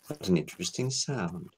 What an interesting sound.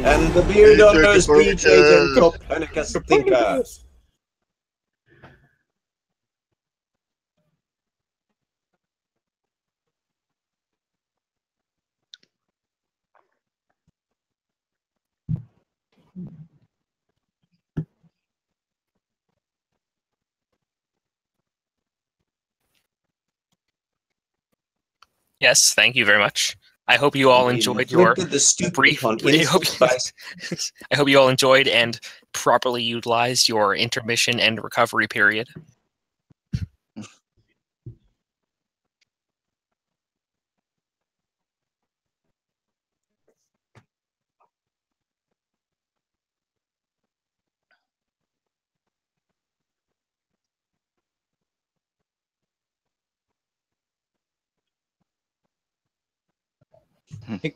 And the beard owners beach agent Copernicus thinker. Yes, thank you very much. I hope you all enjoyed your brief. I hope you all enjoyed and properly utilized your intermission and recovery period.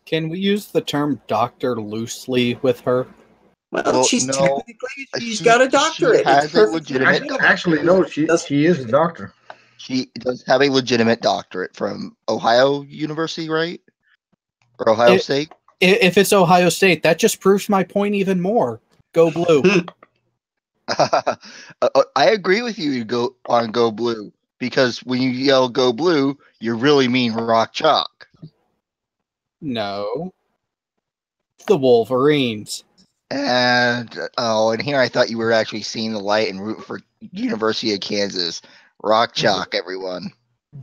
Can we use the term doctor loosely with her? Well, she's got a doctorate. Actually, no, she is a doctor. She does have a legitimate doctorate from Ohio University, right? Or Ohio State? If it's Ohio State, that just proves my point even more. Go Blue. I agree with you to go Blue, because when you yell Go Blue, you really mean Rock Chalk. No. The Wolverines. And here I thought you were actually seeing the light and rooting for University of Kansas. Rock Chalk, everyone.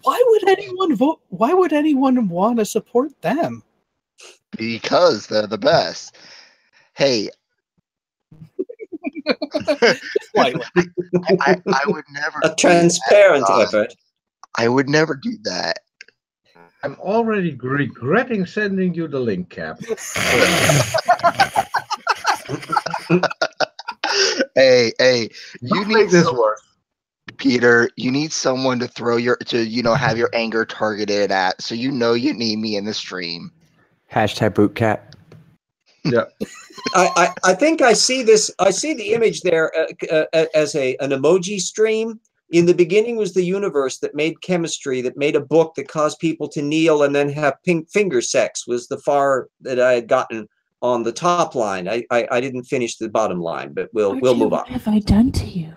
Why would anyone vote? Why would anyone want to support them? Because they're the best. Hey. I would never. A transparent effort. I would never do that. I'm already regretting sending you the link, Cap. Hey, you need this work. Peter, you need someone to have your anger targeted at, so you need me in the stream. #bootcat. Yeah. I think I see this. I see the image there as an emoji stream. In the beginning was the universe that made chemistry, that made a book that caused people to kneel and then have pink finger sex, was the far that I had gotten on the top line. I didn't finish the bottom line, but we'll move on. What have I done to you?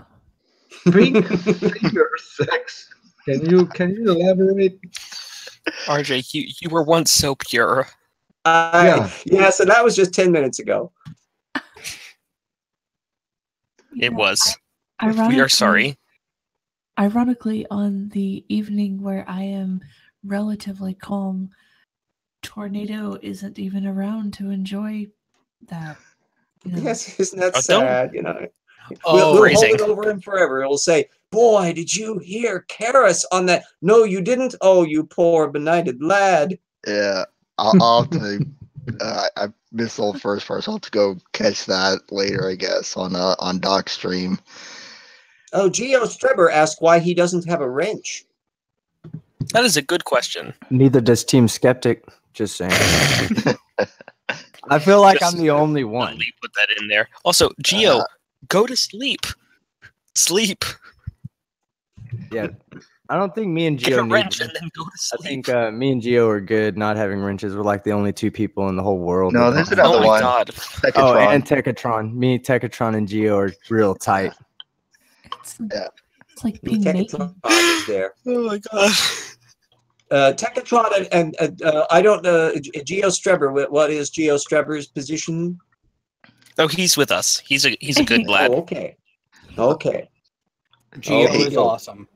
Pink finger sex. Can you elaborate? RJ, you were once so pure. Yes, and that was just 10 minutes ago. It was. Ironically, we are sorry. Ironically, on the evening where I am relatively calm, Tornado isn't even around to enjoy that. Yes, isn't that sad? Oh, we'll hold it over him forever. It'll say, "Boy, did you hear Karis on that? No, you didn't. Oh, you poor benighted lad." Yeah, I'll have to. I missed the first part, so I'll have to go catch that later, I guess, on Doc's stream. Oh, Geo Strebber asked why he doesn't have a wrench. That is a good question. Neither does Team Skeptic. Just saying. I feel like I'm the only one. Put that in there. Also, Geo, go to sleep. Sleep. Yeah. I don't think me and Geo get a wrench and then go to sleep. I think me and Geo are good not having wrenches. We're like the only two people in the whole world. No, there's another one. God. Tekatron. And Tekatron. Me, Tekatron, and Geo are real tight. It's like being naked. There. Oh my god. Tekatron and I don't know, Geo Streber. What is Geo Streber's position? Oh, he's with us. He's a good lad. Oh, okay. Okay. Geo Okay, is go. awesome.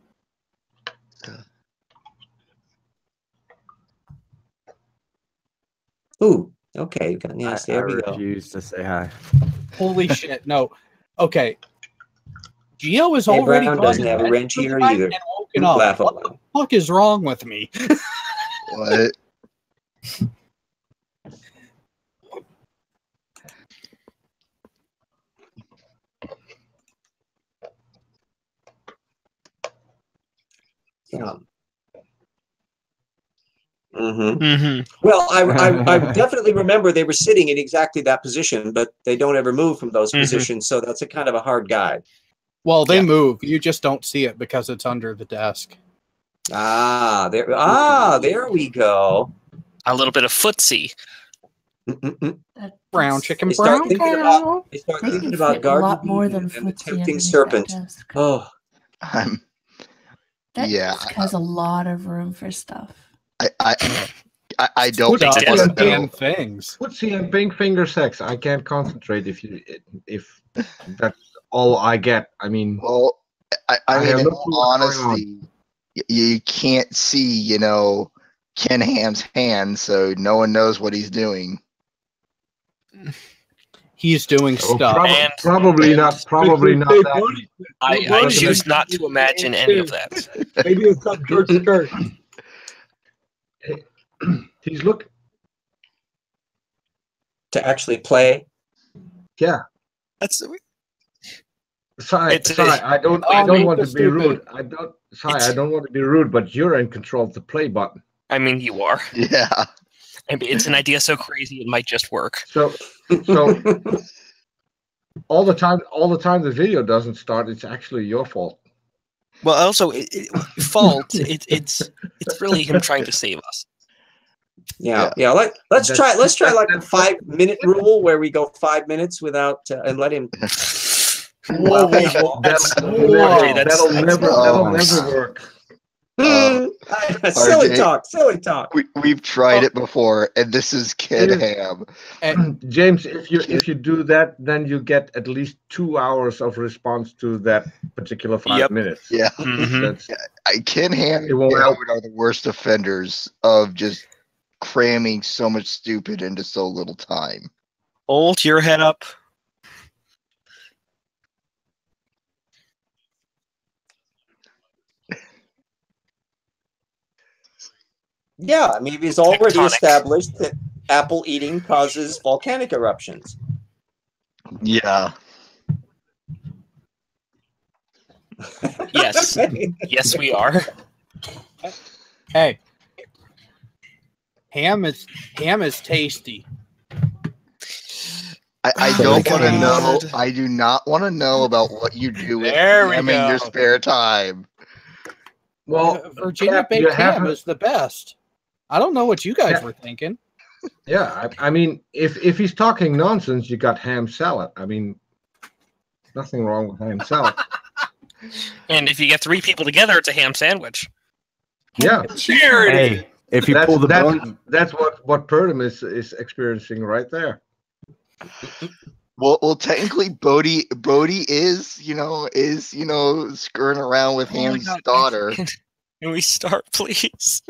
Ooh. Okay. Yes. There we go. refuse to say hi. Holy shit! No. Okay. Geo is Hey, already Brown gone doesn't to have a bed wrench for the here night either. and woken up. Laugh out What the fuck is wrong with me? What? Yeah. Mm-hmm. Mm-hmm. Well, I definitely remember they were sitting in exactly that position, but they don't ever move from those positions, so that's a kind of a hard guide. Well, they Yeah. move. You just don't see it because it's under the desk. There we go. A little bit of footsie. Mm-mm-mm. Brown chicken, They start brown thinking cow. about, they start They thinking can about fit a Garden lot more Eden than and the footsie tempting underneath serpent. that desk. Oh, I'm That yeah, desk has a lot of room for stuff. I don't Big want desk. to Damn know. things. Footsie and pink finger sex. I can't concentrate if that's all I get. I mean, Well, I I mean, have in no all clue what's going on. honesty, you can't see, Ken Ham's hand, so no one knows what he's doing. He's doing well, stuff. And- probably not. Probably not that. I choose not to imagine any of that. Maybe it's some short skirt. He's looking. to actually play. Yeah. That's Sorry, It's- I don't Oh, make want the to be rude. stupid. I don't want to be rude, but you're in control of the play button. I mean, you are. Yeah. I mean, it's an idea so crazy it might just work. So all the time the video doesn't start, it's actually your fault. Well, also, it's really him trying to save us. Yeah. Let's try like a 5-minute rule where we go 5 minutes without and let him. Whoa, whoa, whoa. That'll Oh, never work. Silly RJ. talk. We've tried it before, and this is Ken Yeah. Ham. James, if you do that, then you get at least 2 hours of response to that particular 5 Yep. minutes. Yeah. Mhm. That's, Ken Ham It won't and help. Howard are the worst offenders of just cramming so much stupid into so little time. Hold your head up. Yeah, I mean, it's already Tectonic. established that apple eating causes volcanic eruptions. Yeah. Yes. Yes, we are. Hey, ham is tasty. I Oh don't my want to know. God. I do not want to know about what you do with There we ham in your go. spare time. well, Virginia Cap, you baked ham haven't- is the best. I don't know what you guys were thinking. yeah. I mean, if he's talking nonsense, you got ham salad. I mean, nothing wrong with ham salad. And if you get 3 people together, it's a ham sandwich. Yeah. Hey, if you pull the bone, that's what Purdom is experiencing right there. Well, technically, Bodhi is screwing around with Oh my Ham's God. daughter. Can we start, please?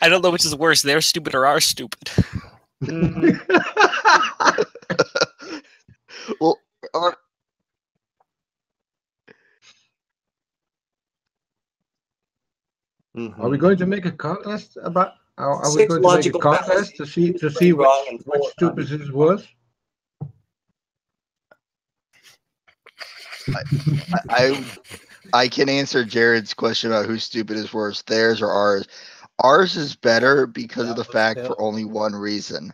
I don't know which is worse, they're stupid or are stupid. Well, Are we going to make a contest about? Are we Six going to make a logical contest to see wrong and which four stupid is worse? I can answer Jared's question about who's stupid is worse, theirs or ours. Ours is better because of the fact for only one reason.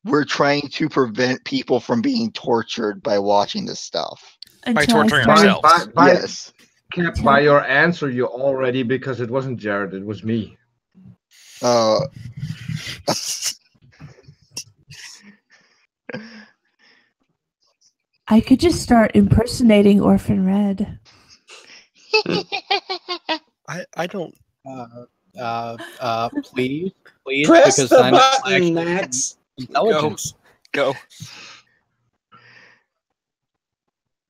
We're trying to prevent people from being tortured by watching this stuff. Until torturing I started- ourselves. Yes. Cap, by your answer, you already, because it wasn't Jared, it was me. I could just start impersonating Orphan Red. I don't Please, Press because the then it's button, actually Max. intelligence. Go.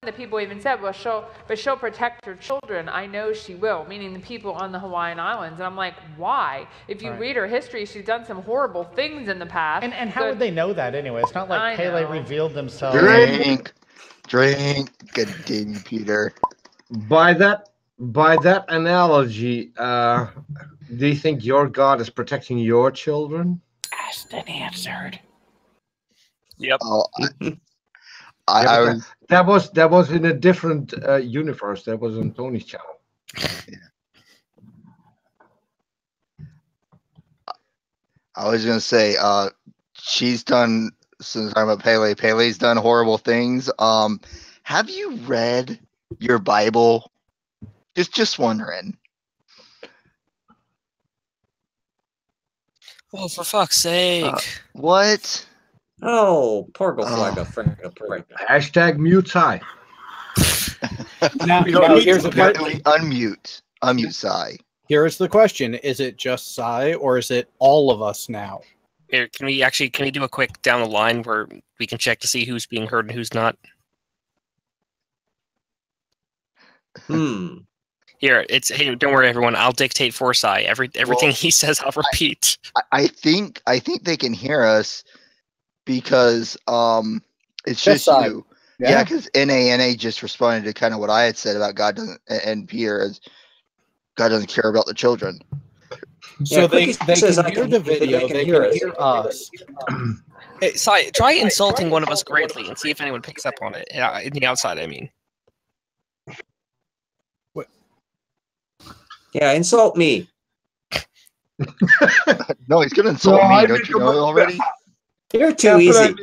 The people even said, well, she'll protect her children. I know she will, meaning the people on the Hawaiian Islands. And I'm like, why? If you read her history, she's done some horrible things in the past. And how would they know that anyway? It's not like Pele revealed themselves. Drink. Continue, Peter. By that analogy, do you think your God is protecting your children? Asked and answered. Yep. Oh, that was in a different universe. That was on Tony's channel. Yeah. I was gonna say, she's done. Since I'm about Pele, Pele's done horrible things. Have you read your Bible? Just wondering. Oh, for fuck's sake! What? Oh, Porgo Flaga, Hashtag mute Sai. Now here's the question. Unmute Sai. Here's the question: is it just Sai, or is it all of us now? Here, can we do a quick down the line where we can check to see who's being heard and who's not? Here, hey, don't worry, everyone. I'll dictate for Sai. Everything he says, I'll repeat. I think they can hear us because it's just you. Yeah, because NA just responded to kind of what I had said about God doesn't, and Peter as God doesn't care about the children. So yeah, they can hear the video, they can hear us. Hey, Sai, try insulting one of us greatly and see if anyone picks up on it. In the outside, I mean. What? Yeah, insult me. No, he's gonna insult me. Don't you know it already? You're too easy.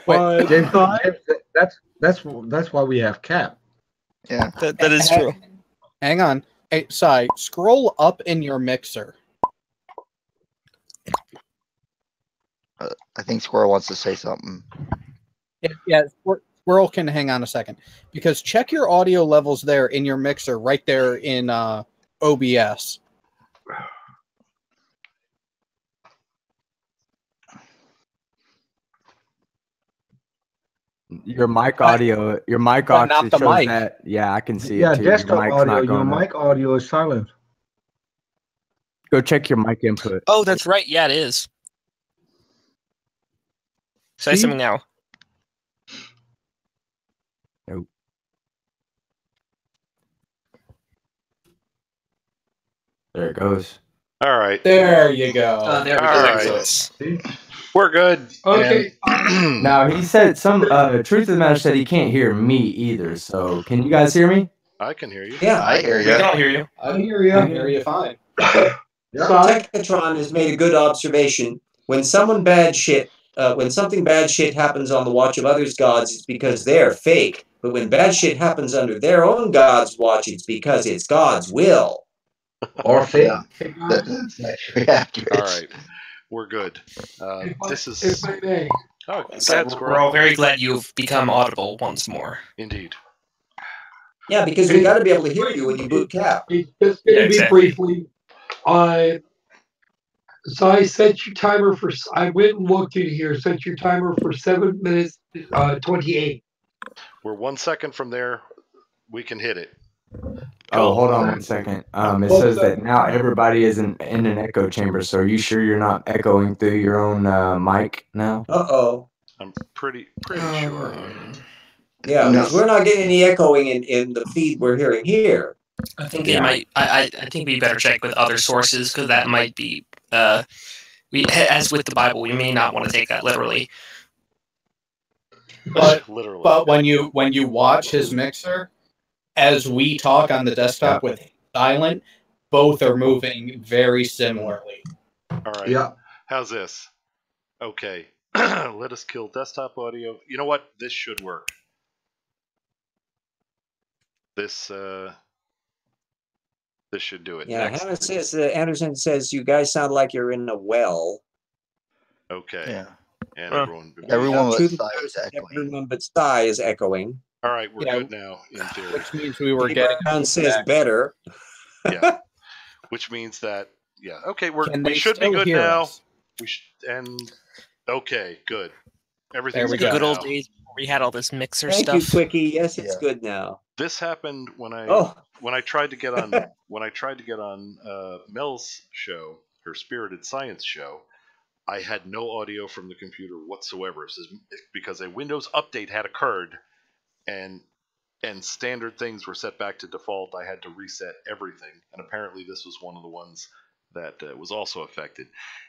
Wait, James, that's why we have Cap. Yeah, that is true. Hang on. Hey, Sai, scroll up in your mixer. I think Squirrel wants to say something. Yeah, Squirrel can hang on a second. Because check your audio levels there in your mixer, right there in OBS. Your mic audio not the shows mic. that. Yeah, I can see yeah, it too. desktop audio. Your mic audio is silent. Go check your mic input. Oh, that's right. Yeah, it is. Say something now. Nope. There it goes. All right. There you go. There we go. Right. We're good. Okay. Now he said truth of the matter said he can't hear me either. So can you guys hear me? I can hear you. Yeah, I hear you. We can all hear you. I hear you. I hear you fine. Technotron has made a good observation. When something bad shit happens on the watch of others' gods, it's because they're fake. But when bad shit happens under their own God's watch, it's because it's God's will. Or fake. That's actually accurate. All right. We're good. This is. If I may. Oh, We're all very glad you've become audible once more. Indeed. Yeah, because we got to be able to hear you when you boot Cap. Just going to be briefly. So I set your timer for. I went and looked in here. Set your timer for 7 minutes 28. We're 1 second from there. We can hit it. Oh, hold on 1 second. It says that now everybody is in an echo chamber. So are you sure you're not echoing through your own mic now? Uh-oh. I'm pretty sure. Yeah, because we're not getting any echoing in the feed we're hearing here. I think it might. I think we better check with other sources because that might be. As with the Bible, we may not want to take that literally. But literally. But when you watch his mixer, as we talk on the desktop with silent, both are moving very similarly. All right. Yeah. How's this? Okay. Let us kill desktop audio. You know what? This should work. This should do it. Yeah, Next. Anderson says you guys sound like you're in a well. Okay. Yeah. And everyone but Sai is echoing. Everyone but Sai is echoing. All right, we're good now, in theory. Which means we were getting. Says better. Yeah. which means that okay, Can we they should be still good hear now. us? Okay, good. Everything's There we good go. Good old now. days where we had all this mixer Thank stuff. you, Quickie. Yes, it's good now. This happened when I Oh. when I tried to get on Mel's show, her Spirited Science show. I had no audio from the computer whatsoever. It says because a Windows update had occurred, and standard things were set back to default. I had to reset everything, and apparently this was one of the ones that was also affected.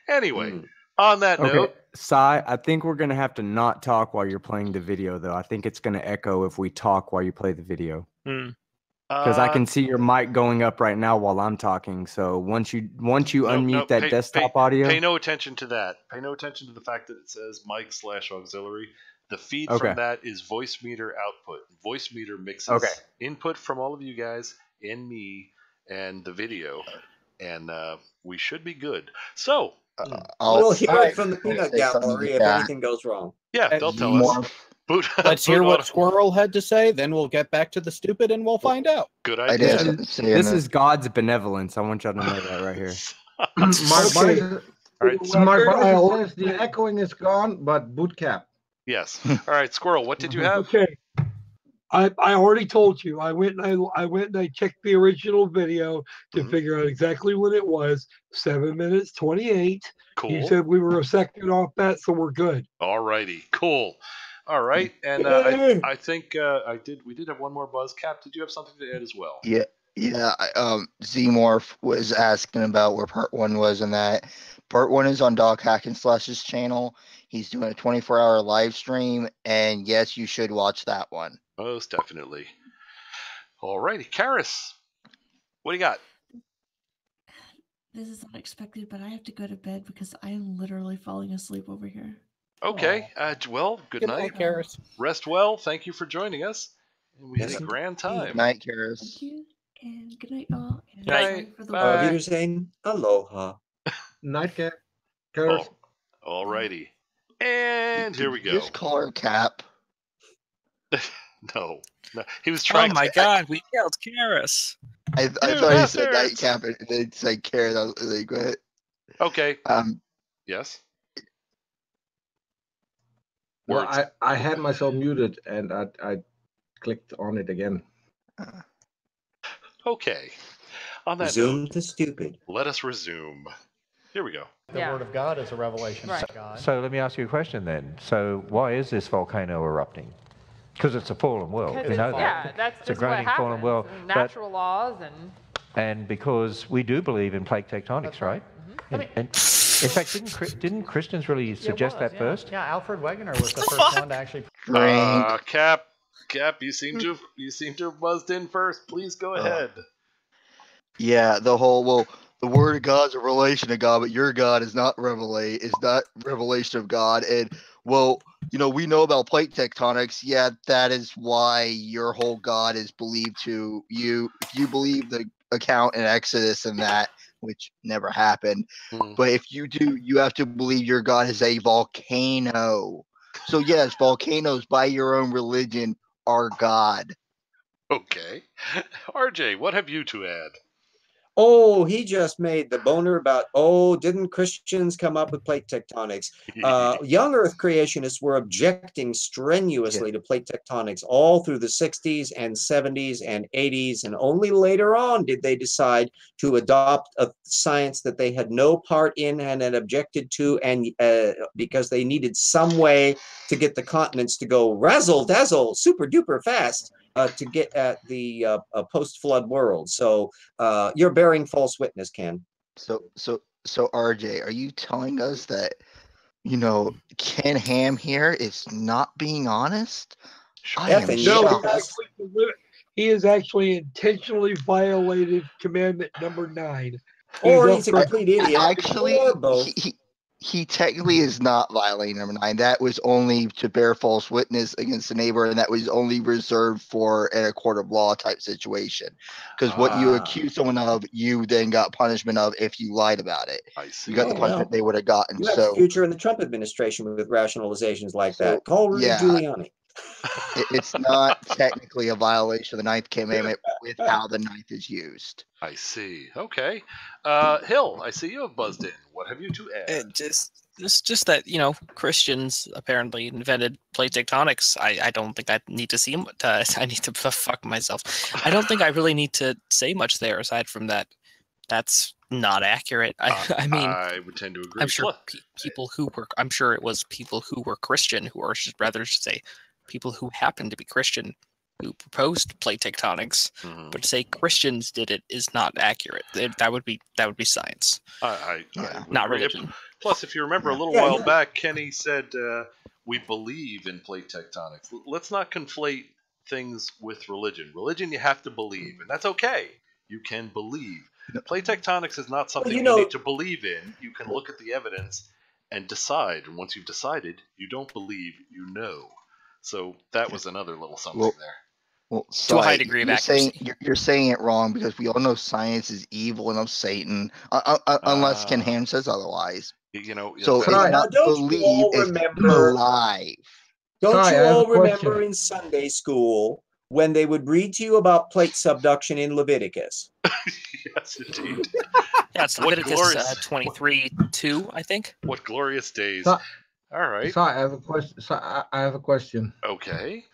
Anyway, on that note, Sai, I think we're gonna have to not talk while you're playing the video, though. I think it's gonna echo if we talk while you play the video. Because I can see your mic going up right now while I'm talking. So once you unmute that desktop audio, pay no attention to that. Pay no attention to the fact that it says mic/auxiliary. The feed from that is Voicemeeter output. Voicemeeter mixes input from all of you guys and me and the video, and we should be good. So we'll hear it from the peanut gallery if anything goes wrong. Yeah, they'll tell us. Let's hear what Squirrel had to say, then we'll get back to the stupid and we'll find out. Good idea. This is God's benevolence. I want y'all to know that right here. My brother says the echoing is gone, but boot cap. Yes. All right, Squirrel, what did you have? Okay. I already told you. I went and I checked the original video to figure out exactly what it was. 7 minutes 28. Cool. He said we were a second off that, so we're good. All righty. Cool. All right, and I think we did have one more buzz. Cap, did you have something to add as well? Yeah. Zmorph was asking about where part 1 was, and that part 1 is on Doc Hackenslash's channel. He's doing a 24-hour live stream, and yes, you should watch that one. Most definitely. All righty, Karis, what do you got? This is unexpected, but I have to go to bed because I am literally falling asleep over here. Okay. Well, good night. Karis. Rest well. Thank you for joining us. And we had a grand time. Good night, Karis. Thank you, and good night, all. And Good night. sorry for the Bye. Auf Wiedersehen. Aloha. Night, Cap. Karis. All righty. And here we go. Just call her Cap. No. He was trying Oh my God, we killed Karis. I thought he said night Cap and then said Karis. I was like, go ahead. Okay. Yes. Well, I had myself muted and I clicked on it again. Okay. On that Resume note, the stupid. let us resume. Here we go. The Word of God is a revelation from God. So let me ask you a question then. So why is this volcano erupting? Because it's a fallen world. Because We know yeah, that. that's It's a just what groaning happens. fallen world. Natural laws And because we do believe in plate tectonics, right? And in fact, didn't Christians really suggest that first? Yeah, Alfred Wegener was the first one to actually. Cap, you seem to have buzzed in first. Please go ahead. Yeah, the Word of God is a revelation of God, but your God is not revelation of God. And we know about plate tectonics. Yeah, that is why your whole God is believed to you. If you believe the account in Exodus and that, which never happened, but if you do, you have to believe your God is a volcano. So yes, volcanoes by your own religion are God. Okay. RJ, what have you to add? Oh, he just made the boner about, didn't Christians come up with plate tectonics? Young Earth creationists were objecting strenuously to plate tectonics all through the 60s and 70s and 80s, and only later on did they decide to adopt a science that they had no part in and had objected to, and because they needed some way to get the continents to go razzle-dazzle, super-duper fast. To get at the post-flood world. So you're bearing false witness, Ken. So RJ, are you telling us that, Ken Ham here is not being honest? He has actually intentionally violated commandment number 9. Or he's a complete idiot. Actually, he technically is not violating number 9. That was only to bear false witness against the neighbor, and that was only reserved for in a court of law type situation. Because what you accuse someone of, you then got punishment of if you lied about it. I see. You got the punishment they would have gotten. You have the future in the Trump administration with rationalizations like that. Call Rudy Giuliani. It's not technically a violation of the ninth commandment with how the ninth is used. I see. Okay. Hill, I see you have buzzed in. What have you to add? Just that, Christians apparently invented plate tectonics. I don't think I need to see I need to fuck myself. I don't think I really need to say much there aside from that. That's not accurate. I mean, I would tend to agree. I'm sure I'm sure it was people who were Christian rather say people who happened to be Christian who proposed plate tectonics, but to say Christians did it is not accurate. That would be science. Not religion. Plus, if you remember a little while back, Kenny said we believe in plate tectonics. Let's not conflate things with religion. Religion you have to believe, and that's okay. You can believe. Plate tectonics is not something you need to believe in. You can look at the evidence and decide. And once you've decided, you don't believe, you know. So that was another little something there. Well, to a high degree of accuracy. You're saying it wrong because we all know science is evil and of Satan, unless Ken Ham says otherwise. So it's not believe, it's alive. Don't you all remember in Sunday school when they would read to you about plate subduction in Leviticus? Yes, indeed. Yeah, it's Leviticus 23:2, I think. What glorious days! All right. So I have a question. I have a question. Okay.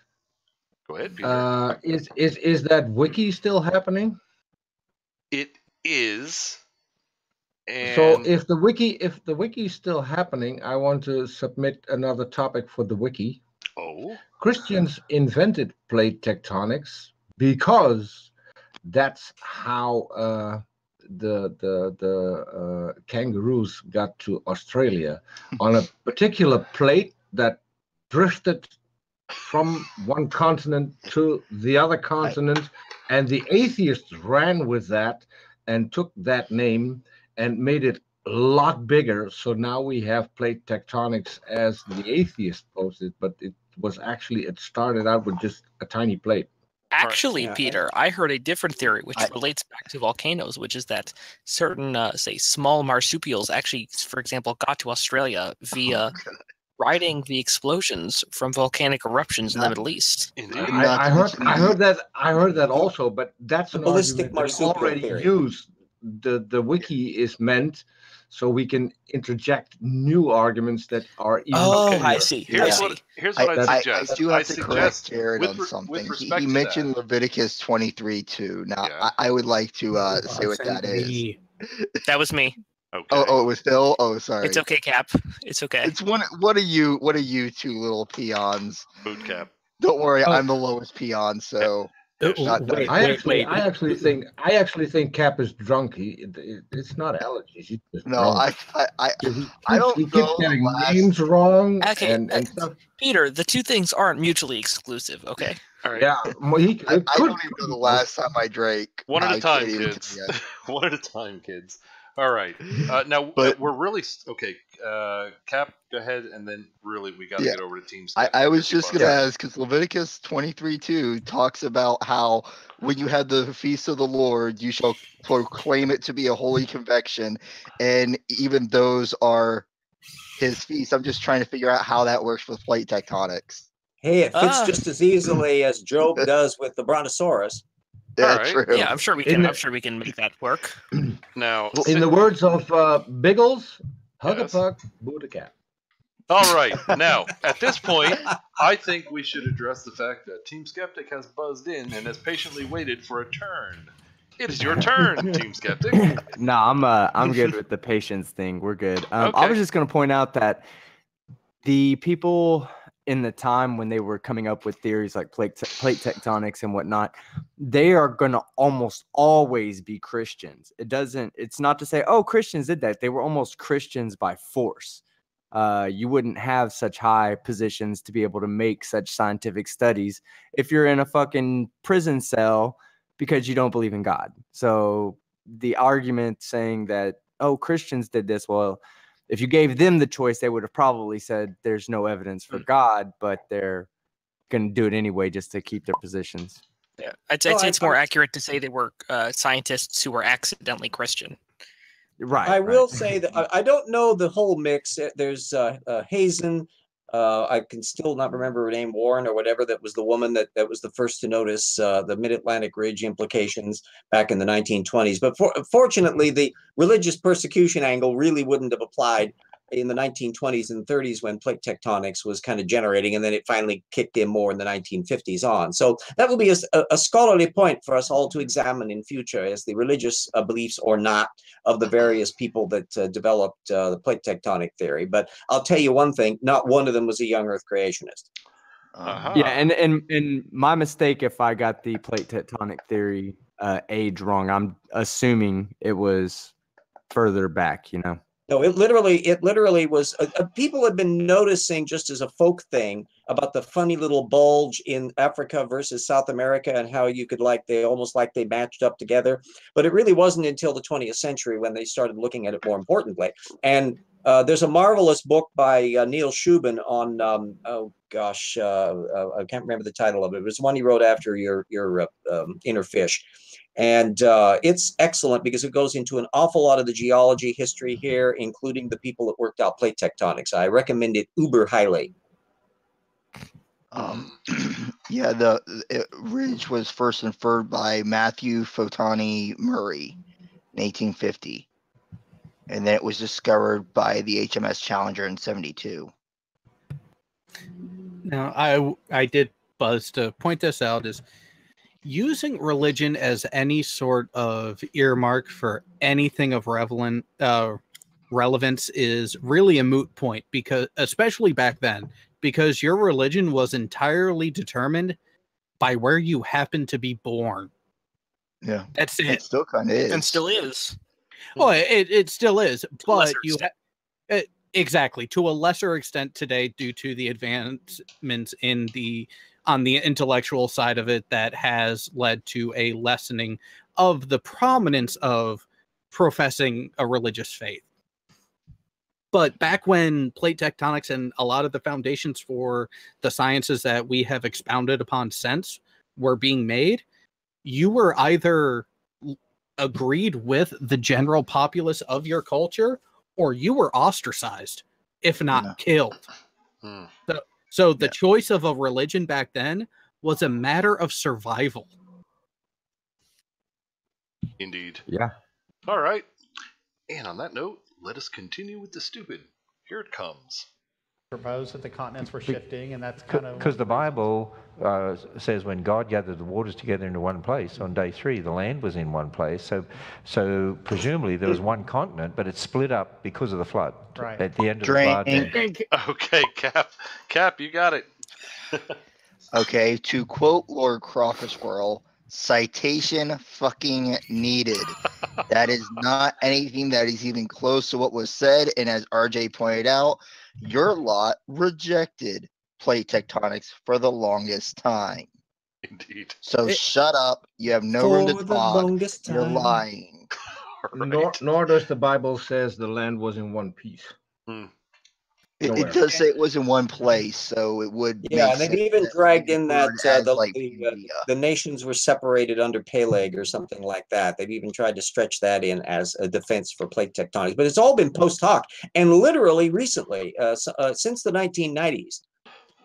Go ahead, Peter. Is that wiki still happening? It is. And so if the wiki is still happening, I want to submit another topic for the wiki. Oh. Christians invented plate tectonics because that's how the kangaroos got to Australia on a particular plate that drifted from one continent to the other continent, and the atheists ran with that and took that name and made it a lot bigger. So now we have plate tectonics as the atheist posted, but it started out with just a tiny plate. Actually, Peter, I heard a different theory which relates back to volcanoes, which is that certain, say, small marsupials actually, for example, got to Australia via riding the explosions from volcanic eruptions in the Middle East. I heard that also, but that's an ballistic marsupial already theory. Used. The wiki is meant so we can interject new arguments that are even. I see. Here's what I suggest. I do have to correct Jared on something. He mentioned Leviticus 23:2. Now, I would like to say what that is. That was me. Okay. Oh, it was Phil. Oh, sorry. It's okay, Cap. It's okay. It's one. What are you two little peons? Boot Cap. Don't worry, I'm the lowest peon. So. I actually think Cap is drunk. It's not allergies. He's just drunk. I don't. He keeps getting names wrong. Okay, and stuff. Peter, the two things aren't mutually exclusive. Okay. All right. Yeah. I don't even know the last time I drank. One at a time, kids. One at a time, kids. All right. Now we're really okay. Cap, go ahead, and then really we got to get over to teams. I was just gonna ask because Leviticus 23:2 talks about how when you have the feast of the Lord, you shall proclaim it to be a holy convection, and even those are His feasts. I'm just trying to figure out how that works with plate tectonics. Hey, it fits just as easily as Job does with the Brontosaurus. Yeah, right. true. Yeah, I'm sure we can. I'm sure we can make that work. Now, in the words of Biggles, hug a puck, boot a cat. All right. Now, at this point, I think we should address the fact that Team Skeptic has buzzed in and has patiently waited for a turn. It is your turn, Team Skeptic. No, I'm good with the patience thing. We're good. I was just going to point out that the people in the time when they were coming up with theories like plate tectonics and whatnot, they are going to almost always be Christians. It's not to say, oh, Christians did that. They were almost Christians by force. You wouldn't have such high positions to be able to make such scientific studies if you're in a fucking prison cell because you don't believe in God. So the argument saying that, oh, Christians did this, well, if you gave them the choice, they would have probably said there's no evidence for God, but they're going to do it anyway just to keep their positions. Yeah, I'd say it's more accurate to say they were scientists who were accidentally Christian. Right. I will say that I don't know the whole mix. There's Hazen, I can still not remember her name, Warren or whatever, that was the woman that was the first to notice the Mid-Atlantic Ridge implications back in the 1920s. But fortunately, the religious persecution angle really wouldn't have applied in the 1920s and 30s when plate tectonics was kind of generating, and then it finally kicked in more in the 1950s on. So that will be a scholarly point for us all to examine in future as the religious beliefs or not of the various people that developed the plate tectonic theory. But I'll tell you one thing, not one of them was a young earth creationist. Yeah, and my mistake if I got the plate tectonic theory age wrong. I'm assuming it was further back, you know. No, it literally was. People had been noticing, just as a folk thing, about the funny little bulge in Africa versus South America and how you could they almost matched up together. But it really wasn't until the 20th century when they started looking at it more importantly. And there's a marvelous book by Neil Shubin on I can't remember the title of it. It was one he wrote after your Inner Fish. And it's excellent because it goes into an awful lot of the geology history here, including the people that worked out plate tectonics. I recommend it uber highly. Yeah, the ridge was first inferred by Matthew Fotoni Murray in 1850. And then it was discovered by the HMS Challenger in 72. Now, I did buzz to point this out is using religion as any sort of earmark for anything of relevance is really a moot point, because especially back then, because your religion was entirely determined by where you happen to be born. Yeah, that's it. It still kind of is, and still is. Oh, it still is, but exactly to a lesser extent today due to the advancements on the intellectual side of it that has led to a lessening of the prominence of professing a religious faith. But back when plate tectonics and a lot of the foundations for the sciences that we have expounded upon since were being made, you were either agreed with the general populace of your culture, or you were ostracized, if not killed. So the choice of a religion back then was a matter of survival. Indeed. Yeah. All right. And on that note, let us continue with the stupid. Here it comes. Proposed that the continents were shifting, and that's kind of... Because the Bible says when God gathered the waters together into one place, on day 3, the land was in one place. So presumably there was one continent, but it split up because of the flood. Right. At the end of the flood. Okay, Cap, you got it. Okay, to quote Lord Crockersquirrel, citation fucking needed. That is not anything that is even close to what was said, and as RJ pointed out, your lot rejected plate tectonics for the longest time. Indeed. So shut up. You have no room to talk. You're lying. Nor does the Bible says the land was in one piece. It does say it was in one place, so it would. Yeah, and they've even dragged in that the nations were separated under Peleg or something like that. They've even tried to stretch that in as a defense for plate tectonics, but it's all been post hoc and literally recently, since the 1990s.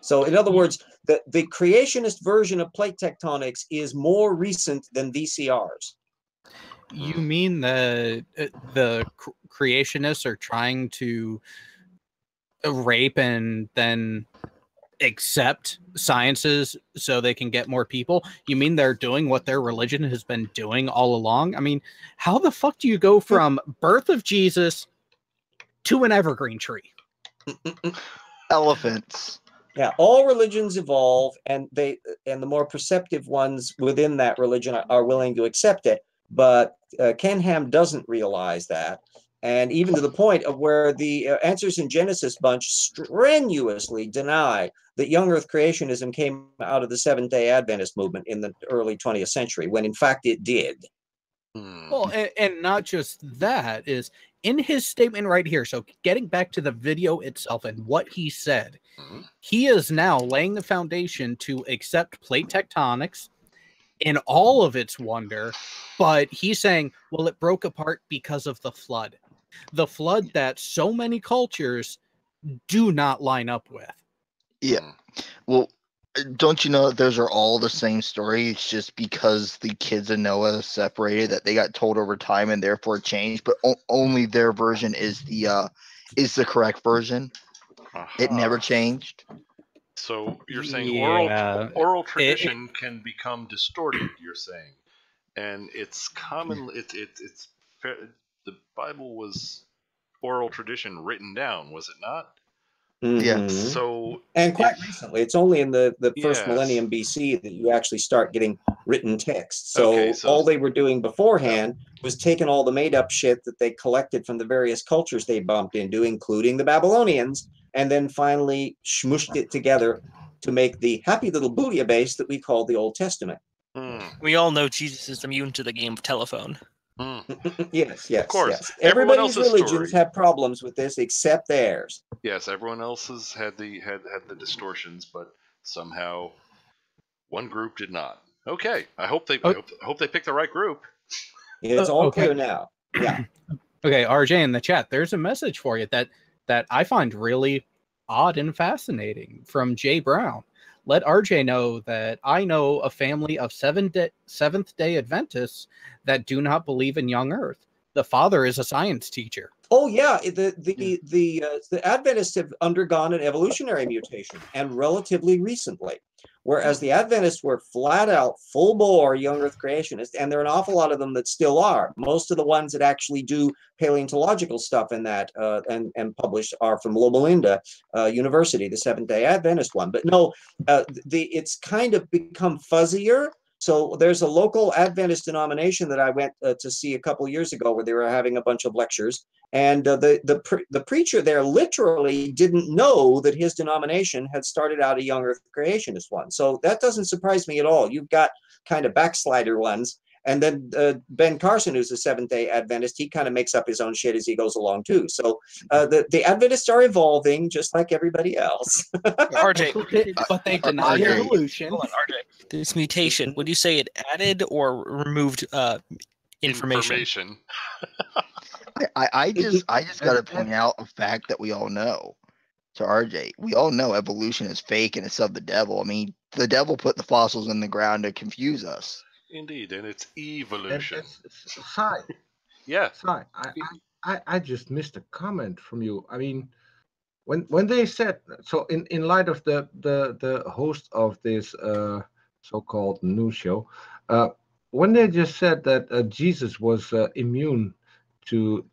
So, in other words, the creationist version of plate tectonics is more recent than VCRs. You mean the creationists are trying to rape and then accept sciences so they can get more people? You mean they're doing what their religion has been doing all along? I mean, how the fuck do you go from birth of Jesus to an evergreen tree? Elephants. Yeah, all religions evolve, and the more perceptive ones within that religion are willing to accept it. But Ken Ham doesn't realize that. And even to the point of where the Answers in Genesis bunch strenuously deny that young earth creationism came out of the Seventh-day Adventist movement in the early 20th century, when in fact it did. Well, and not just that, is in his statement right here. So getting back to the video itself and what he said, he is now laying the foundation to accept plate tectonics in all of its wonder, but he's saying, well, it broke apart because of the flood. The flood that so many cultures do not line up with. Yeah. Well, don't you know that those are all the same story? It's just because the kids of Noah separated that they got told over time and therefore changed. But only their version is the correct version. It never changed. So you're saying Yeah. oral tradition can become distorted. You're saying, and it's common. It's the Bible was oral tradition written down, was it not? Yeah. So, and quite recently, it's only in the first Yes. millennium BC that you actually start getting written text. So, Okay, so- all they were doing beforehand was taking all the made up shit that they collected from the various cultures they bumped into, including the Babylonians, and then finally smooshed it together to make the happy little bouillabaisse that we call the Old Testament. We all know Jesus is immune to the game of telephone. Yes, Of course. yes. Everyone Everybody's else's religions story. have problems with this except theirs. Yes, everyone else has had the distortions, but somehow one group did not. Okay, I hope they picked the right group. It's all okay. clear now. Yeah. Okay, RJ in the chat, there's a message for you that I find really odd and fascinating from Jay Brown. Let RJ know that I know a family of Seventh-day Adventists that do not believe in young Earth. The father is a science teacher. Oh yeah, the Adventists have undergone an evolutionary mutation, and relatively recently. Whereas the Adventists were flat out, full bore young Earth creationists, and there are an awful lot of them that still are. Most of the ones that actually do paleontological stuff in that and publish are from Loma Linda University, the Seventh-day Adventist one. But no, it's kind of become fuzzier. So there's a local Adventist denomination that I went to see a couple years ago, where they were having a bunch of lectures, and the preacher there literally didn't know that his denomination had started out a young Earth creationist one. So that doesn't surprise me at all. You've got kind of backslider ones, and then Ben Carson, who's a Seventh-day Adventist, he kind of makes up his own shit as he goes along too. So the Adventists are evolving just like everybody else. RJ, but they deny evolution. Hold on, RJ. This mutation, would you say it added or removed information? I just got to point out a fact that we all know. To RJ, we all know evolution is fake and it's of the devil. I mean, the devil put the fossils in the ground to confuse us. Indeed, and it's evolution. Sai. Yeah. Sai, I just missed a comment from you. I mean, when they said, so in light of the host of this so-called news show, when they just said that Jesus was immune to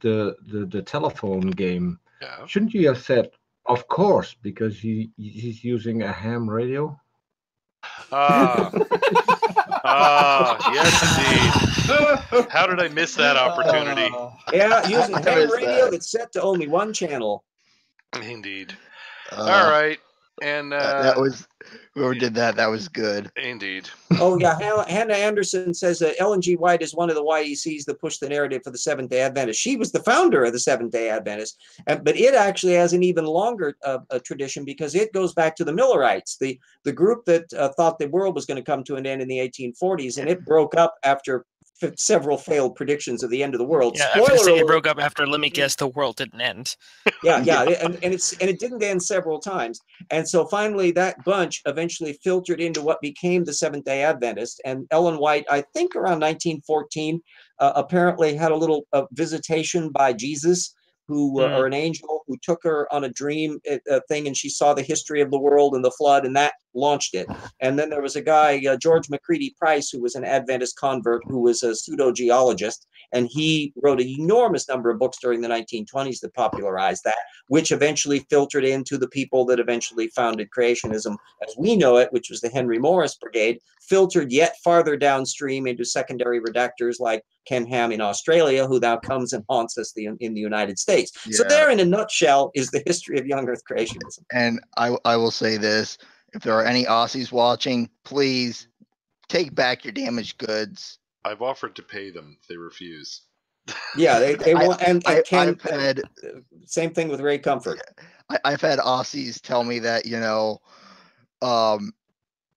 the telephone game, shouldn't you have said, of course, because he's using a ham radio? Yes, indeed. How did I miss that opportunity? Yeah, using a ham radio that's set to only one channel. Indeed. All right. And that was whoever did that. That was good. Indeed. Oh yeah, Hannah Anderson says Ellen G. White is one of the YECs that pushed the narrative for the Seventh-day Adventist. She was the founder of the Seventh-day Adventist, but it actually has an even longer tradition, because it goes back to the Millerites, the group that thought the world was going to come to an end in the 1840s, and it broke up after several failed predictions of the end of the world. Yeah, it broke up after, let me guess, the world didn't end. Yeah, and it didn't end several times, and so finally that bunch eventually filtered into what became the Seventh-day Adventist. And Ellen White, I think around 1914, apparently had a little visitation by Jesus, who or an angel who took her on a dream thing, and she saw the history of the world and the flood, and that launched it. And then there was a guy, George McCready Price, who was an Adventist convert, who was a pseudo-geologist, and he wrote an enormous number of books during the 1920s that popularized that, which eventually filtered into the people that eventually founded creationism as we know it, which was the Henry Morris Brigade, filtered yet farther downstream into secondary redactors like Ken Ham in Australia, who now comes and haunts us in the United States. Yeah. So there, in a nutshell, is the history of young Earth creationism. And I will say this: if there are any Aussies watching, please take back your damaged goods. I've offered to pay them. They refuse. Yeah, they want, and Ken, I've had same thing with Ray Comfort. I've had Aussies tell me that,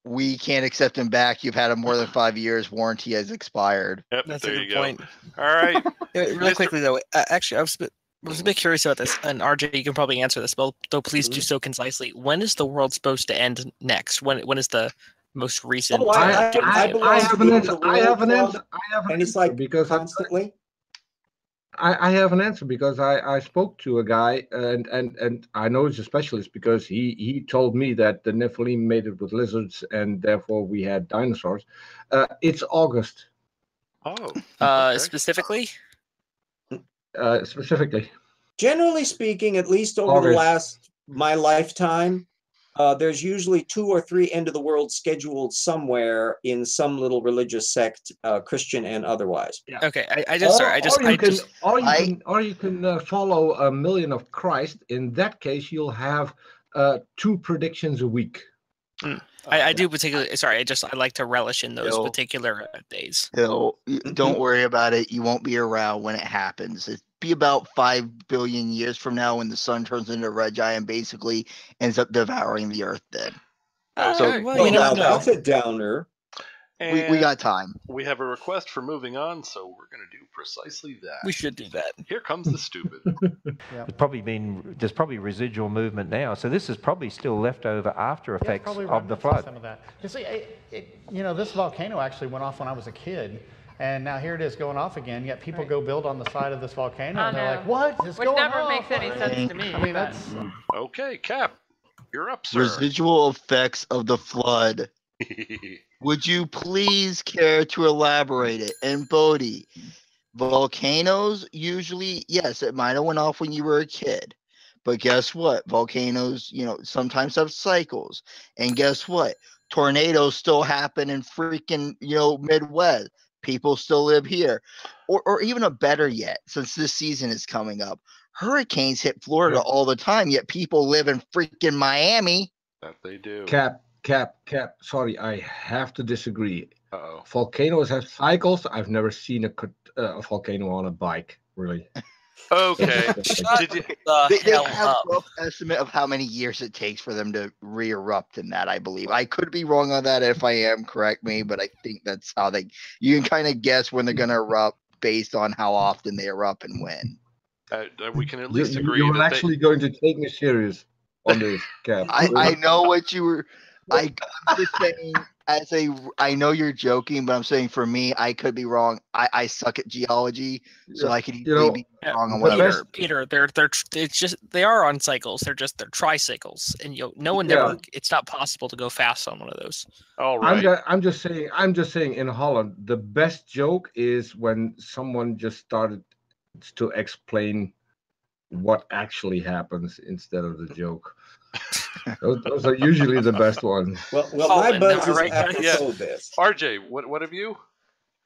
we can't accept him back. You've had him more than 5 years. Warranty has expired. Yep, that's there a good you go. point. All right. Really quickly though, actually, I was a bit curious about this, and RJ, you can probably answer this, but though please do so concisely. When is the world supposed to end next? When is the most recent? Oh, I have an answer. I have an answer. And it's like because constantly. I have an answer because I spoke to a guy and I know he's a specialist because he told me that the Nephilim mated with lizards and therefore we had dinosaurs. It's August. Oh. Specifically? Specifically. Generally speaking, at least over my lifetime, there's usually 2 or 3 end of the world scheduled somewhere in some little religious sect, Christian and otherwise. Yeah. Okay, Or you can follow a Million of Christ. In that case, you'll have 2 predictions a week. I do particularly. Sorry, I like to relish in those particular days. Don't worry about it. You won't be around when it happens. It'd be about 5 billion years from now when the sun turns into a red giant, basically ends up devouring the Earth. Then, that's a downer. We got time. We have a request for moving on, so we're going to do precisely that. We should do that. Here comes the stupid. There's probably residual movement now, so this is probably still leftover after effects of the flood. Some of that. You see, this volcano actually went off when I was a kid, and now here it is going off again. Yet people go build on the side of this volcano, and they're like, "What is going on?" Which never makes any sense to me. I mean, that's okay. Cap, you're up, sir. Residual effects of the flood. Would you please care to elaborate it? And Bodhi, volcanoes usually, yes, it might have went off when you were a kid, but guess what? Volcanoes, sometimes have cycles, and guess what? Tornadoes still happen in freaking, Midwest. People still live here, or even a better yet, since this season is coming up, hurricanes hit Florida all the time, yet people live in freaking Miami. That they do. Cap. Sorry, I have to disagree. Uh-oh. Volcanoes have cycles. I've never seen a volcano on a bike, really. Okay. They have a rough estimate of how many years it takes for them to re-erupt in that, I believe. I could be wrong on that. If I am, correct me, but I think that's how you can kind of guess when they're going to erupt based on how often they erupt and when. We can at least agree. You're actually going to take me serious on this, Cap. I know what you were... I'm just saying, I know you're joking, but I'm saying for me, I could be wrong. I suck at geology, so I could easily be wrong on what Peter, they are on cycles. They're tricycles, and no one never. It's not possible to go fast on one of those. All right. I'm just saying. In Holland, the best joke is when someone just started to explain what actually happens instead of the joke. Those are usually the best ones. Well, my buzz is apropos this. RJ, what have you?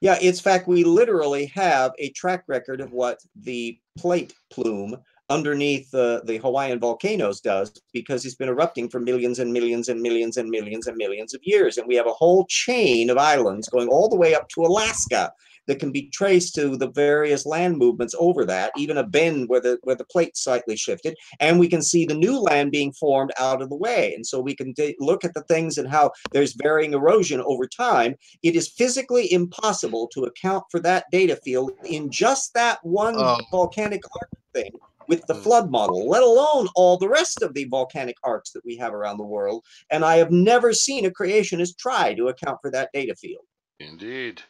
Yeah, it's fact. We literally have a track record of what the plate plume underneath the Hawaiian volcanoes does, because it's been erupting for millions and millions and millions and millions and millions of years, and we have a whole chain of islands going all the way up to Alaska that can be traced to the various land movements over that, even a bend where the plate slightly shifted, and we can see the new land being formed out of the way. And so we can look at the things and how there's varying erosion over time. It is physically impossible to account for that data field in just that one volcanic arc thing with the flood model, let alone all the rest of the volcanic arcs that we have around the world. And I have never seen a creationist try to account for that data field. Indeed.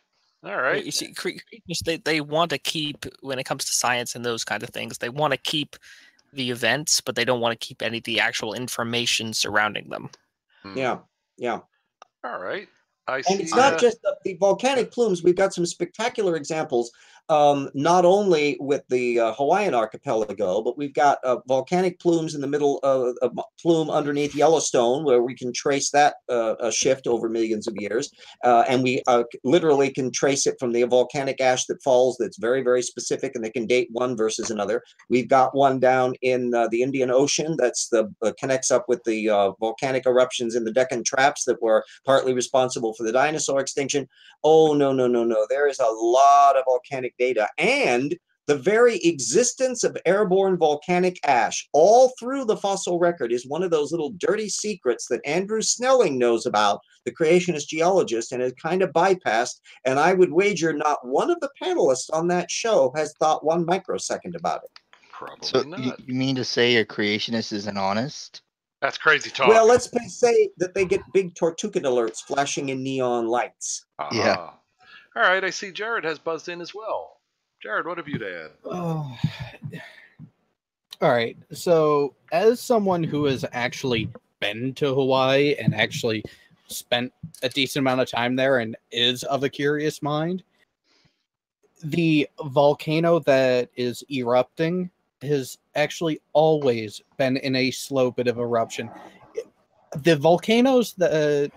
All right. You see, they want to keep, when it comes to science and those kinds of things, they want to keep the events, but they don't want to keep any of the actual information surrounding them. Yeah. All right. And it's not just the volcanic plumes. We've got some spectacular examples, not only with the Hawaiian archipelago, but we've got volcanic plumes in the middle of a plume underneath Yellowstone, where we can trace that shift over millions of years. And we literally can trace it from the volcanic ash that falls that's very, very specific, and they can date one versus another. We've got one down in the Indian Ocean that's connects up with the volcanic eruptions in the Deccan Traps that were partly responsible for the dinosaur extinction. Oh, no. There is a lot of volcanic data, and the very existence of airborne volcanic ash all through the fossil record is one of those little dirty secrets that Andrew Snelling knows about, the creationist geologist, and has kind of bypassed. And I would wager not one of the panelists on that show has thought 1 microsecond about it. Probably So not. you mean to say a creationist isn't honest? That's crazy talk. Well, let's say that they get big Tortugan alerts flashing in neon lights. Yeah. All right, I see Jared has buzzed in as well. Jared, what have you to add? Oh. All right. So, as someone who has actually been to Hawaii and actually spent a decent amount of time there and is of a curious mind, the volcano that is erupting has actually always been in a slow bit of eruption. The volcanoes, the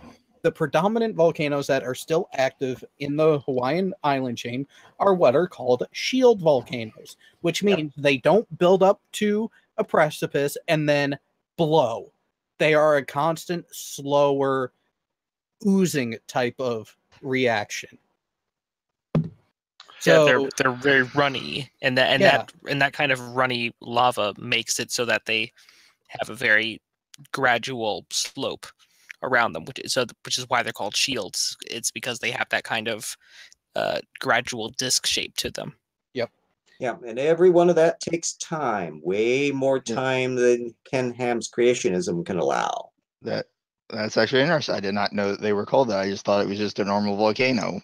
predominant volcanoes that are still active in the Hawaiian island chain are what are called shield volcanoes, which means they don't build up to a precipice and then blow. They are a constant, slower, oozing type of reaction. So yeah, they're very runny, and that kind of runny lava makes it so that they have a very gradual slope around them, which is why they're called shields. It's because they have that kind of gradual disc shape to them. Yep. Yeah, and every one of that takes time, way more time than Ken Ham's creationism can allow. That's actually interesting. I did not know that they were called that. I just thought it was just a normal volcano.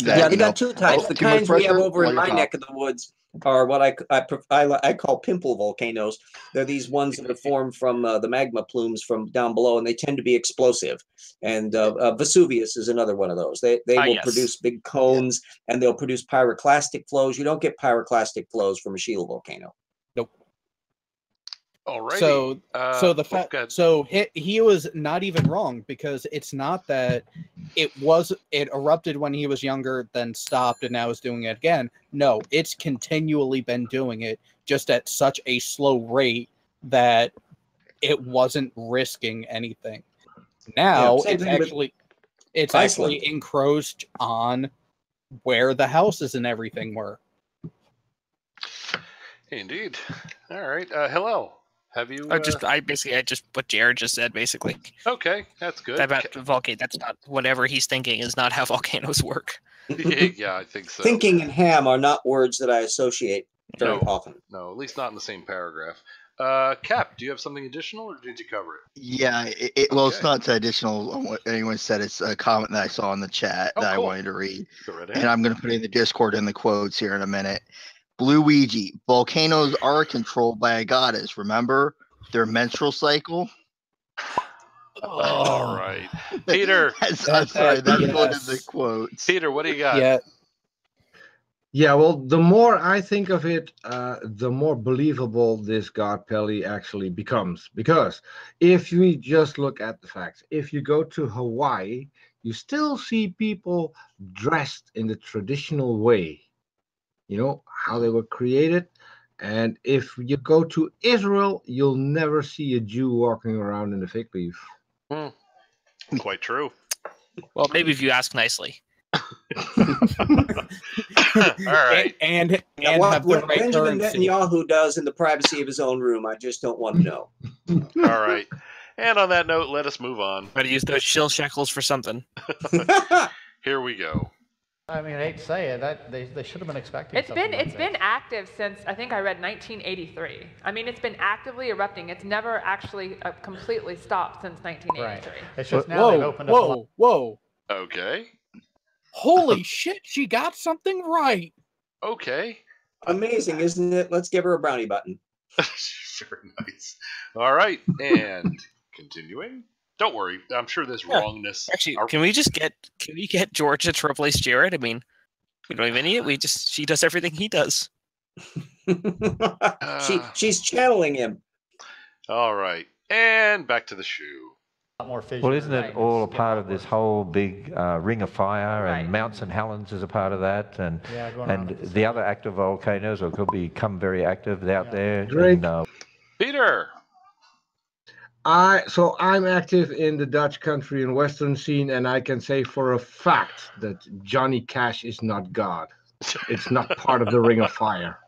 Yeah, they got two types. The kinds we have over in my neck of the woods are what I call pimple volcanoes. They're these ones that are formed from the magma plumes from down below, and they tend to be explosive. And Vesuvius is another one of those. They will produce big cones, and they'll produce pyroclastic flows. You don't get pyroclastic flows from a shield volcano. Nope. Alrighty. So the fact, so he was not even wrong, because it's not that it erupted when he was younger, then stopped, and now is doing it again. No, it's continually been doing it, just at such a slow rate that it wasn't risking anything. Now it's actually encroached on where the houses and everything were. Indeed. All right. Hillel, have you? I just what Jared just said, basically. Okay, that's good. About volcano, that's not whatever he's thinking is not how volcanoes work. Yeah, I think so. Thinking and ham are not words that I associate very often. No, at least not in the same paragraph. Cap, do you have something additional, or did you cover it? Yeah, well, it's not additional on what anyone said. It's a comment that I saw in the chat that I wanted to read. And I'm going to put it in the Discord in the quotes here in a minute. Blue Ouija, volcanoes are controlled by a goddess. Remember their menstrual cycle? All right. Peter. That's one of the quotes. Peter, what do you got? Yeah, well, the more I think of it, the more believable this God Peli actually becomes. Because if we just look at the facts, if you go to Hawaii, you still see people dressed in the traditional way. You know, how they were created. And if you go to Israel, you'll never see a Jew walking around in a fig leaf. Quite true. Well, maybe if you ask nicely. All right. And have the right Benjamin Netanyahu does in the privacy of his own room, I just don't want to know. All right. And on that note, let us move on. Better use those shill shekels for something. Here we go. I mean, I hate to say it, that they should have been expecting. It's been active since, I think I read 1983. I mean, it's been actively erupting. It's never actually completely stopped since 1983. Right. It's just now they've opened up. Whoa. Okay. Holy shit! She got something right. Okay. Amazing, isn't it? Let's give her a brownie button. Very nice. All right, and continuing. Don't worry, I'm sure this wrongness. Actually, can we get Georgia to replace Jared? I mean, we don't even need it. She does everything he does. She's channeling him. All right, and back to the shoe. Well, isn't it all a part of this whole big ring of fire, and Mount St. Helens is a part of that, and the other active volcanoes, or could become very active out there. Great. Peter. So I'm active in the Dutch country and Western scene, and I can say for a fact that Johnny Cash is not God. It's not part of the Ring of Fire.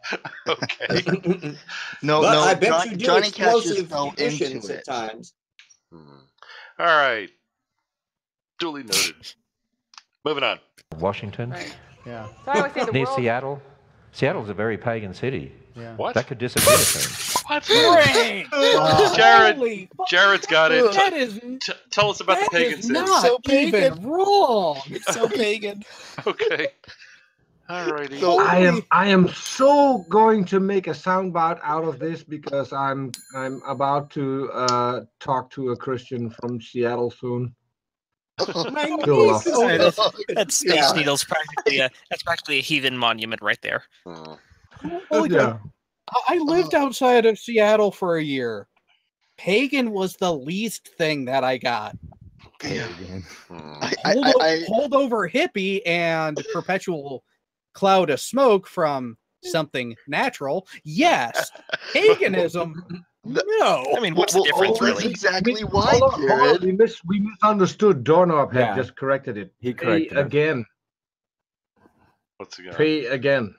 Okay. No, I bet you do Johnny Cash is explosive at times. All right. Duly noted. Moving on. Washington. Right. Yeah. So I always say the near world... Seattle. Seattle's a very pagan city. Yeah. What? That could disappear soon. What? Frank! Jared's got it. That is Tell us about the pagan is sins. not So even pagan. wrong. It's so pagan. Okay. Alrighty. So I am so going to make a soundbite out of this because I'm about to talk to a Christian from Seattle soon. Still love it. That Space Needle's practically a heathen monument right there. Holy Yeah. crap. I lived outside of Seattle for a year. Pagan was the least thing that I got. Holdover hippie and perpetual cloud of smoke from something natural. Yes. Paganism. No. I mean, what's the difference, that's really? exactly why, Hold on. Jared. We misunderstood. Doorknob had Yeah. just corrected it. He Pay corrected it. again. What's he got? Pay again.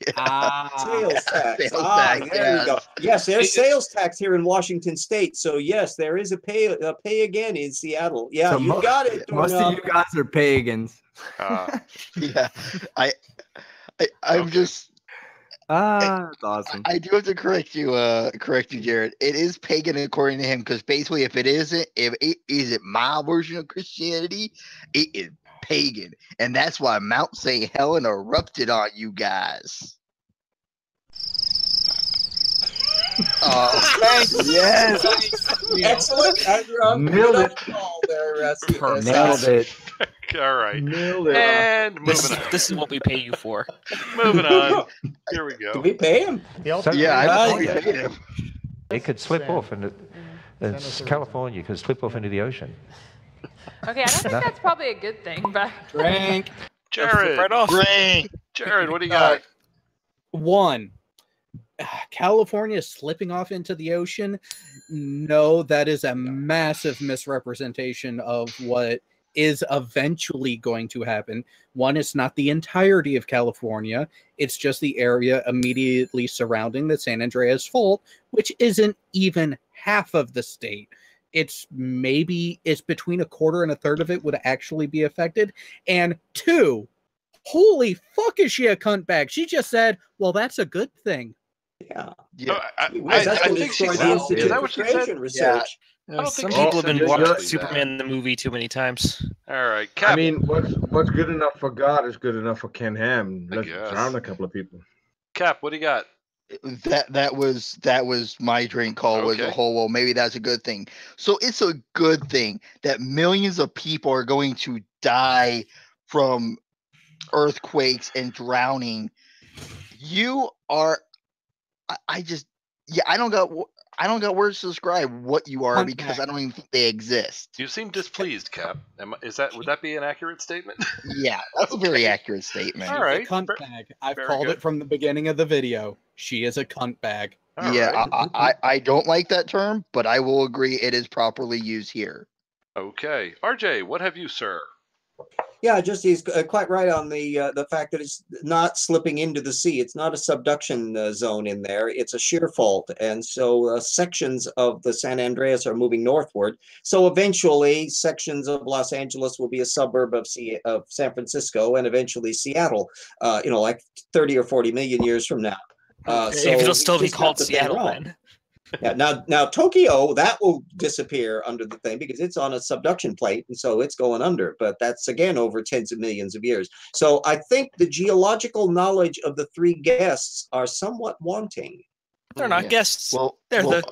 Sales tax. Sales tax, There you go. Yes, there's sales tax here in Washington State. So yes, there is a pay again in Seattle. Yeah, So you got it. Most of you guys are pagans. Yeah, I'm just. That's awesome. I do have to correct you, Jared. It is pagan according to him, because basically, if it isn't my version of Christianity, it is pagan, and that's why Mount St. Helen erupted on you guys. Yes. Excellent. Nailed it. Nailed it. All right. Nailed it. And moving on. This is what we pay you for. Moving on. Here we Do go. we pay him? It could slip off into California. Could slip off into the ocean. Okay, I don't think that's probably a good thing, but Frank. Jared. Right off. Jared, what do you got? One. California slipping off into the ocean? No, that is a massive misrepresentation of what is eventually going to happen. One, it's not the entirety of California. It's just the area immediately surrounding the San Andreas Fault, which isn't even half of the state. It's between a quarter and a third of it would actually be affected. And two, holy fuck, is she a cunt bag? She just said, well, that's a good thing. Yeah. I think she said. said. Is that what she said? Research. I don't Some think people have been watching exactly Superman the movie too many times. All right, Cap. I mean, what's good enough for God is good enough for Ken Ham. Let's drown a couple of people. Cap, what do you got? That was my drink call. Was a whole, well, maybe that's a good thing. So it's a good thing that millions of people are going to die from earthquakes and drowning. You are, I don't got words to describe what you are, because I don't even think they exist. You seem displeased, Cap. Would that be an accurate statement? Yeah, that's a very accurate statement. All right. Cunt bag. I've called it from the beginning of the video. She is a cunt bag. I don't like that term, but I will agree it is properly used here. Okay. RJ, what have you, sir? Yeah, just he's quite right on the fact that it's not slipping into the sea. It's not a subduction zone in there. It's a shear fault, and so sections of the San Andreas are moving northward. So eventually, sections of Los Angeles will be a suburb of San Francisco, and eventually Seattle. Like 30 or 40 million years from now. So it'll still be called just got the thing Seattle wrong. then. Yeah, now Tokyo, that will disappear under the thing because it's on a subduction plate, and so it's going under. But that's again over tens of millions of years. So I think the geological knowledge of the three guests are somewhat wanting. They're not guests. They're the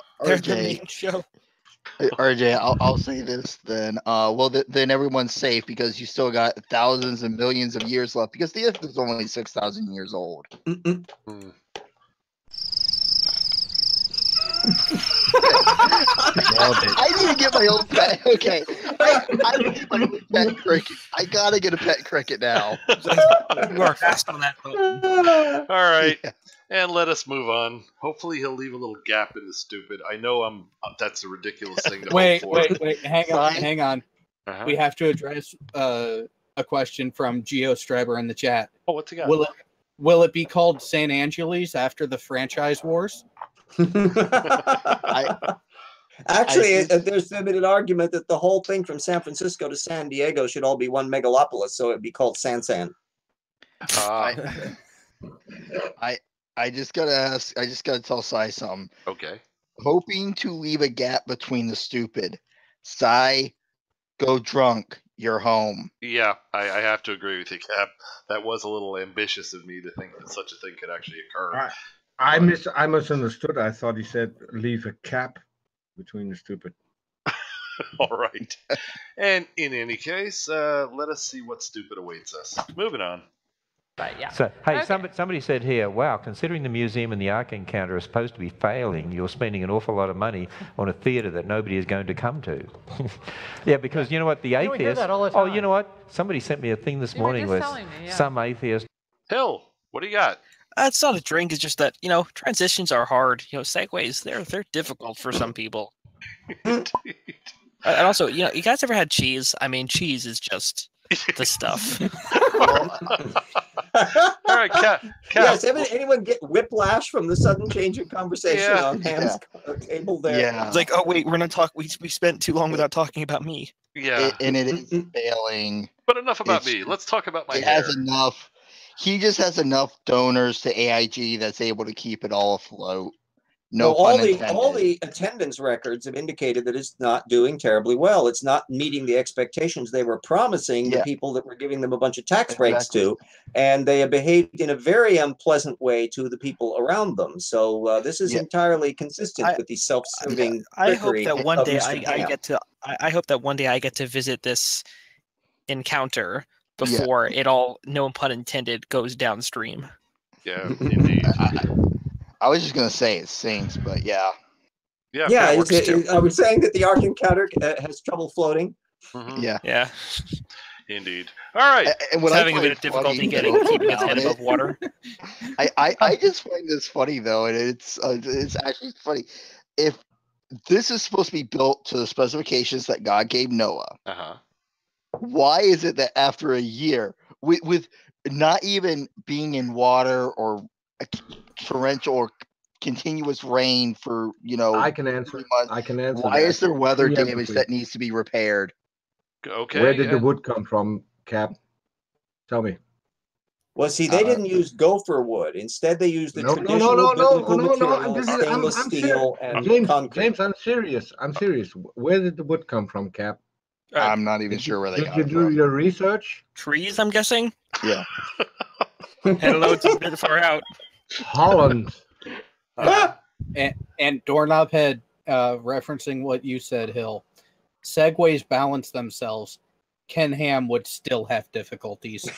main show. RJ, I'll say this then. Then everyone's safe because you still got thousands and millions of years left, because the Earth is only 6,000 years old. I need to get my own pet. Okay, I need to get my own pet cricket. I gotta get a pet cricket now. You are fast on that boat. All right, and let us move on. Hopefully, he'll leave a little gap in the stupid. I know that's a ridiculous thing to wait, hope for. wait, hang on. We have to address a question from Geo Straber in the chat. Oh, what's he got? Will it be called San Angeles after the franchise wars? Actually, there's been an argument that the whole thing from San Francisco to San Diego should all be one megalopolis, so it'd be called San. I just gotta ask. I just gotta tell Sai something. Okay. Hoping to leave a gap between the stupid. Sai, go drunk. You're home. Yeah, I have to agree with you, Cap. That was a little ambitious of me to think that such a thing could actually occur. I misunderstood. I thought he said leave a cap between the stupid. All right. And in any case, let us see what stupid awaits us. Moving on. But yeah. So, hey, somebody said here, wow, considering the museum and the Ark Encounter are supposed to be failing, you're spending an awful lot of money on a theatre that nobody is going to come to. Yeah, because you know what, the atheists... We hear that all the time. Oh, you know what? Somebody sent me a thing this morning with some atheist... Hill, what do you got? It's not a drink. It's just that, transitions are hard. Segues, they're difficult for some people. And also, you guys ever had cheese? I mean, cheese is just the stuff. All right, Cap. Yes, anyone get whiplash from the sudden change of conversation on Ham's table there? Yeah. It's like, oh wait, we're not talking. We spent too long without talking about me. Yeah, and it is failing. But enough about me. Let's talk about my It hair. has enough. He just has enough donors to AIG that's able to keep it all afloat. No pun intended. All the attendance records have indicated that it's not doing terribly well. It's not meeting the expectations they were promising the people that were giving them a bunch of tax breaks to, and they have behaved in a very unpleasant way to the people around them. So this is entirely consistent with the self-serving. I hope that one day I hope that one day I get to visit this encounter before it all, no pun intended, goes downstream. Yeah, indeed. I was just gonna say it sinks, but yeah. Yeah, I was saying that the Ark Encounter has trouble floating. Mm-hmm. Yeah. Indeed. All right. And it's having a bit of difficulty keeping its head above water. I just find this funny though, and it's actually funny. If this is supposed to be built to the specifications that God gave Noah, why is it that after a year, with not even being in water or torrential or continuous rain for I can answer. Why is there weather damage that needs to be repaired? Okay. Where did the wood come from, Cap? Tell me. Well, see, they didn't use gopher wood. Instead, they used the traditional materials, stainless steel, and concrete. James, I'm serious. Where did the wood come from, Cap? I'm not even sure where they got it from. Did you do your research? Trees, I'm guessing? Yeah. Hello, it's a bit far out. Holland. And Doorknob Head, referencing what you said, Hill. Segways balance themselves. Ken Ham would still have difficulties.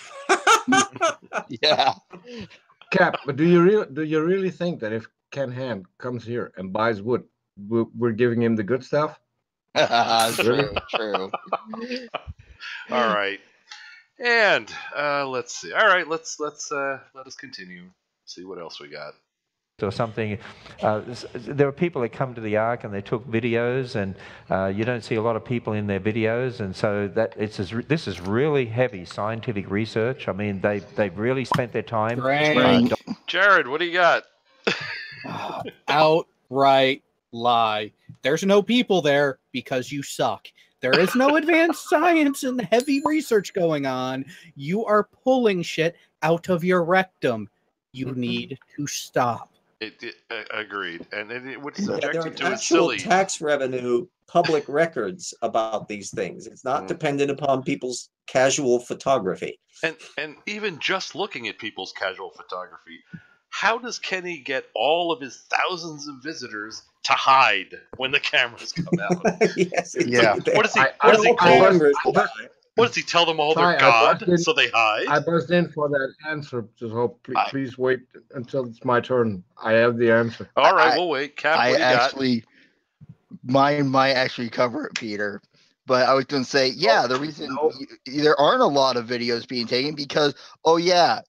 Yeah. Cap, but do you really think that if Ken Ham comes here and buys wood, we're giving him the good stuff? True. All right. And let's see. All right, let us continue. See what else we got. Or something. There are people that come to the Ark and they took videos, and you don't see a lot of people in their videos, and so this is really heavy scientific research. I mean, they've really spent their time. Jared, what do you got? Outright lie. There's no people there because you suck. There is no advanced science and heavy research going on. You are pulling shit out of your rectum. You need to stop. Agreed, and it would subject there you are to a actual silly tax revenue, public records about these things. It's not dependent upon people's casual photography. And even just looking at people's casual photography, how does Kenny get all of his thousands of visitors to hide when the cameras come out? Yes, yeah. What does he call? What does he tell them all? They're God, so they hide? I buzzed in for that answer, so please wait until it's my turn. I have the answer. All right, we'll wait. Cap, what do you got? Mine might actually cover it, Peter. But I was going to say, the reason there aren't a lot of videos being taken because,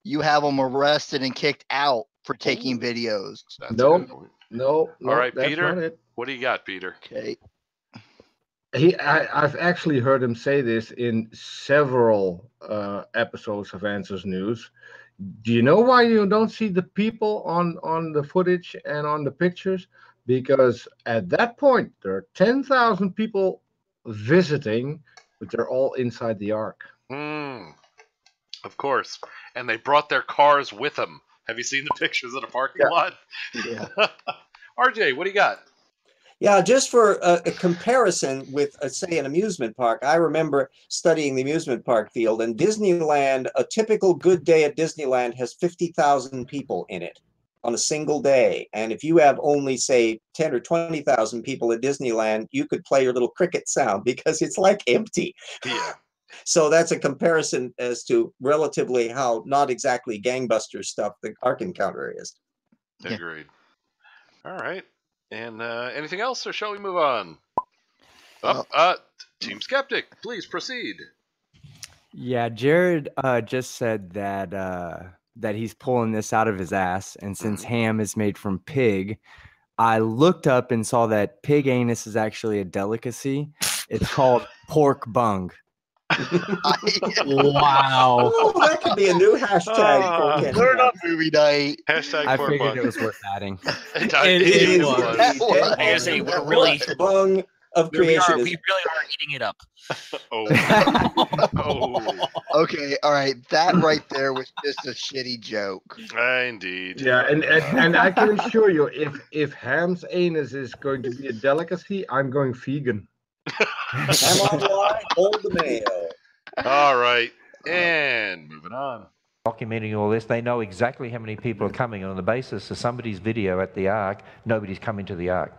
you have them arrested and kicked out for taking videos. No. All right, Peter, what do you got, Peter? Okay. I've actually heard him say this in several episodes of Answers News. Do you know why you don't see the people on the footage and on the pictures? Because at that point, there are 10,000 people visiting, but they're all inside the Ark. Of course. And they brought their cars with them. Have you seen the pictures of the parking lot? Yeah. RJ, what do you got? Yeah, just for a comparison with, say, an amusement park, I remember studying the amusement park field, and Disneyland, a typical good day at Disneyland has 50,000 people in it on a single day. And if you have only, say, 10 or 20,000 people at Disneyland, you could play your little cricket sound because it's like empty. Yeah. So that's a comparison as to relatively how not exactly gangbuster stuff the Ark Encounter is. Agreed. All right. And anything else, or shall we move on? Team Skeptic, please proceed. Yeah, Jared just said that that he's pulling this out of his ass, and since ham is made from pig, I looked up and saw that pig anus is actually a delicacy. It's called pork bung. Wow. Oh, that could be a new hashtag. Learn on movie night. Hashtag I pork figured bung. it was worth adding. It was. I say we're really bung of we creation. really are eating it up. Okay, all right. That right there was just a shitty joke. Indeed. Yeah, and I can assure you, if ham's anus is going to be a delicacy, I'm going vegan. I'm online, hold the mail. All right, and moving on. Documenting all this, they know exactly how many people are coming on the basis of somebody's video at the Ark. Nobody's coming to the Ark.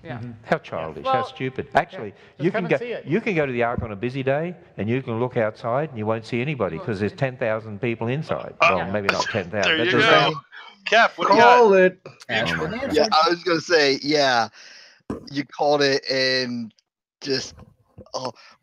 Yeah. How childish! Well, how stupid! Actually, you can go. You can go to the Ark on a busy day, and you can look outside, and you won't see anybody because there's 10,000 people inside. Well, maybe not 10,000. There you go. Cap, what do you Call got? it. Yeah, I was gonna say, yeah, you called it, and just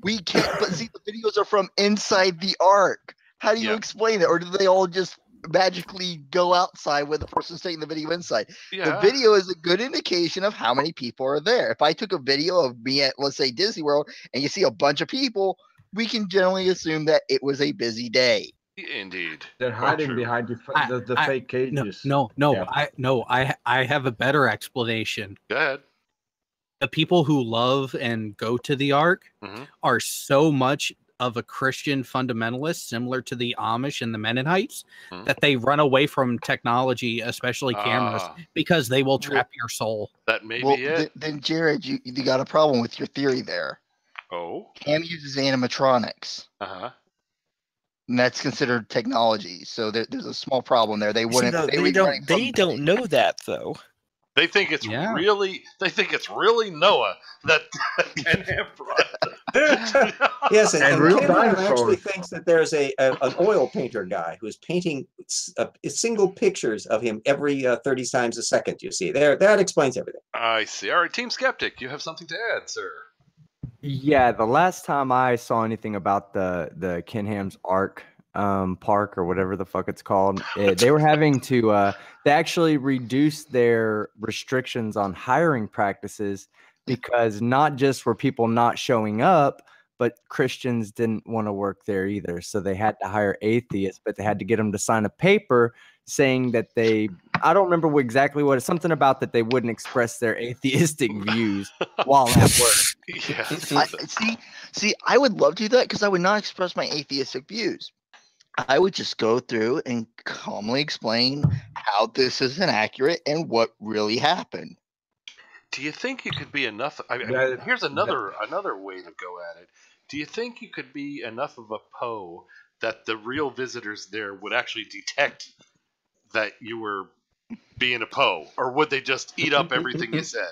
we can't. But see, the videos are from inside the Ark. How do you explain it, or do they all just magically go outside with the person's taking the video inside? Yeah. The video is a good indication of how many people are there. If I took a video of me at, let's say, Disney World, and you see a bunch of people, we can generally assume that it was a busy day. Indeed. They're hiding behind the fake cages. No, I have a better explanation. Go ahead. The people who love and go to the Ark are so much of a Christian fundamentalist, similar to the Amish and the Mennonites, that they run away from technology, especially cameras, because they will trap your soul. That may be it. Then, Jared, you got a problem with your theory there. Oh. Ham uses animatronics. Uh-huh. And that's considered technology. So there's a small problem there. They wouldn't. They don't know that though. They think it's really. They think it's really Noah that can have Yes, and real Ken dinosaurs actually thinks that there's an oil painter guy who's painting single pictures of him every 30 times a second. You see, that explains everything. I see. All right, Team Skeptic, you have something to add, sir. Yeah, the last time I saw anything about the Ken Ham's Ark park or whatever the fuck it's called, they were having to they actually reduced their restrictions on hiring practices because not just were people not showing up, but Christians didn't want to work there either. So they had to hire atheists, but they had to get them to sign a paper saying that I don't remember exactly what, it's something about that they wouldn't express their atheistic views while at work. Yeah. See, I would love to do that because I would not express my atheistic views. I would just go through and calmly explain how this is inaccurate and what really happened. Do you think you could be enough? Here's another way to go at it. Do you think you could be enough of a Poe that the real visitors there would actually detect that you were being a Poe, or would they just eat up everything you said?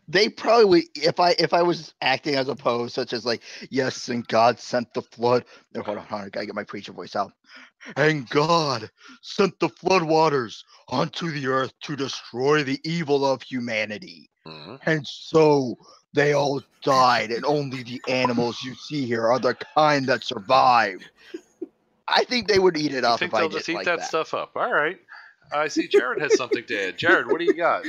They probably would, if I was acting as a Poe, such as like, yes, and God sent the flood. No, hold on, I gotta get my preacher voice out. And God sent the flood waters onto the earth to destroy the evil of humanity. And so they all died, and only the animals you see here are the kind that survived. I think they would eat it up if I just did eat like that stuff up. All right. I see Jared has something to add. Jared, what do you got?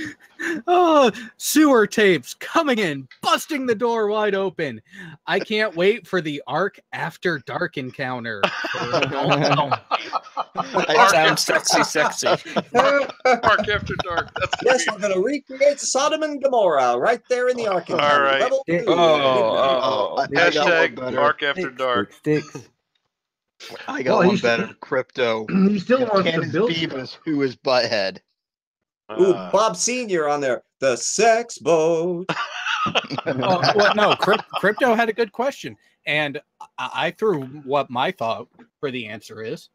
Oh, sewer tapes coming in, busting the door wide open. I can't wait for the Ark After Dark encounter. That sounds sexy. Ark After Dark. Yes, I'm going to recreate Sodom and Gomorrah right there in the Ark. All right. Oh, Hashtag Ark After Dark. I got one better. Crypto. He still wants to build Beavis, who is Butthead. Ooh, Bob Senior on there. The sex boat. Well, no, Crypto had a good question, and I threw what my thought for the answer is.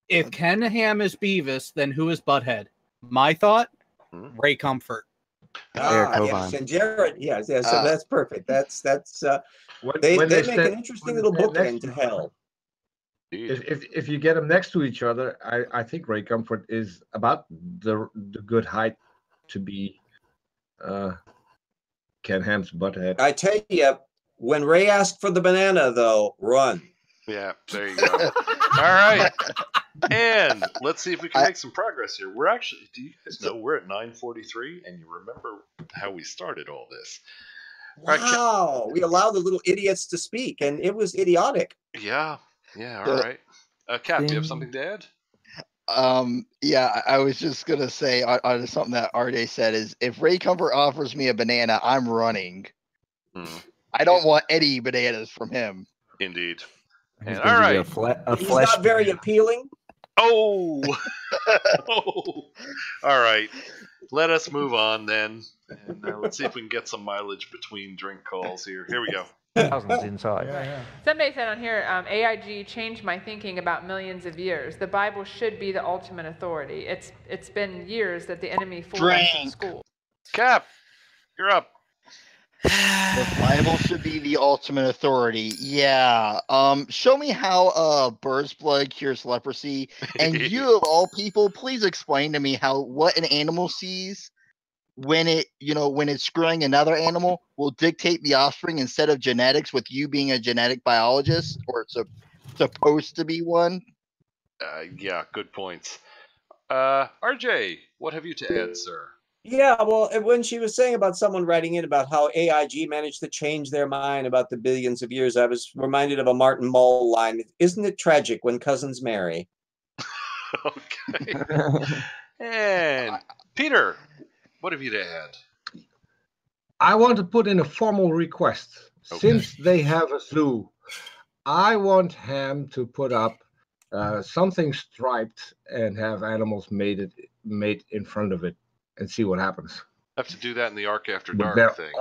If Ken Ham is Beavis, then who is Butthead? My thought, Ray Comfort. Yes, and Jared, yes, so that's perfect. That's they make an interesting little bookend to hell. If you get them next to each other, I think Ray Comfort is about the good height to be Ken Ham's Butthead. I tell you, when Ray asked for the banana, though, run. Yeah, there you go. All right. And let's see if we can make some progress here. We're actually, do you guys know we're at 9:43, and you remember how we started all this? Wow, we allowed the little idiots to speak, and it was idiotic. Yeah, all right. Cap, do you have something to add? Yeah, I was just gonna say on something that RJ said is if Ray Comfort offers me a banana, I'm running. I don't want any bananas from him. Indeed. And all right, he's not very appealing. Oh, all right. Let us move on then, and let's see if we can get some mileage between drink calls here. Here we go. Thousands inside. Somebody said on here, AIG changed my thinking about millions of years. The Bible should be the ultimate authority. It's been years that the enemy fooled us in school. Cap, you're up. The Bible should be the ultimate authority. Yeah. Show me how bird's blood cures leprosy. And you of all people, please explain to me what an animal sees when it's screwing another animal will dictate the offspring instead of genetics, with you being a genetic biologist or supposed to be one. Yeah, good points. RJ, what have you to add, sir? Yeah, well, when she was saying about someone writing in about how AIG managed to change their mind about the billions of years, I was reminded of a Martin Mull line. Isn't it tragic when cousins marry? Okay. And Peter, what have you to add? I want to put in a formal request. Okay. Since they have a zoo, I want Ham to put up something striped and have animals made in front of it. And see what happens. Have to do that in the Ark After Dark thing.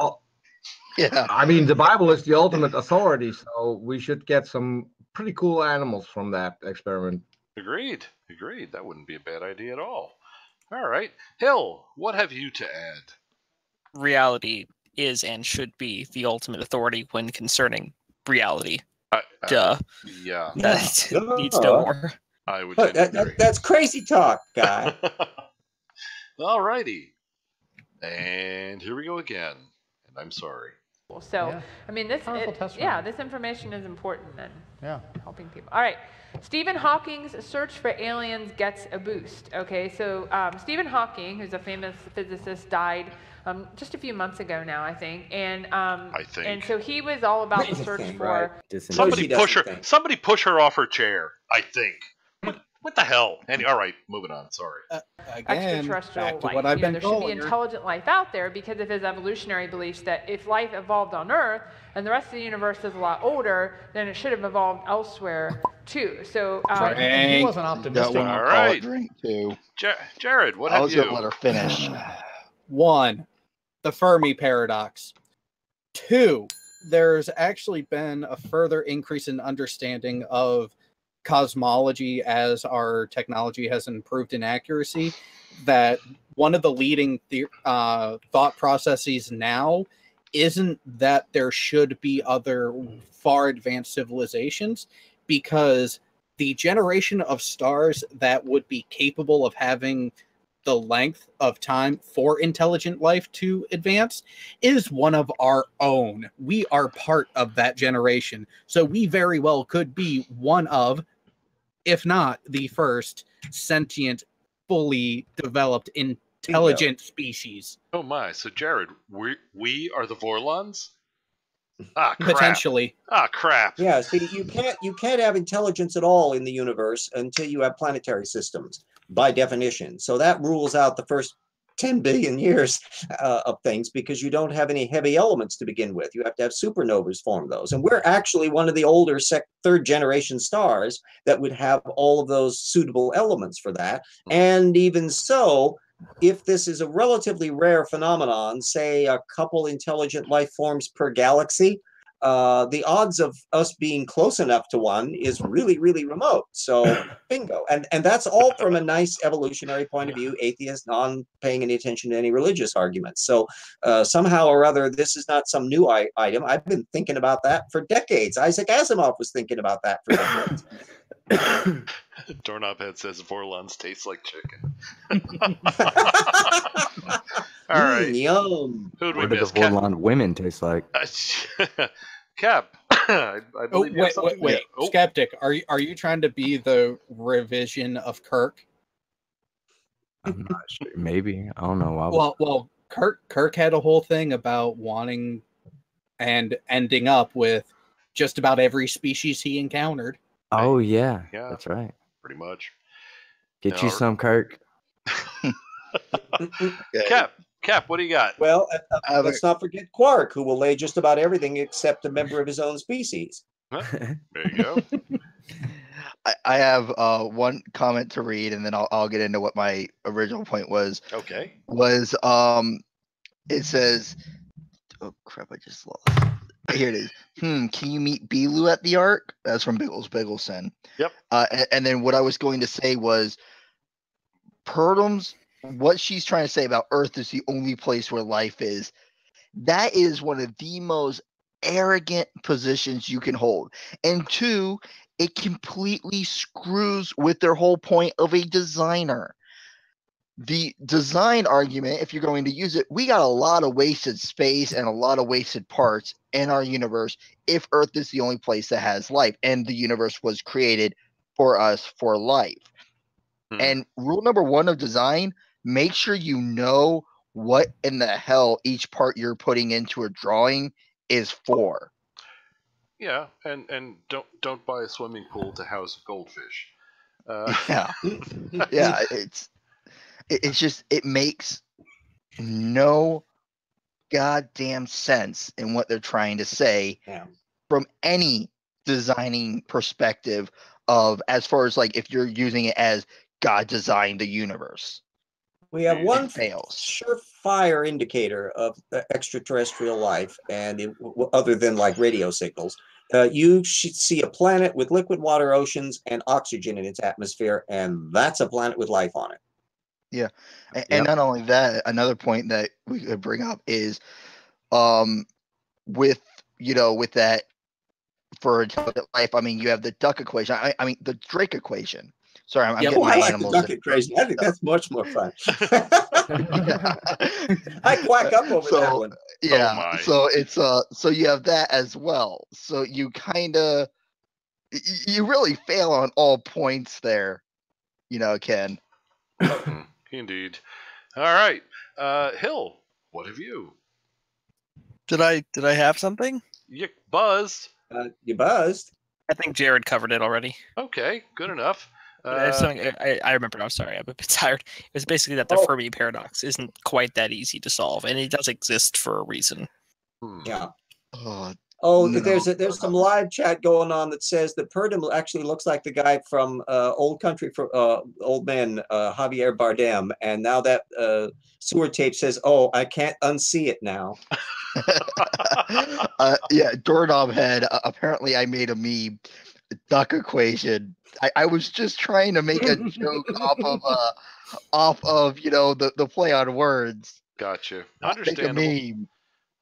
Yeah. I mean, the Bible is the ultimate authority, so we should get some pretty cool animals from that experiment. Agreed. That wouldn't be a bad idea at all. All right. Hill, what have you to add? Reality is and should be the ultimate authority when concerning reality. Duh. Yeah. That needs no more. I would. That's crazy talk, guy. All righty, and here we go again, and I'm sorry. So, I mean, this information is important and helping people. All right, Stephen Hawking's search for aliens gets a boost. Okay, so Stephen Hawking, who's a famous physicist, died just a few months ago now, I think, and and so he was all about the search for. Right. Somebody push her off her chair. I think. What the hell? All right, moving on. Sorry. Extraterrestrial life. There should be intelligent life out there because of his evolutionary beliefs that if life evolved on Earth and the rest of the universe is a lot older, then it should have evolved elsewhere too. So he wasn't optimistic. All right. Jared, what have you? I was going to let her finish. 1, the Fermi paradox. 2, there's actually been a further increase in understanding of cosmology as our technology has improved in accuracy, that one of the leading thought processes now isn't that there should be other far advanced civilizations, because the generation of stars that would be capable of having the length of time for intelligent life to advance is one of our own. We are part of that generation. So we very well could be one of, if not the first, sentient, fully developed, intelligent species. Oh my! So Jared, we are the Vorlons? Ah, crap. Potentially. Ah, crap. Yeah. See, you can't have intelligence at all in the universe until you have planetary systems, by definition. So that rules out the first 10 billion years of things, because you don't have any heavy elements to begin with. You have to have supernovas form those. And we're actually one of the older third generation stars that would have all of those suitable elements for that. And even so, if this is a relatively rare phenomenon, say a couple intelligent life forms per galaxy, the odds of us being close enough to one is really, really remote. So bingo. And that's all from a nice evolutionary point of view, atheist, non-paying any attention to any religious arguments. So somehow or other, this is not some new item. I've been thinking about that for decades. Isaac Asimov was thinking about that for decades. Doorknob Head says Vorlons taste like chicken. All right. Yum. Who do we What do miss? the Vorlon women taste like? Cap. I believe you have something. Wait. Oh. Skeptic, are you trying to be the revision of Kirk? I'm not sure. Maybe. I don't know. Well, Kirk had a whole thing about wanting and ending up with just about every species he encountered. Oh yeah, that's right. Pretty much. Get you some, Kirk. Cap, what do you got? Well, let's not forget Quark, who will lay just about everything except a member of his own species. There you go. I have one comment to read, and then I'll get into what my original point was. Okay. It says, oh crap, I just lost. Here it is. Can you meet Belu at the Ark? That's from Biggles Biggleson. Yep. And then what I was going to say was, Purdum's, what she's trying to say about Earth is the only place where life is. That is one of the most arrogant positions you can hold. And two, it completely screws with their whole point of a designer. The design argument, if you're going to use it, we got a lot of wasted space and a lot of wasted parts in our universe if Earth is the only place that has life, and the universe was created for us for life. And rule number one of design, make sure you know what in the hell each part you're putting into a drawing is for. Yeah, and don't buy a swimming pool to house goldfish. Yeah, it's just, it makes no goddamn sense in what they're trying to say from any designing perspective of, as far as like if you're using it as God designed the universe. We have one surefire indicator of extraterrestrial life, and other than like radio signals, you should see a planet with liquid water oceans and oxygen in its atmosphere, and that's a planet with life on it. Yeah, and not only that, another point that we could bring up is, with that for intelligent life. I mean, you have the duck equation. I mean, the Drake equation. Sorry, I'm getting my animals. The duck equation. I think that's much more fun. I quack up over that one. Yeah. So it's so you have that as well. So you you really fail on all points there, Ken. Indeed. All right, Hill, what have you? Did I have something? You buzzed. You buzzed. I think Jared covered it already. Okay, good enough. I remember. I'm sorry. I'm a bit tired. It was basically that the Fermi paradox isn't quite that easy to solve, and it does exist for a reason. Yeah. No. There's some live chat going on that says that Purdum actually looks like the guy from Old Country for Old Men, Javier Bardem, and now that sewer tape says, "Oh, I can't unsee it now." Yeah, Doorknob Head. Apparently, I made a meme. Duck equation. I was just trying to make a joke off of the play on words. Gotcha. Understandable. Make a meme.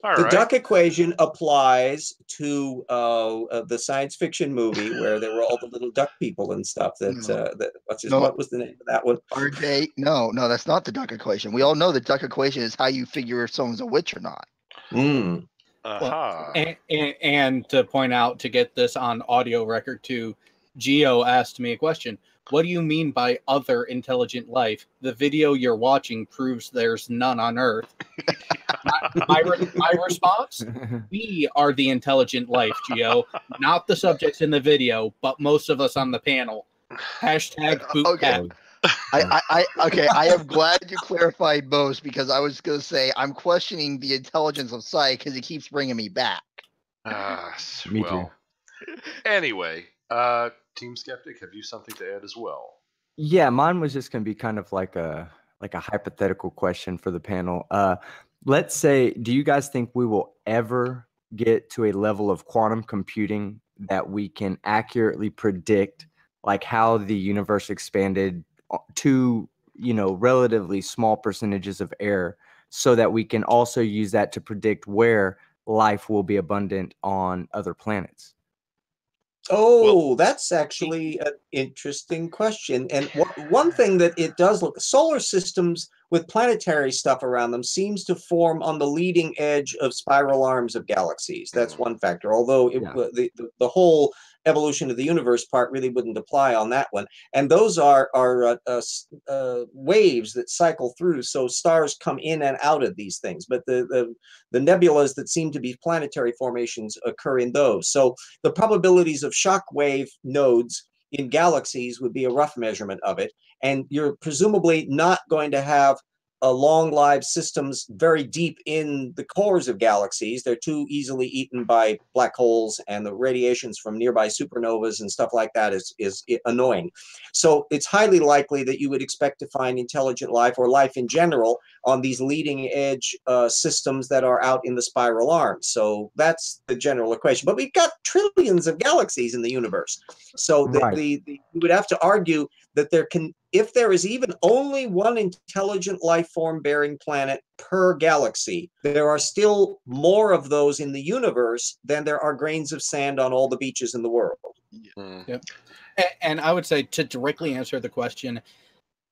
The duck equation applies to the science fiction movie where there were all the little duck people and stuff. What was the name of that one? RJ? No, that's not the duck equation. We all know the duck equation is how you figure if someone's a witch or not. Well, and to point out, to get this on audio record too, Geo asked me a question. What do you mean by other intelligent life? The video you're watching proves there's none on Earth. my response? We are the intelligent life, Geo. Not the subjects in the video, but most of us on the panel. # bootcamp. Okay, I am glad you clarified most, because I was going to say I'm questioning the intelligence of Psy because he keeps bringing me back. Me too. Anyway, Team Skeptic, have you something to add as well? Yeah, mine was just going to be kind of like a hypothetical question for the panel. Let's say, do you guys think we will ever get to a level of quantum computing that we can accurately predict like how the universe expanded to, relatively small percentages of error, so that we can also use that to predict where life will be abundant on other planets? Oh, that's actually an interesting question. And one thing that it does look, solar systems with planetary stuff around them seems to form on the leading edge of spiral arms of galaxies. That's one factor, although the whole evolution of the universe part really wouldn't apply on that one. And those are waves that cycle through, so stars come in and out of these things. But the nebulas that seem to be planetary formations occur in those. So the probabilities of shock wave nodes in galaxies would be a rough measurement of it. And you're presumably not going to have long-lived systems very deep in the cores of galaxies. They're too easily eaten by black holes, and the radiations from nearby supernovas and stuff like that is annoying. So it's highly likely that you would expect to find intelligent life, or life in general, on these leading edge systems that are out in the spiral arms. So that's the general equation. But we've got trillions of galaxies in the universe. So you would have to argue that if there is even only one intelligent life form bearing planet per galaxy, there are still more of those in the universe than there are grains of sand on all the beaches in the world. Yep. And I would say, to directly answer the question,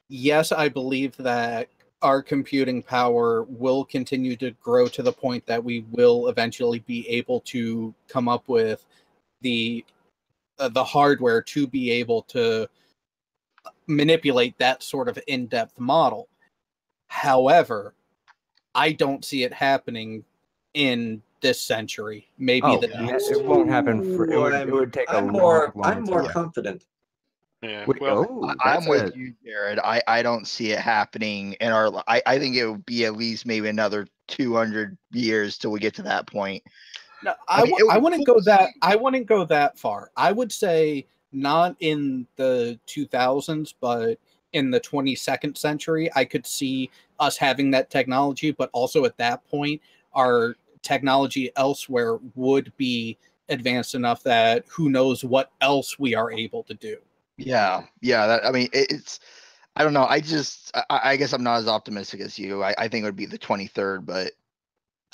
yes, I believe that our computing power will continue to grow to the point that we will eventually be able to come up with the hardware to be able to manipulate that sort of in-depth model. However, I don't see it happening in this century. Maybe the next. It won't happen. It would take I'm a more long confident. Yeah, I'm with you, Jared. I don't see it happening in our. I think it would be at least maybe another 200 years till we get to that point. No, I wouldn't go that. I wouldn't go that far. I would say not in the 2000s, but in the 22nd century, I could see us having that technology. But also at that point, our technology elsewhere would be advanced enough that who knows what else we are able to do. Yeah. It's. I don't know. I guess I'm not as optimistic as you. I think it would be the 23rd, but.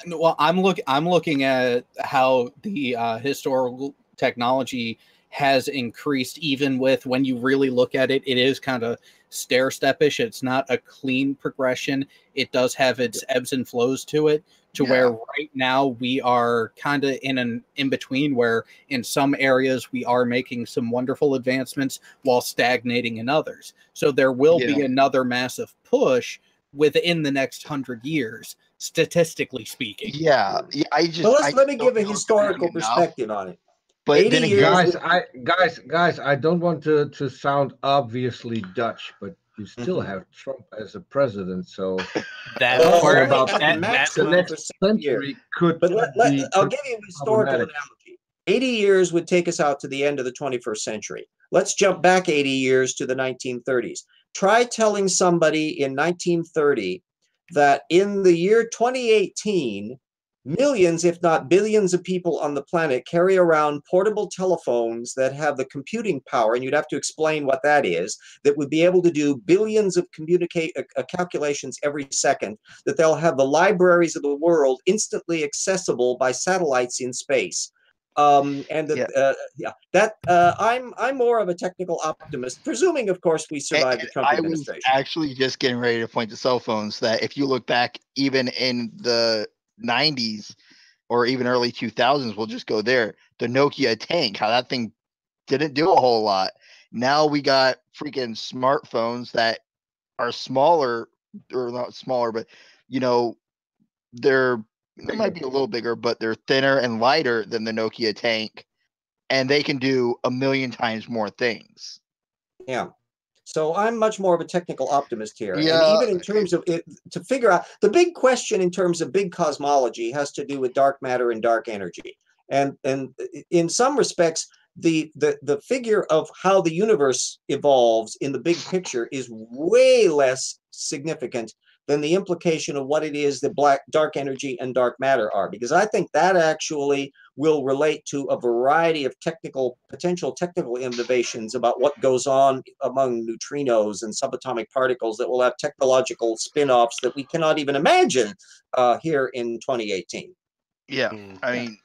Well, I'm looking at how the historical technology has increased, even with, when you really look at it, it is kind of stair-steppish. It's not a clean progression. It does have its ebbs and flows to it, where right now we are kind of in an in-between, where in some areas we are making some wonderful advancements while stagnating in others. So there will be another massive push within the next 100 years, statistically speaking. Yeah. Let me give a historical perspective on it. But then again, guys, I don't want to sound obviously Dutch, but you still have Trump as a president, so that's where about the next century could. But I'll give you a historical analogy. 80 years would take us out to the end of the 21st century. Let's jump back 80 years to the 1930s. Try telling somebody in 1930 that in the year 2018, millions, if not billions of people on the planet carry around portable telephones that have the computing power, and you'd have to explain what that is, that would be able to do billions of calculations every second, that they'll have the libraries of the world instantly accessible by satellites in space. I'm more of a technical optimist, presuming, of course, we survive the Trump administration. I was actually just getting ready to point to cell phones, that if you look back even in the 90s or even early 2000s, we'll just go there. The Nokia tank, how that thing didn't do a whole lot. Now we got freaking smartphones that are smaller, or not smaller, but they might be a little bigger, but they're thinner and lighter than the Nokia tank, and they can do 1 million times more things. Yeah. So I'm much more of a technical optimist here. Yeah. And even in terms of it, to figure out the big question in terms of big cosmology has to do with dark matter and dark energy. And in some respects, the figure of how the universe evolves in the big picture is way less significant than the implication of what it is that dark energy and dark matter are, because I think that actually will relate to a variety of potential technical innovations about what goes on among neutrinos and subatomic particles that will have technological spin-offs that we cannot even imagine here in 2018. Yeah, I mean,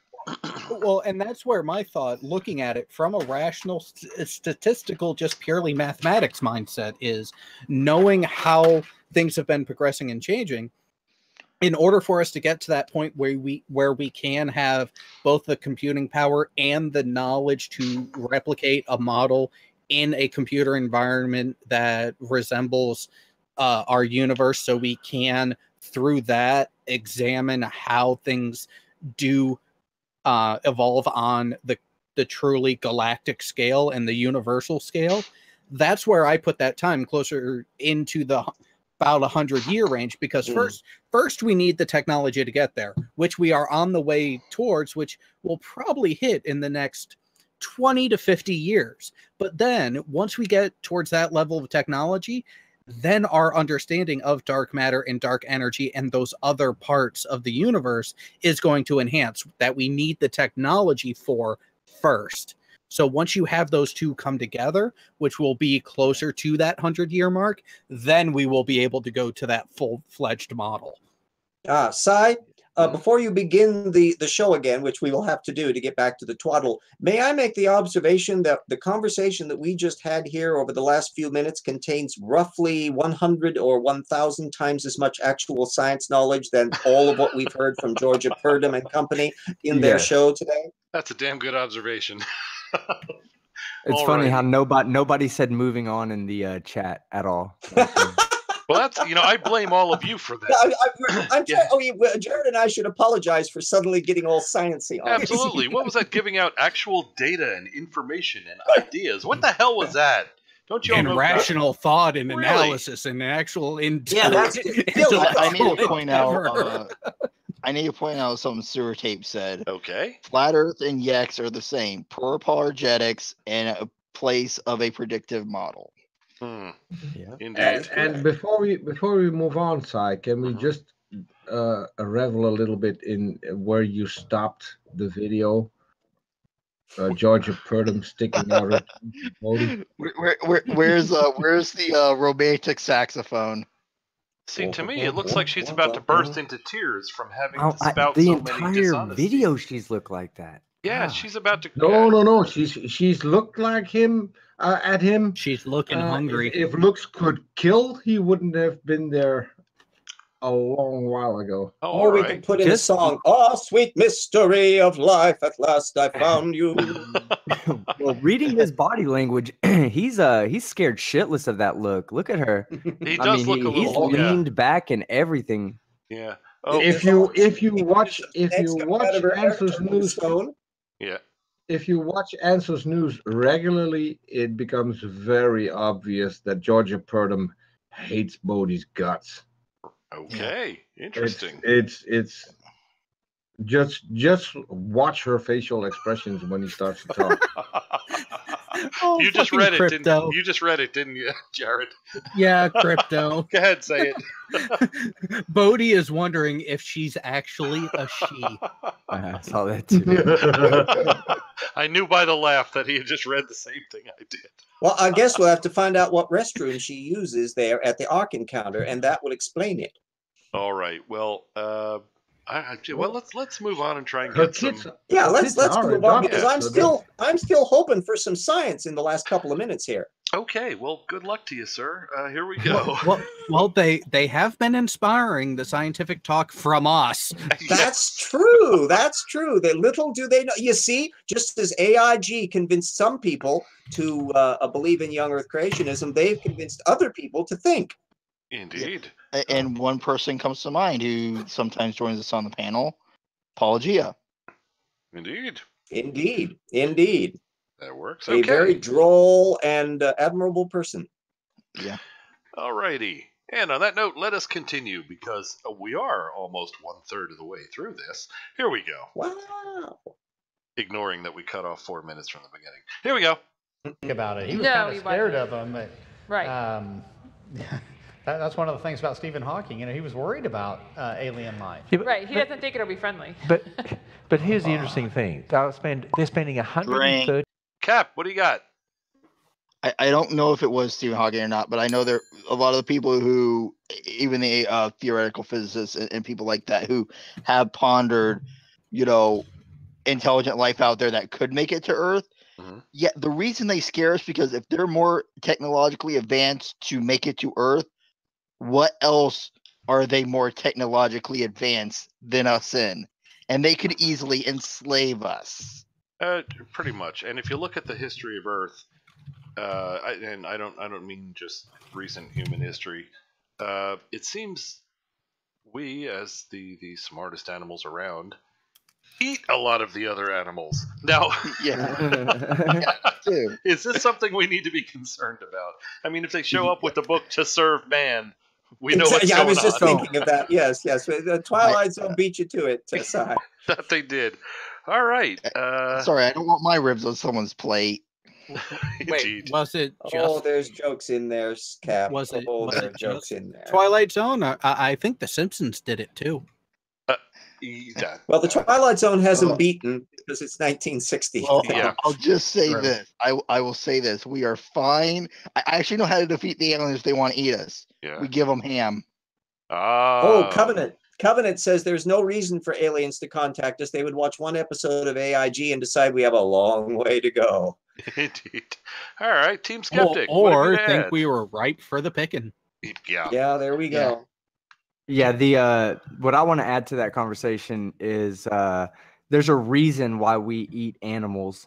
well, and that's where my thought, looking at it from a rational, statistical, just purely mathematics mindset, is knowing how things have been progressing and changing. In order for us to get to that point where we can have both the computing power and the knowledge to replicate a model in a computer environment that resembles our universe, so we can, through that, examine how things do evolve on the truly galactic scale and the universal scale. That's where I put that time closer into the about 100-year range, because first we need the technology to get there, which we are on the way towards, which will probably hit in the next 20 to 50 years. But then once we get towards that level of technology, then our understanding of dark matter and dark energy and those other parts of the universe is going to enhance, that we need the technology for first. So once you have those two come together, which will be closer to that 100-year mark, then we will be able to go to that full-fledged model. Sai, before you begin the show again, which we will have to do to get back to the twaddle, may I make the observation that the conversation that we just had here over the last few minutes contains roughly 100 or 1,000 times as much actual science knowledge than all of what we've heard from Georgia Purdom and company in their show today? That's a damn good observation. It's funny how nobody said moving on in the chat at all. Well, that's, I blame all of you for that. Jared and I should apologize for suddenly getting all sciencey on. Absolutely. What was that? Giving out actual data and information and ideas. What the hell was that? Don't you all know rational thought and analysis and actual I need to point out. I need to point out something Sewer Tape said. Okay. Flat Earth and Yex are the same. Poor apologetics and a place of a predictive model. Yeah. Indeed. And before we move on, Sai, can we just revel a little bit in where you stopped the video? Georgia Purdom sticking out. Where's the romantic saxophone? See, to me, it looks like she's about to burst into tears from having to spout the so many entire dishonesties. video. She's looked like that. Yeah, she's about to. No. She's looked like him at him. She's looking hungry. If looks could kill, he wouldn't have been there a long while ago. Or we could put in a song, "Oh, sweet mystery of life, at last I found you." Well, reading his body language, he's scared shitless of that look. Look at her. He does look a little. He's leaned back and everything. Yeah. Oh, if you watch Answers News, yeah. If you watch Answers News regularly, it becomes very obvious that Georgia Purdom hates Bodhi's guts. Okay, interesting. It's just watch her facial expressions when he starts to talk. You just read it, didn't you? You just read it, didn't you, Jared? Yeah, crypto. Go ahead, say it. Bodhi is wondering if she's actually a she. I saw that too. I knew by the laugh that he had just read the same thing I did. Well, I guess we'll have to find out what restroom she uses there at the Ark Encounter, and that will explain it. All right. Well, let's move on and try and get some. Yeah, let's move on, because I'm still hoping for some science in the last couple of minutes here. Okay, well, good luck to you, sir. Here we go. Well, they have been inspiring the scientific talk from us. That's true. That's true. Little do they know. You see, just as AIG convinced some people to believe in young Earth creationism, they've convinced other people to think. Indeed. And one person comes to mind who sometimes joins us on the panel, Paul Gia. Indeed. Indeed. That works. A very droll and admirable person. Yeah. Alrighty. And on that note, let us continue because we are almost 1/3 of the way through this. Here we go. Wow. Ignoring that we cut off 4 minutes from the beginning. Here we go. Think about it. He was kind of scared of them. But, right. That's one of the things about Stephen Hawking. You know, he was worried about alien life. Yeah, right. He doesn't think it'll be friendly. But here's the interesting thing. They're spending 130. Cap, what do you got? I don't know if it was Stephen Hawking or not, but I know there a lot of the people who, even the theoretical physicists and people like that, who have pondered, you know, intelligent life out there that could make it to Earth. Mm-hmm. Yeah, the reason they scare us because if they're more technologically advanced to make it to Earth, what else are they more technologically advanced than us in? And they could easily enslave us. Pretty much. And if you look at the history of Earth, and I don't mean just recent human history. It seems we, as the smartest animals around, eat a lot of the other animals. Now, is this something we need to be concerned about? I mean, if they show up with the book to serve man, we know what's going on. I was just thinking of that. Yes. The Twilight Zone beat you to it, Si. That they did. All right. Sorry, I don't want my ribs on someone's plate. Wait, was it just... Oh, there's jokes in there, Cap. Was it, oh, was there are it jokes in there. Twilight Zone? I think The Simpsons did it too. Well, the Twilight Zone hasn't beaten because it's 1960. Well, I'll just say this. I will say this. We are fine. I actually know how to defeat the aliens if they want to eat us. Yeah. We give them ham. Oh, Covenant. Covenant says there's no reason for aliens to contact us. They would watch one episode of AIG and decide we have a long way to go. Indeed. All right, Team Skeptic. Or think we were ripe for the picking. Yeah, there we go. Yeah, the what I want to add to that conversation is there's a reason why we eat animals,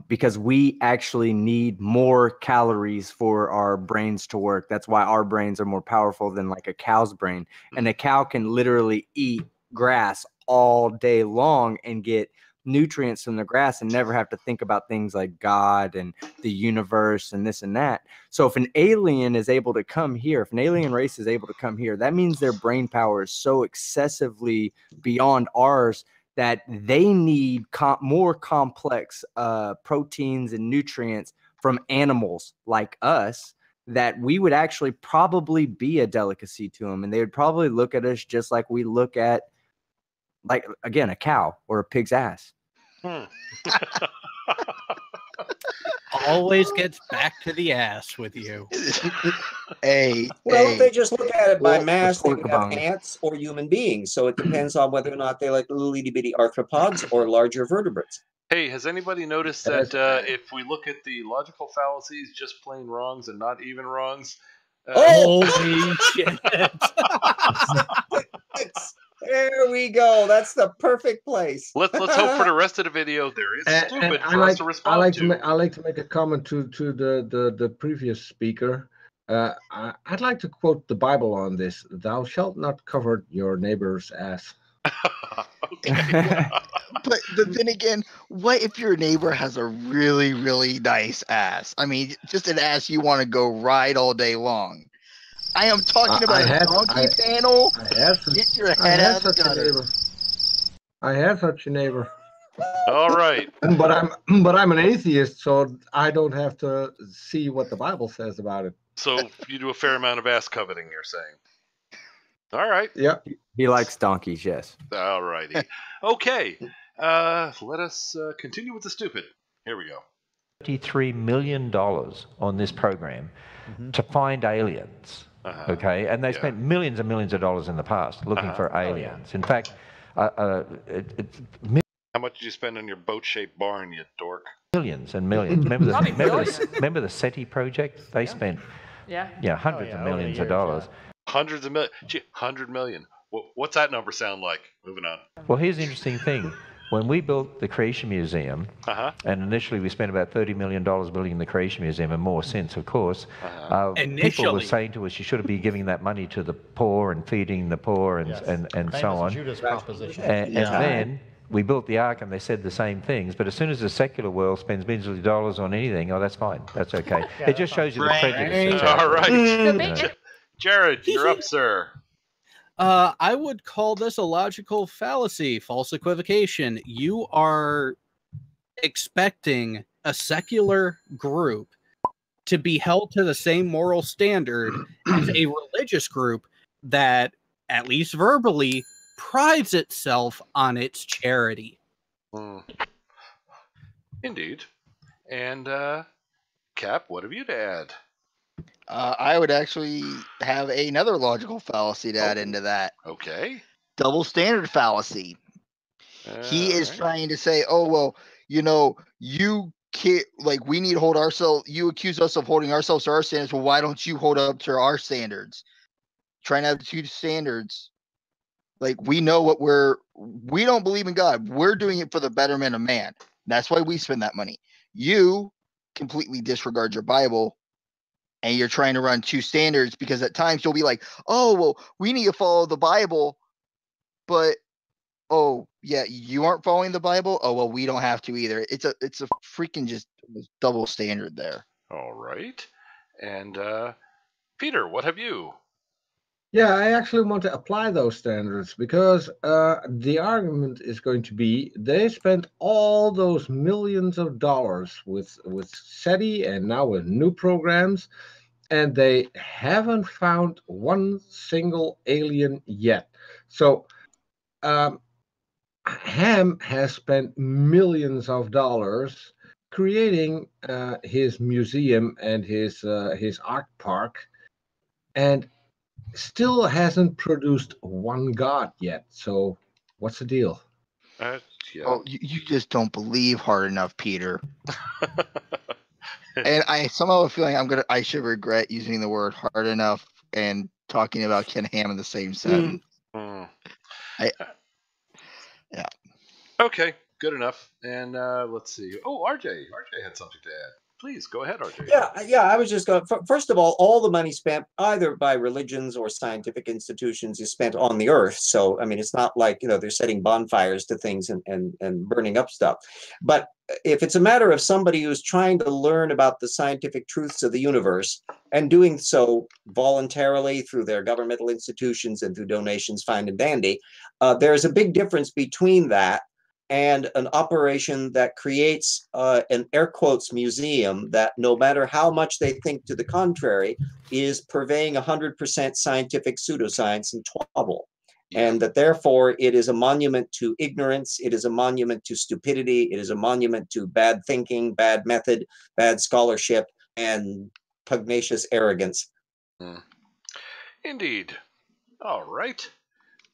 because we actually need more calories for our brains to work. That's why our brains are more powerful than like a cow's brain. And a cow can literally eat grass all day long and get nutrients from the grass and never have to think about things like God and the universe and this and that. So if an alien is able to come here, if an alien race is able to come here, that means their brain power is so excessively beyond ours that they need more complex proteins and nutrients from animals like us, that we would actually probably be a delicacy to them. And they would probably look at us just like we look at, like, again, a cow or a pig's ass. Always gets back to the ass with you. Well, they just look at it by mass. They could have ants or human beings. So it depends on whether or not they like little itty bitty arthropods or larger vertebrates. Hey, has anybody noticed that if we look at the logical fallacies, just plain wrongs and not even wrongs? Holy shit! There we go. That's the perfect place. Let's hope for the rest of the video there is stupid for us to respond to. I like to make a comment to the previous speaker. I'd like to quote the Bible on this: "Thou shalt not cover your neighbor's ass." But then again, what if your neighbor has a really, really nice ass? I mean, just an ass you want to go ride all day long. I am talking about a donkey panel. Get your head out of the gutter. I have such a neighbor. All right. But I'm an atheist, so I don't have to see what the Bible says about it. So you do a fair amount of ass coveting, you're saying. All right. Yeah. He likes donkeys, yes. All righty. Okay. Let us continue with the stupid. Here we go. $23 million on this program to find aliens. Okay, and they spent millions and millions of dollars in the past looking for aliens. In fact, how much did you spend on your boat-shaped barn, you dork? Millions and millions. Remember the SETI project? They spent hundreds of millions of dollars. Hundreds of millions. 100 million. What's that number sound like? Moving on. Well, here's the interesting thing. When we built the Creation Museum, and initially we spent about $30 million building the Creation Museum, and more since, of course, people were saying to us, you should be giving that money to the poor and feeding the poor and so on. Judas proposition. And then we built the ark and they said the same things, but as soon as the secular world spends millions of dollars on anything, oh, that's fine. That's okay. Yeah, it just shows you the prejudice. All right. Jared, you're up, sir. I would call this a logical fallacy, false equivocation. You are expecting a secular group to be held to the same moral standard as a religious group that, at least verbally, prides itself on its charity. Indeed. And Cap, what have you to add? I would actually have another logical fallacy to add into that. Okay. Double standard fallacy. He is trying to say, oh, well, you can't, like, we need to hold ourselves, you accuse us of holding ourselves to our standards, well, why don't you hold up to our standards? Trying to have two standards. Like, we know we don't believe in God. We're doing it for the betterment of man. That's why we spend that money. You completely disregard your Bible, and you're trying to run two standards because at times you'll be like, oh, well, we need to follow the Bible, but, oh, yeah, you aren't following the Bible? Oh, well, we don't have to either. It's a freaking just double standard there. All right. And Peter, what have you? Yeah, I actually want to apply those standards because the argument is going to be they spent all those millions of dollars with SETI and now with new programs, and they haven't found one single alien yet. So Ham has spent millions of dollars creating his museum and his art park, and still hasn't produced one god yet. So what's the deal? Yeah. Oh, you just don't believe hard enough, Peter. And I somehow have a feeling I should regret using the word hard enough and talking about Ken Ham in the same sentence. Yeah. Okay, good enough. And let's see. Oh, RJ had something to add. Please go ahead, RJ. Yeah. I was just going. First of all the money spent either by religions or scientific institutions is spent on the earth. So I mean, it's not like they're setting bonfires to things and burning up stuff. But if it's a matter of somebody who's trying to learn about the scientific truths of the universe and doing so voluntarily through their governmental institutions and through donations, fine and dandy, there's a big difference between that and an operation that creates an air quotes museum that, no matter how much they think to the contrary, is purveying 100% scientific pseudoscience and twabble. And that therefore it is a monument to ignorance, it is a monument to stupidity, it is a monument to bad thinking, bad method, bad scholarship, and pugnacious arrogance. Indeed. All right.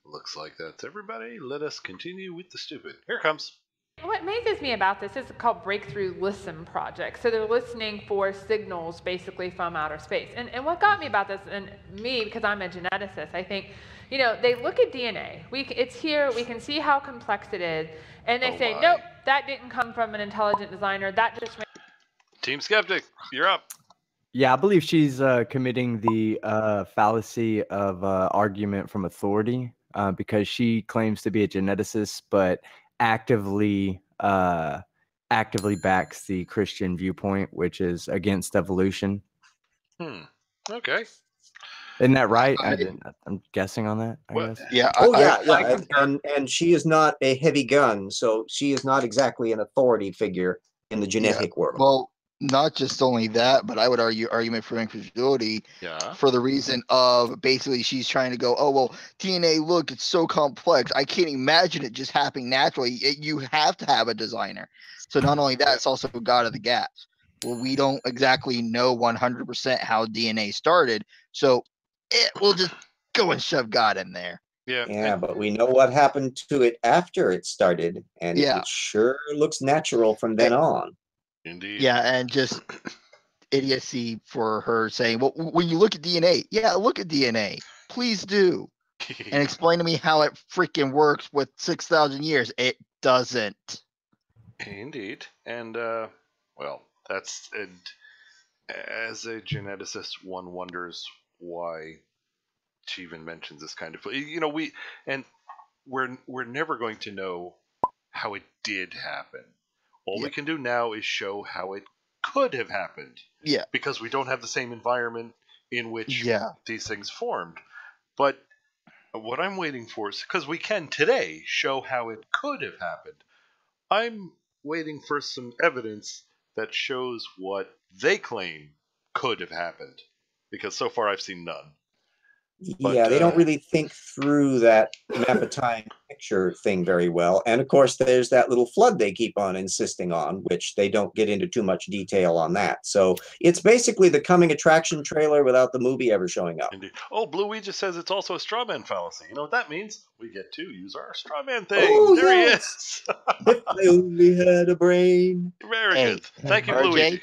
Looks like that's everybody. Let us continue with the stupid. Here it comes. What amazes me about this is called Breakthrough Listen Project. So they're listening for signals basically from outer space. And what got me about this, and me, because I'm a geneticist, I think, they look at DNA. It's here. We can see how complex it is. And they say, nope, that didn't come from an intelligent designer. That just... Team Skeptic, you're up. Yeah, I believe she's committing the fallacy of argument from authority. Because she claims to be a geneticist, but actively backs the Christian viewpoint, which is against evolution. Okay. Isn't that right? I'm guessing on that. I guess. Yeah. And she is not a heavy gun, so she is not exactly an authority figure in the genetic world. Well, not just only that, but I would argue argument for incredulity for the reason of basically she's trying to go, oh, well, DNA, look, it's so complex. I can't imagine it just happening naturally. You have to have a designer. So not only that, it's also God of the gaps. Well, we don't exactly know 100% how DNA started. So we'll just go and shove God in there. Yeah, but we know what happened to it after it started. And it sure looks natural from then on. Indeed. Yeah, and just idiocy for her saying, well, when you look at DNA, look at DNA. Please do. And explain to me how it freaking works with 6,000 years. It doesn't. Indeed. And, well, as a geneticist, one wonders why she even mentions this kind of, we're never going to know how it did happen. All we can do now is show how it could have happened. Yeah. Because we don't have the same environment in which these things formed. But what I'm waiting for is, because we can today show how it could have happened, I'm waiting for some evidence that shows what they claim could have happened. Because so far I've seen none. But, yeah, they don't really think through that map of time picture thing very well. And of course, there's that little flood they keep on insisting on, which they don't get into too much detail on that. So it's basically the coming attraction trailer without the movie ever showing up. Indeed. Oh, Blue Ouija says it's also a straw man fallacy. You know what that means? We get to use our straw man thing. Oh, there he yes. is. If I only had a brain. Very good. Thank you, Blue Ouija.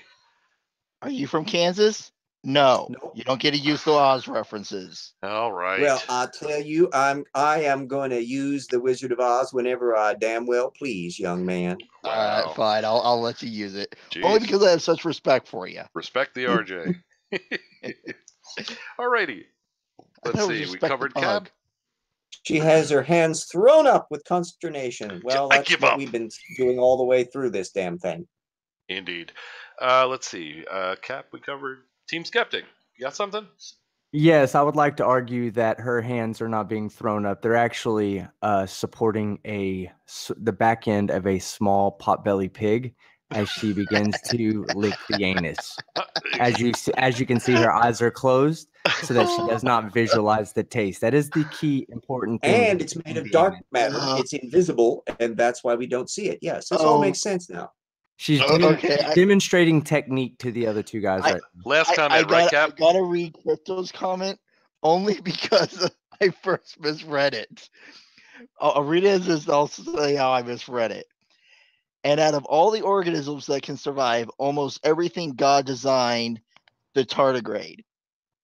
Are you from Kansas? No, you don't get to use the Oz references. All right. Well, I tell you, I am going to use the Wizard of Oz whenever I damn well please, young man. Wow. Fine, I'll let you use it. Jeez. Only because I have such respect for you. Respect the RJ. Alrighty. Let's see. We covered Cab. She has her hands thrown up with consternation. Well, that's what we've been doing all the way through this damn thing. Indeed. Let's see. Cap, we covered Team Skeptic. You got something? Yes, I would like to argue that her hands are not being thrown up. They're actually supporting the back end of a small potbelly pig as she begins to lick the anus. As you can see, her eyes are closed so that she does not visualize the taste. That is the key important thing. And it's made of dark matter. It's invisible, and that's why we don't see it. Yes, this all makes sense now. She's demonstrating technique to the other two guys. Right now. Last comment, right, Cap? I gotta read Crypto's comment only because I first misread it. I'll read it as I'll say how I misread it. And out of all the organisms that can survive, almost everything God designed the tardigrade.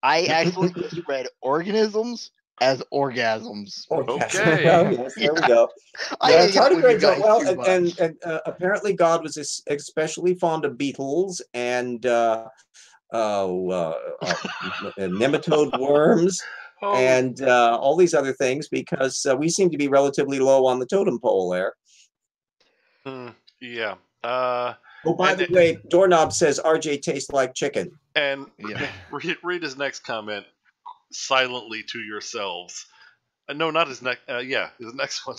I actually misread organisms as orgasms. Okay. Yes, there we go. Yeah, tardigrades are, well, and apparently God was especially fond of beetles and nematode worms and all these other things because we seem to be relatively low on the totem pole there. Yeah. Oh, by the way, Doorknob says RJ tastes like chicken. And read his next comment silently to yourselves. No, not his next. His next one.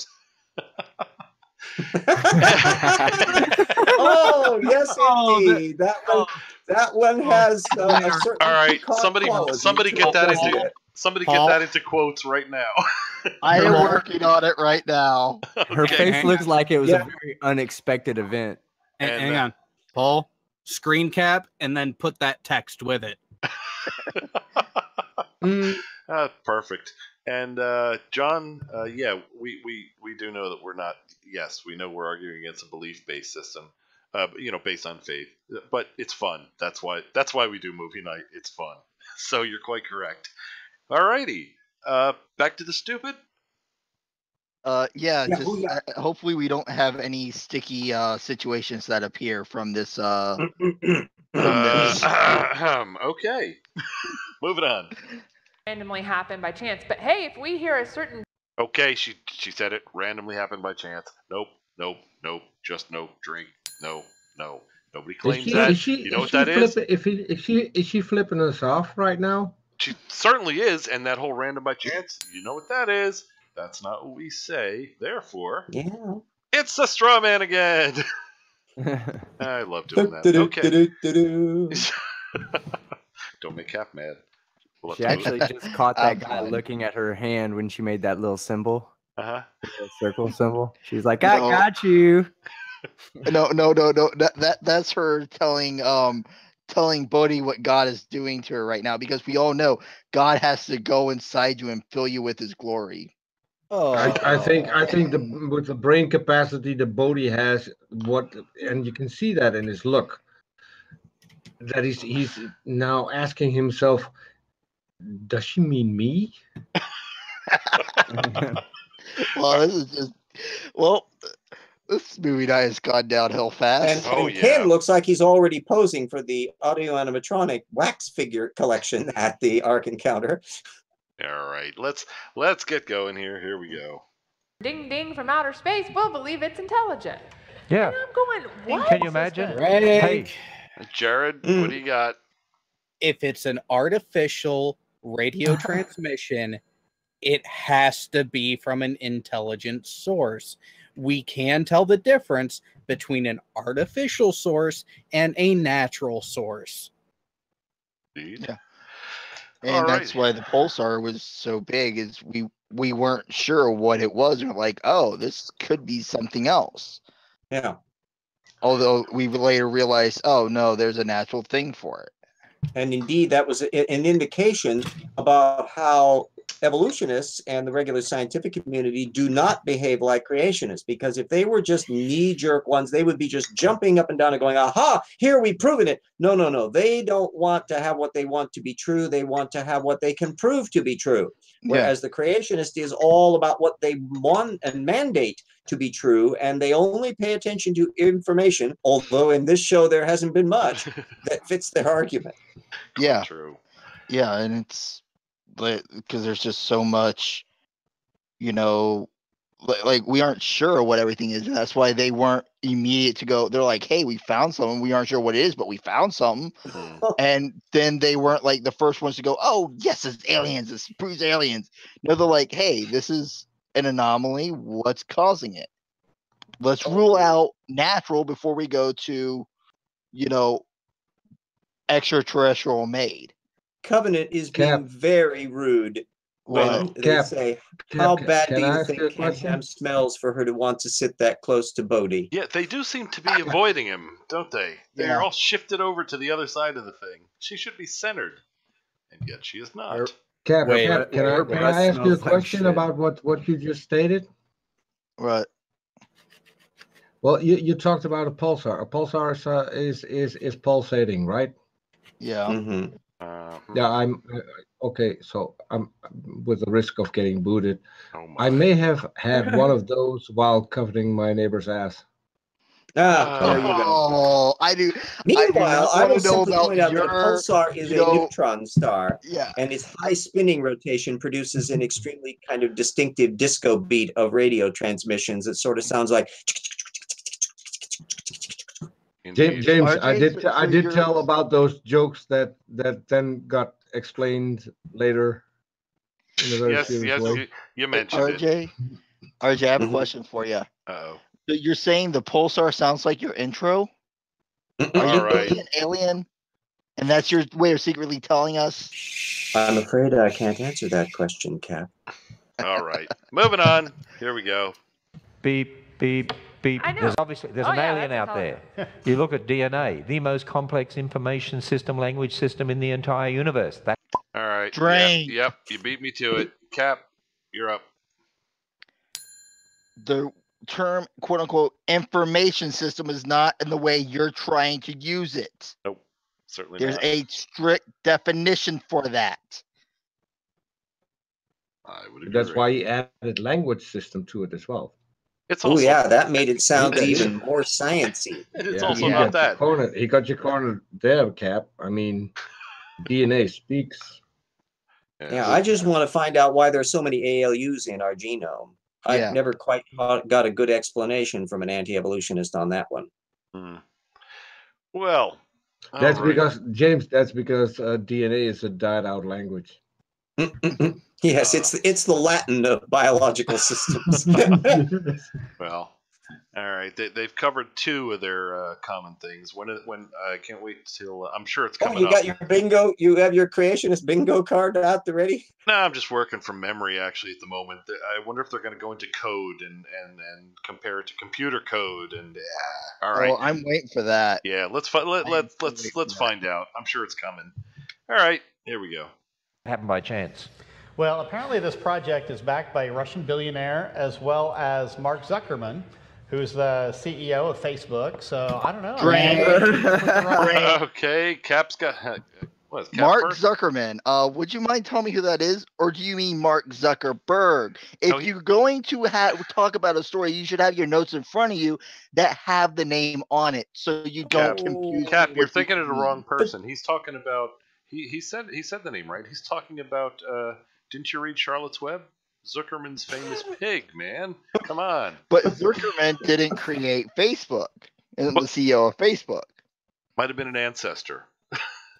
Oh yes, indeed. That one has a certain. All right, somebody get that into quotes right now. I am working on it right now. Her face looks like it was a very unexpected event. Hang on, Paul. Screen cap and then put that text with it. Perfect. And John, we do know that we're not. Yes, we know we're arguing against a belief-based system, based on faith. But it's fun. That's why we do movie night. It's fun. So you're quite correct. Alrighty. Back to the stupid. Hopefully we don't have any sticky situations that appear from this. Okay. Moving on. Randomly happened by chance, but hey, if we hear a certain. Okay, she said it. Randomly happened by chance. Nope. Just no drink. No. Nobody claims that. You know what that is? Is she flipping us off right now? She certainly is, and that whole random by chance. You know what that is? That's not what we say. Therefore, it's the straw man again. I love doing that. Okay. Don't make Cap mad. She actually just caught that guy looking at her hand when she made that little symbol. The circle symbol. She's like, I got you. No. That's her telling Bodhi what God is doing to her right now, because we all know God has to go inside you and fill you with his glory. I think with the brain capacity that Bodhi has, and you can see that in his look, that he's now asking himself, does she mean me? This movie night has gone downhill fast. And Ken looks like he's already posing for the audio animatronic wax figure collection at the Ark Encounter. All right, let's get going here. Here we go. ding ding from outer space, we'll believe it's intelligent. Yeah. And I'm going, what? Can you imagine? Greg, Jared, what do you got? if it's an artificial radio transmission, it has to be from an intelligent source. We can tell the difference between an artificial source and a natural source. Indeed. Yeah. And that's why the pulsar was so big, is we weren't sure what it was. We were like, oh, this could be something else. Yeah. Although we later realized, oh no, there's a natural thing for it. And indeed, that was an indication about how evolutionists and the regular scientific community do not behave like creationists, because if they were just knee-jerk ones, they would be just jumping up and down and going, aha, here, we've proven it. No, no, no. They don't want to have what they want to be true. They want to have what they can prove to be true. Whereas the creationist is all about what they want and mandate to be true, and they only pay attention to information, although in this show there hasn't been much, that fits their argument. Yeah. True. Yeah, and it's because there's just so much, you know, like we aren't sure what everything is. And that's why they weren't immediate to go. They're like, hey, we found something. We aren't sure what it is, but we found something. And then they weren't like the first ones to go, oh, yes, it's aliens. It's proves aliens. No, they're like, hey, this is an anomaly. What's causing it? Let's rule out natural before we go to, you know, extraterrestrial made. Covenant is being very rude when they say, how bad do you think Cam smells for her to want to sit that close to Bodhi? Yeah, they do seem to be avoiding him, don't they? They're all shifted over to the other side of the thing. She should be centered, and yet she is not. Cap, can I ask you a question about what you just stated? Right. Well, you talked about a pulsar. A pulsar is pulsating, right? Yeah. Mm-hmm. Yeah, I'm okay. So I'm with the risk of getting booted. I may have had one of those while covering my neighbor's ass. There you go. Oh, I do. Meanwhile, I will simply about point out that a pulsar is a neutron star, yeah, and its high spinning rotation produces an extremely kind of distinctive disco beat of radio transmissions. It sort of sounds like. James, I did tell about those jokes that then got explained later. In a very serious way. You mentioned it. RJ, I have a question for you. Uh-oh. So you're saying the pulsar sounds like your intro? Are you really an alien? And that's your way of secretly telling us? I'm afraid I can't answer that question, Cap. All right. Moving on. Here we go. Beep, beep, beep. There's an alien out there. You look at DNA, the most complex information system, language system in the entire universe. All right. Drain. Yep. You beat me to it. Cap, you're up. The term, quote unquote, information system is not in the way you're trying to use it. Nope. Certainly There's not. a strict definition for that. I would agree. That's why he added language system to it as well. Oh yeah, that made it sound even more sciencey. It's also not that. He got you cornered there, Cap. I mean, DNA speaks. Yeah, I just want to find out why there's so many ALUs in our genome. I've never quite got a good explanation from an anti-evolutionist on that one. Well, that's because James. That's because DNA is a died-out language. Yes, it's the Latin of biological systems. Well, all right. They've covered two of their common things. When I can't wait till I'm sure it's coming. Oh, you got your bingo. You have your creationist bingo card out ready. No, I'm just working from memory actually at the moment. I wonder if they're going to go into code and compare it to computer code. And all right. Well, I'm waiting for that. Yeah, let's find out. I'm sure it's coming. All right, here we go. Happened by chance. Well, apparently this project is backed by a Russian billionaire as well as Mark Zuckerman, who's the CEO of Facebook. So I don't know. Okay, Cap's got what? Cap Mark first? Zuckerman. Would you mind telling me who that is, or do you mean Mark Zuckerberg? If you're going to talk about a story, you should have your notes in front of you that have the name on it, so you don't confuse. Cap, you're thinking of the wrong person. He's talking about. He said the name right. He's talking about. Didn't you read Charlotte's Web? Zuckerman's famous pig, man. Come on. But Zuckerman didn't create Facebook. Isn't the CEO of Facebook? Might have been an ancestor.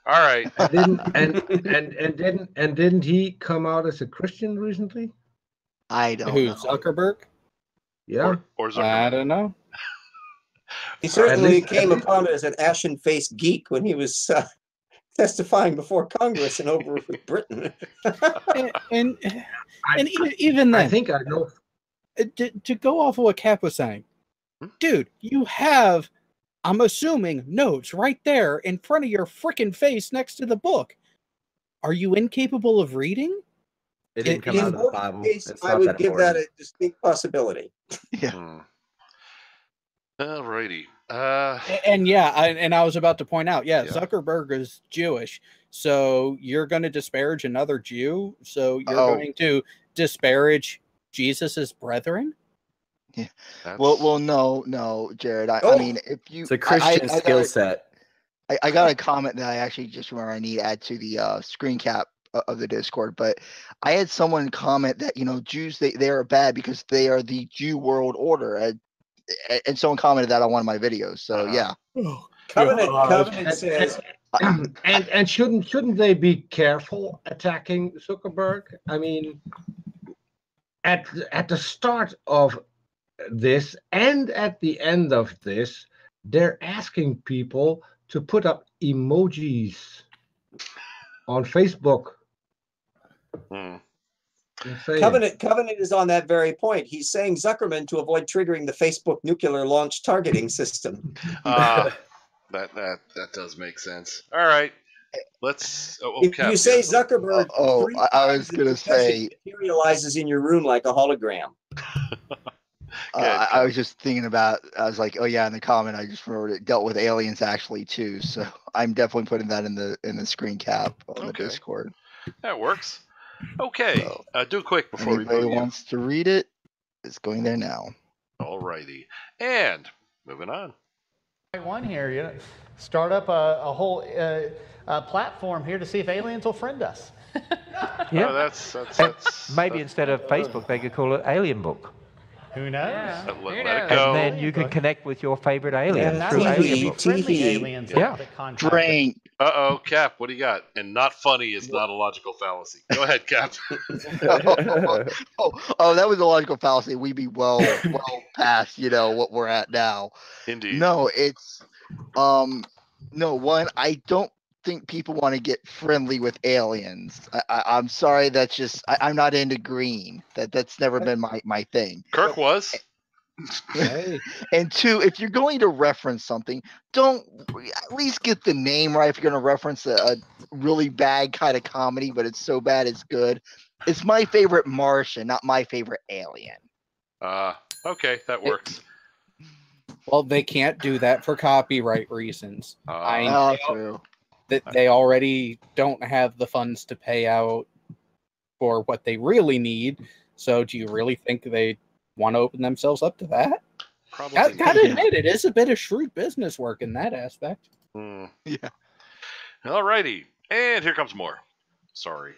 All right. Didn't he come out as a Christian recently? I don't Who, know. Zuckerberg? Yeah. Or Zuckerman. I don't know. He certainly came upon as an ashen-faced geek when he was testifying before Congress and over with Britain. and even then, I think I know. To go off of what Cap was saying, dude, you have, I'm assuming, notes right there in front of your freaking face next to the book. Are you incapable of reading? It didn't come out of the Bible. I would give that a distinct possibility. Yeah. Alrighty. And yeah, I was about to point out, Zuckerberg is Jewish, so you're going to disparage another Jew, so you're going to disparage Jesus's brethren. Yeah. Well, no, Jared. I mean, if you, it's a Christian skill set. I got a comment that I actually just remember I need to add to the screen cap of the Discord, but I had someone comment that Jews they are bad because they are the Jew world order, and someone commented that on one of my videos. So yeah, Covenant says, and shouldn't they be careful attacking Zuckerberg? I mean, at the start of this and at the end of this, they're asking people to put up emojis on Facebook. Covenant is on that very point. He's saying Zuckerman to avoid triggering the Facebook nuclear launch targeting system. That does make sense. All right, let's. If you say Zuckerberg, I was gonna say materializes in your room like a hologram. I was just thinking about. I was like, oh yeah, in the comment, I just remembered it dealt with aliens actually too. So I'm definitely putting that in the screen cap on the Discord. That works. Okay, so, do it quick before we anybody wants to read it. It's going there now. Alrighty, and moving on. One here, start up a whole platform here to see if aliens will friend us. Yeah, that's maybe instead of Facebook, they could call it Alien Book. Who knows? Yeah. Let it go. And then you could connect with your favorite alien through aliens. Yeah. Drink. Cap, what do you got? And not funny is not a logical fallacy. Go ahead, Cap. That was a logical fallacy. We'd be well past, what we're at now. Indeed. No, it's I don't think people want to get friendly with aliens. I'm sorry, that's just I'm not into green. That's never been my thing. Kirk was. And two, if you're going to reference something, don't at least get the name right. If you're going to reference a really bad kind of comedy, but it's so bad it's good. It's My Favorite Martian, not My Favorite Alien. Okay, that works. Well, they can't do that for copyright reasons. I know true. That they already don't have the funds to pay out for what they really need. So do you really think they want to open themselves up to that? Probably. Gotta admit, it is a bit of shrewd business work in that aspect. Yeah. Alrighty. And here comes more. Sorry.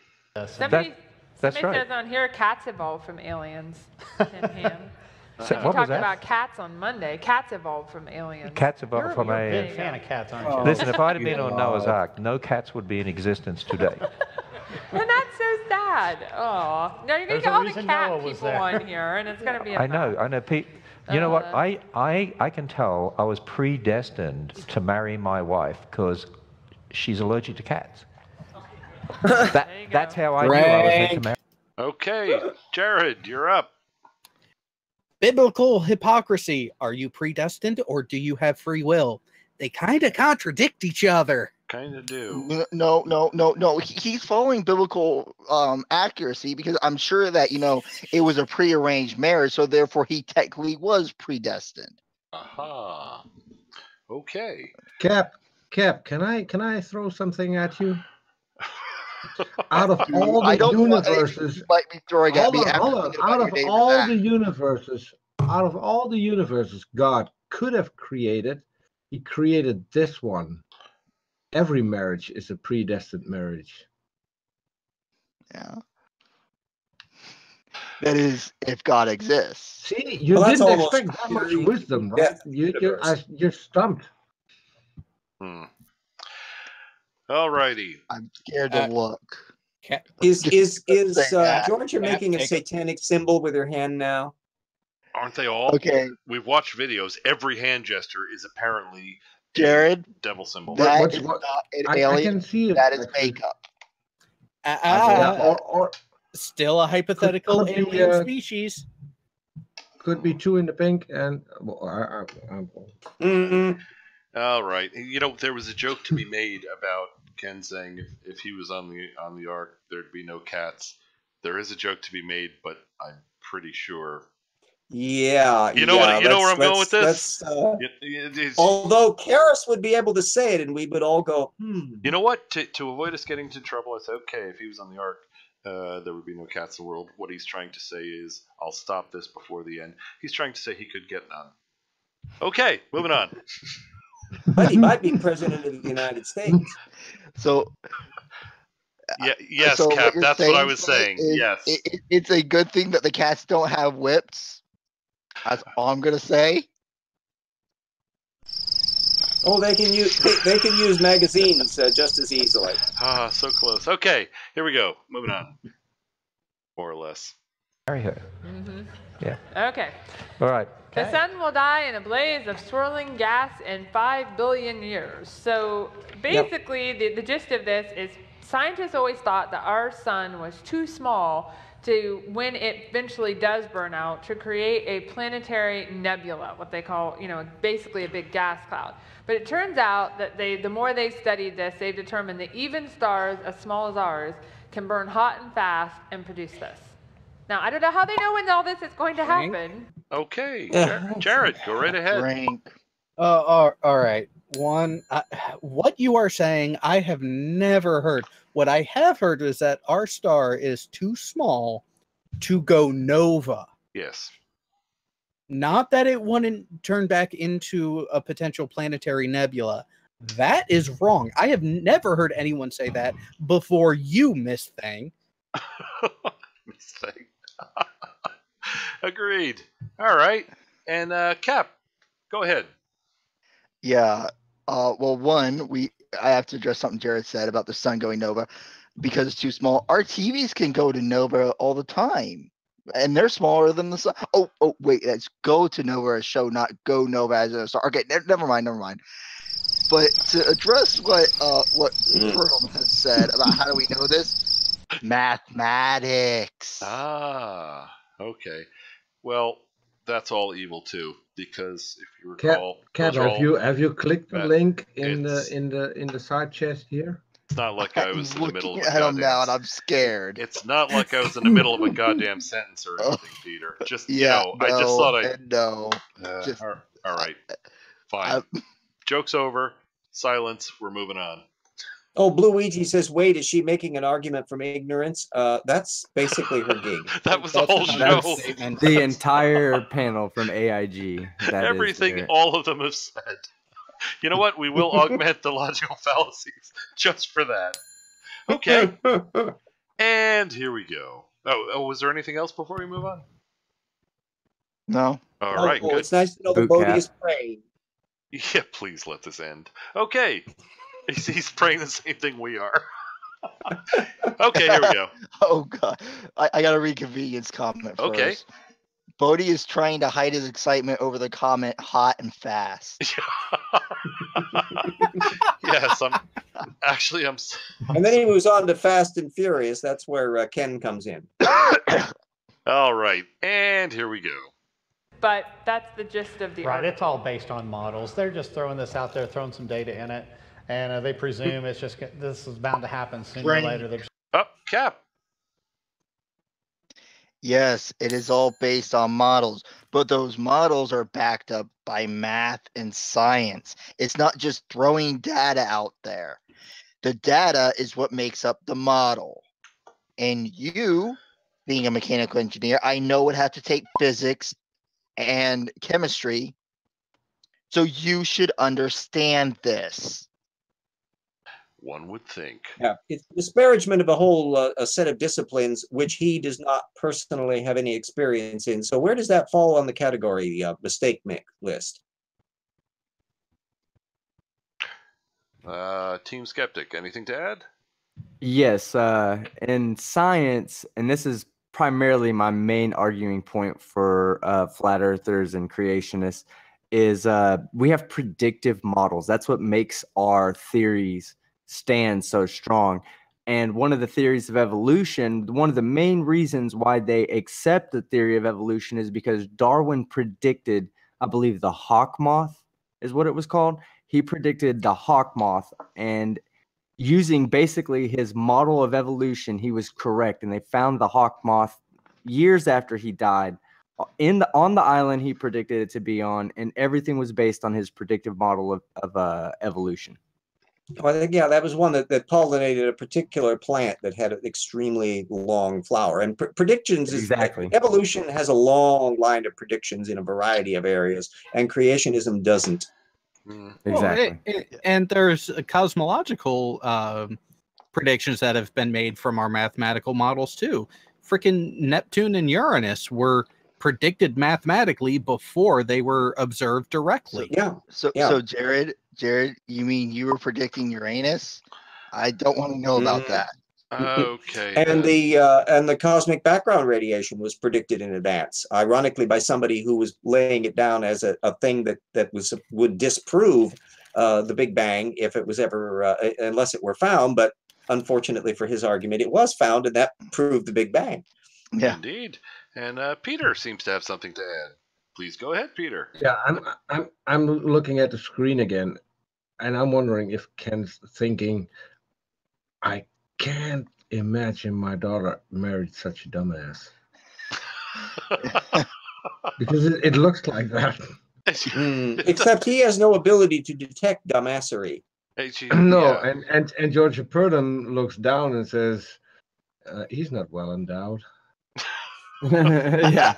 Somebody right. says on here, cats evolved from aliens. So, we talked about cats on Monday. Cats evolved from aliens. Cats evolved from You're a big fan of cats, aren't you? Listen, if I'd have been on Noah's Ark, no cats would be in existence today. And that's so sad. Oh, no, you're gonna get all the cat people on here, and it's gonna be. I know. Pete. You know what? I can tell I was predestined to marry my wife because she's allergic to cats. That's how I knew I was meant to marry. Okay, Jared, you're up. Biblical hypocrisy. Are you predestined or do you have free will? They kind of contradict each other. Kind of do. No. He's following biblical accuracy because I'm sure that it was a prearranged marriage, so therefore he technically was predestined. Aha. Okay. Cap, can I throw something at you? Out of all the universes, might be throwing at me. Out of all the universes God could have created, He created this one. Every marriage is a predestined marriage. Yeah. That is, if God exists. See, you didn't expect that much wisdom, right? You're stumped. All righty. I'm scared to look. Is Georgia making a satanic symbol with her hand now? Aren't they all? Okay. We've watched videos. Every hand gesture is apparently Jared, devil symbol. That is not an alien. I can see it. That is makeup. Or still a hypothetical alien species. Could be two in the pink and. All right. You know, there was a joke to be made about Ken saying if he was on the Ark, there'd be no cats. There is a joke to be made, but I'm pretty sure. Yeah, you know where I'm going with this. Although Karras would be able to say it, and we would all go, You know what? To avoid us getting into trouble, I said, okay, if he was on the Ark, there would be no cats in the world. What he's trying to say is, I'll stop this before the end. He's trying to say he could get none. Okay, moving on. But he might be president of the United States. So. Yes, so Cap. That's what I was saying. Yes. It's a good thing that the cats don't have whips. That's all I'm gonna say. Oh, they can use magazines just as easily. Ah, so close. Okay, here we go. Moving on. More or less. Marry her. Yeah. Okay. All right. The sun will die in a blaze of swirling gas in 5 billion years. So basically, the gist of this is scientists always thought that our sun was too small to, when it eventually does burn out, to create a planetary nebula, what they call, basically a big gas cloud. But it turns out that the more they studied this, they've determined that even stars as small as ours can burn hot and fast and produce this. Now, I don't know how they know when all this is going to happen. Okay, Jared, go right ahead. Frank. All right. What you are saying, I have never heard. What I have heard is that our star is too small to go nova. Yes. Not that it wouldn't turn back into a potential planetary nebula. That is wrong. I have never heard anyone say that before you, Miss Thing. Miss Thing. Agreed. All right. And Cap, go ahead. Yeah. Well, one, I have to address something Jared said about the sun going nova because it's too small. Our TVs can go to nova all the time, and they're smaller than the sun. Oh, wait, that's go to nova as show, not go nova as a star. Okay, never mind. But to address what Turtle has said about how do we know this, mathematics. Ah, okay. Well, that's all evil too, because if you recall, Cat, have you clicked the link in the side chest here? It's not like I was in the middle of a I don't know, and I'm scared. It's not like I was in the middle of a goddamn sentence or anything, Peter. Just I just thought all right, fine. Joke's over. Silence. We're moving on. Oh, Blue Ouija says, wait, is she making an argument from ignorance? That's basically her gig. That was the whole show. The entire panel from AIG. Everything all of them have said. You know what? We will augment the logical fallacies just for that. Okay. And here we go. Oh, was there anything else before we move on? No. All right, good. It's nice to know the Bodhi is praying. Yeah, please let this end. Okay. He's praying the same thing we are. Okay, here we go. Oh, God. I got a reconvenience comment first. Okay. Bodhi is trying to hide his excitement over the comment hot and fast. Yes, I'm. And then he moves on to Fast and Furious. That's where Ken comes in. All right, and here we go. But that's the gist of the article. It's all based on models. They're just throwing this out there, throwing some data in it, and they presume this is bound to happen sooner or later. Cap. Yes, it is all based on models, but those models are backed up by math and science. It's not just throwing data out there. The data is what makes up the model. And you, being a mechanical engineer, I know would have to take physics and chemistry, so you should understand this. One would think. Yeah, it's disparagement of a whole a set of disciplines which he does not personally have any experience in. So where does that fall on the category mistake list? Team Skeptic, anything to add? Yes, in science, and this is primarily my main arguing point for flat earthers and creationists, is we have predictive models. That's what makes our theories stand so strong. And one of the theories of evolution, one of the main reasons why they accept the theory of evolution is because Darwin predicted, I believe, the hawk moth is what it was called. He predicted the hawk moth, and using basically his model of evolution, he was correct. And they found the hawk moth years after he died on the island he predicted it to be on, and everything was based on his predictive model of evolution. Well, I think, yeah, that was one that pollinated a particular plant that had an extremely long flower. And predictions is exactly. Evolution has a long line of predictions in a variety of areas, and creationism doesn't. Exactly. Well, and there's cosmological predictions that have been made from our mathematical models too. Freaking Neptune and Uranus were predicted mathematically before they were observed directly. So Jared, you mean you were predicting Uranus? I don't want to know about that. Okay. And the cosmic background radiation was predicted in advance, ironically, by somebody who was laying it down as a thing that would disprove the Big Bang if it was ever, unless it were found. But unfortunately for his argument, it was found, and that proved the Big Bang. Yeah, indeed. And Peter seems to have something to add. Please go ahead, Peter. Yeah, I'm looking at the screen again, and I'm wondering if Ken's thinking, I can't imagine my daughter married such a dumbass. Because it looks like that. Except he has no ability to detect dumbassery. No, and Georgia Purdom looks down and says, he's not well endowed. Yeah,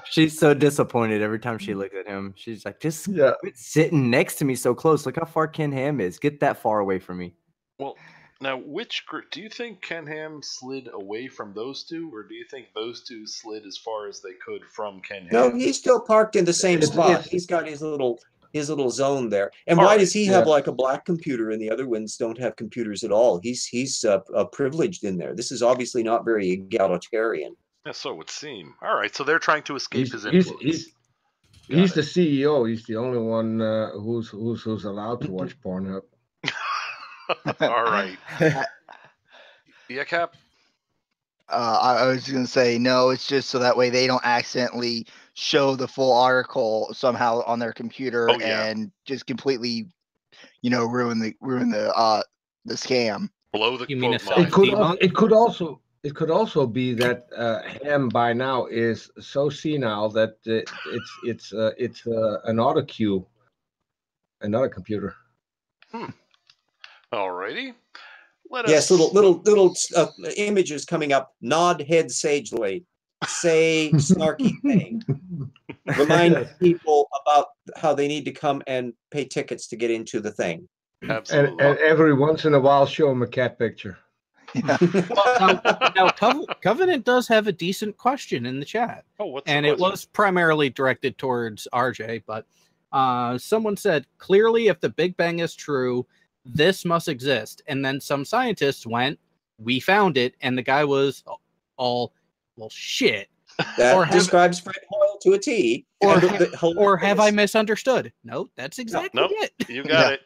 she's so disappointed every time she looks at him. She's like, just quit sitting next to me so close. Look how far Ken Ham is. Get that far away from me. Well, now, which group do you think Ken Ham slid away from those two, or do you think those two slid as far as they could from Ken Ham? No, he's still parked in the same spot. He's got his little zone there. And why does he have like a black computer and the other ones don't have computers at all? He's privileged in there. This is obviously not very egalitarian. Yeah, so it would seem. All right, so they're trying to escape his influence. He's the CEO. He's the only one who's allowed to watch Pornhub. All right. Yeah, Cap? I was going to say, no, it's just so that way they don't accidentally show the full article somehow on their computer and just completely, ruin the scam. Blow the quote. It could also be that Ham by now is so senile that it's an autocue, another computer. Alrighty. Yes, little images coming up. Nod head sagely. Say snarky thing. Remind people about how they need to come and pay tickets to get into the thing. Absolutely. And every once in a while, show them a cat picture. Now, Covenant does have a decent question in the chat. And it was primarily directed towards RJ, but someone said, clearly, if the Big Bang is true, this must exist. And then some scientists went, we found it, and the guy was all, well, shit. That describes Fred Hoyle to a T. Or have I misunderstood? No, that's exactly it. You got it.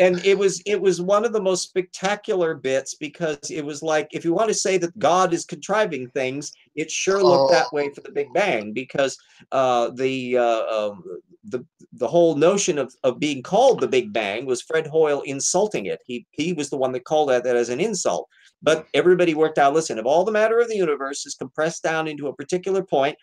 And it was one of the most spectacular bits, because it was like, if you want to say that God is contriving things, it sure looked that way for the Big Bang, because the whole notion of being called the Big Bang was Fred Hoyle insulting it. He was the one that called that as an insult. But everybody worked out, listen, if all the matter of the universe is compressed down into a particular point,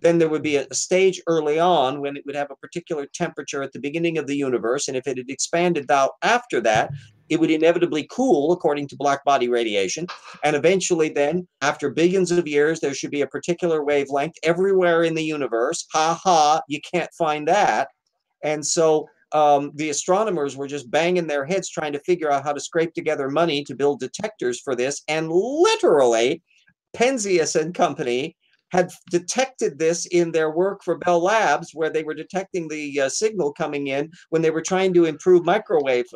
then there would be a stage early on when it would have a particular temperature at the beginning of the universe. And if it had expanded out after that, it would inevitably cool according to black body radiation. And eventually then, after billions of years, there should be a particular wavelength everywhere in the universe. Ha ha, you can't find that. And so the astronomers were just banging their heads trying to figure out how to scrape together money to build detectors for this. And literally, Penzias and company had detected this in their work for Bell Labs, where they were detecting the signal coming in when they were trying to improve microwave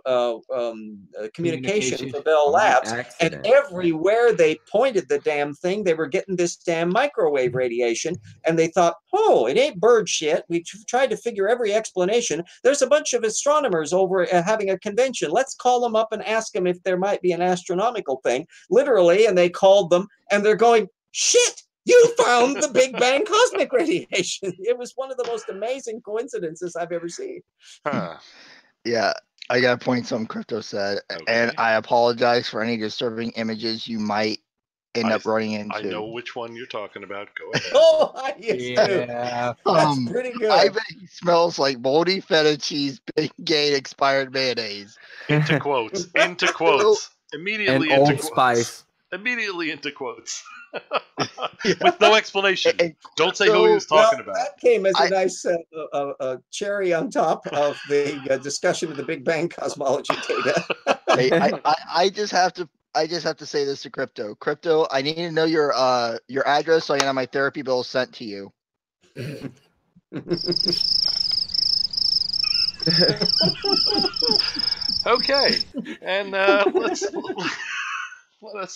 communication for Bell Labs. And everywhere they pointed the damn thing, they were getting this damn microwave radiation. And they thought, oh, it ain't bird shit. We tried to figure every explanation. There's a bunch of astronomers over having a convention. Let's call them up and ask them if there might be an astronomical thing. Literally, and they called them, and they're going, shit! You found the Big Bang cosmic radiation. It was one of the most amazing coincidences I've ever seen. Huh. Yeah, I got to point something Crypto said, and I apologize for any disturbing images you might end up running into. I know which one you're talking about. Go ahead. Oh, yeah. That's pretty good. I bet he smells like moldy feta cheese, Big Gay expired mayonnaise. Into quotes. Into quotes. Immediately and into Old quotes. Spice. Immediately into quotes. With no explanation. Don't say who he was talking about. That came as a nice cherry on top of the discussion of the Big Bang cosmology data. I just have to say this to Crypto. Crypto, I need to know your address so I can have my therapy bill sent to you. Okay, and let's.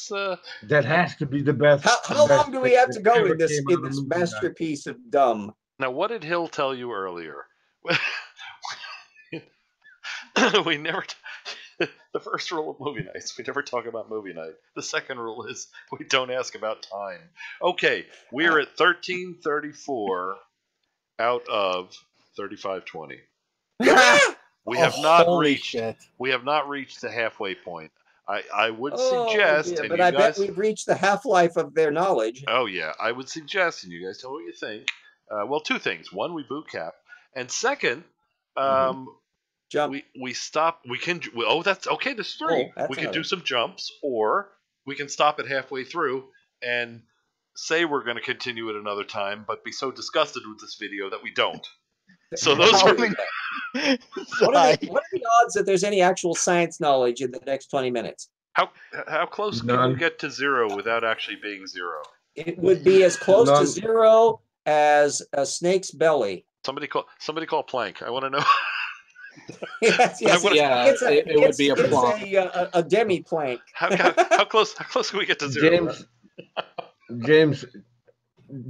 That has to be the best. How long do we have to go in this masterpiece of dumb? Now, what did Hill tell you earlier? We never. The first rule of movie nights: we never talk about movie night. The second rule is we don't ask about time. Okay, we're at 13:34 out of 35:20. We have not reached. We have not reached the halfway point. I would suggest, but I bet we've reached the half-life of their knowledge. Oh yeah, I would suggest, and you guys tell me what you think. Well, two things: one, we boot cap, and second, jump. We stop. We can. Oh, that's okay. There's three. We can do some jumps, or we can stop it halfway through and say we're going to continue it another time, but be so disgusted with this video that we don't. So those are. What are the odds that there's any actual science knowledge in the next 20 minutes? How close can you get to zero without actually being zero? It would be as close to zero as a snake's belly. Somebody call Planck. I want to know. Yes. It would be a Planck. It's a demi-Planck. How close can we get to zero? James,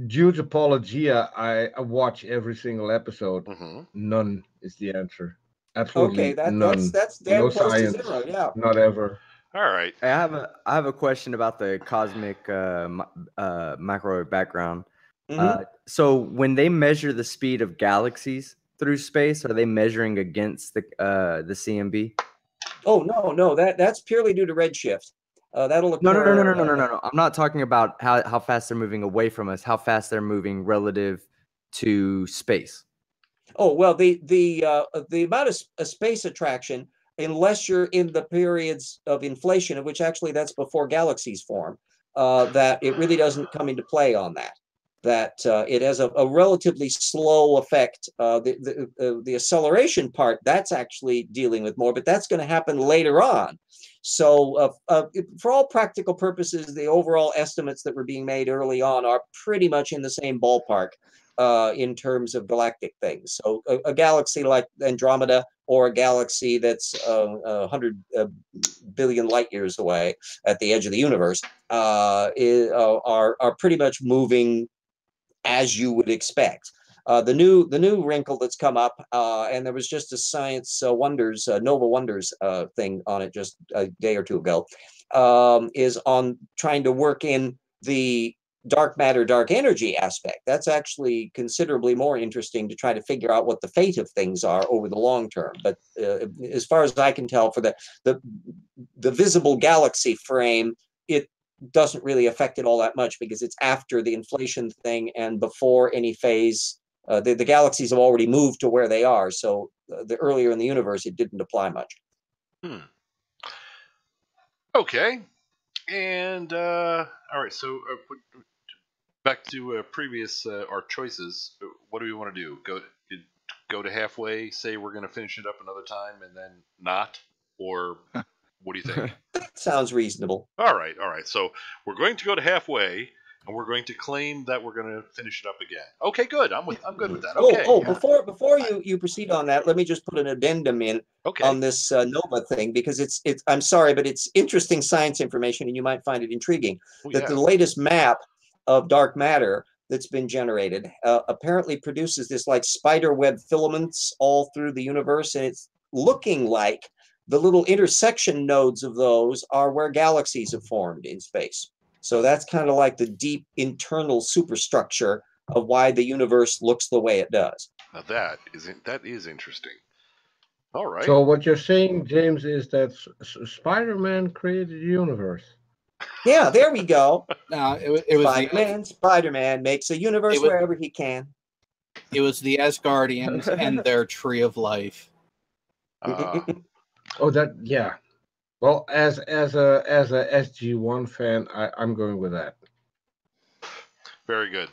due to Apologia, I watch every single episode. None is the answer. Absolutely none. That's damn no close science, to zero. Yeah. Not ever. All right. I have a question about the cosmic microwave background. So when they measure the speed of galaxies through space, are they measuring against the CMB? Oh no, that's purely due to redshift. That'll occur. No. I'm not talking about how fast they're moving away from us. How fast they're moving relative to space. Oh well, the amount of space attraction, unless you're in the periods of inflation, of which actually that's before galaxies form, that it really doesn't come into play on that. That it has a relatively slow effect. The acceleration part, that's actually dealing with more, but that's going to happen later on. So for all practical purposes, the overall estimates that were being made early on are pretty much in the same ballpark in terms of galactic things. So a galaxy like Andromeda, or a galaxy that's 100 billion light years away at the edge of the universe, are pretty much moving as you would expect. The new wrinkle that's come up, and there was just a Science Wonders, Nova Wonders thing on it just a day or two ago, is on trying to work in the dark matter, dark energy aspect. That's actually considerably more interesting to try to figure out what the fate of things are over the long term. But as far as I can tell, for the visible galaxy frame, it doesn't really affect it all that much because it's after the inflation thing and before any phase. The galaxies have already moved to where they are, so the earlier in the universe it didn't apply much. Okay, and all right. So back to previous our choices. What do we want to do? go to halfway, say we're going to finish it up another time, and then not? Or what do you think? That sounds reasonable. All right. So we're going to go to halfway, and we're going to claim that we're going to finish it up again. Okay, good. I'm good with that. Okay. Before you proceed on that, let me just put an addendum in on this NOVA thing, because it's I'm sorry, but it's interesting science information, and you might find it intriguing. The latest map of dark matter that's been generated apparently produces this like spider web filaments all through the universe, and it's looking like the little intersection nodes of those are where galaxies have formed in space. So that's kind of like the deep internal superstructure of why the universe looks the way it does. Now that is interesting. All right. So what you're saying, James, is that Spider-Man created the universe. Yeah, there we go. No, it was Spider-Man makes a universe wherever he can. It was the Asgardians and their tree of life. Oh, yeah. Well, as a SG1 fan, I'm going with that. Very good.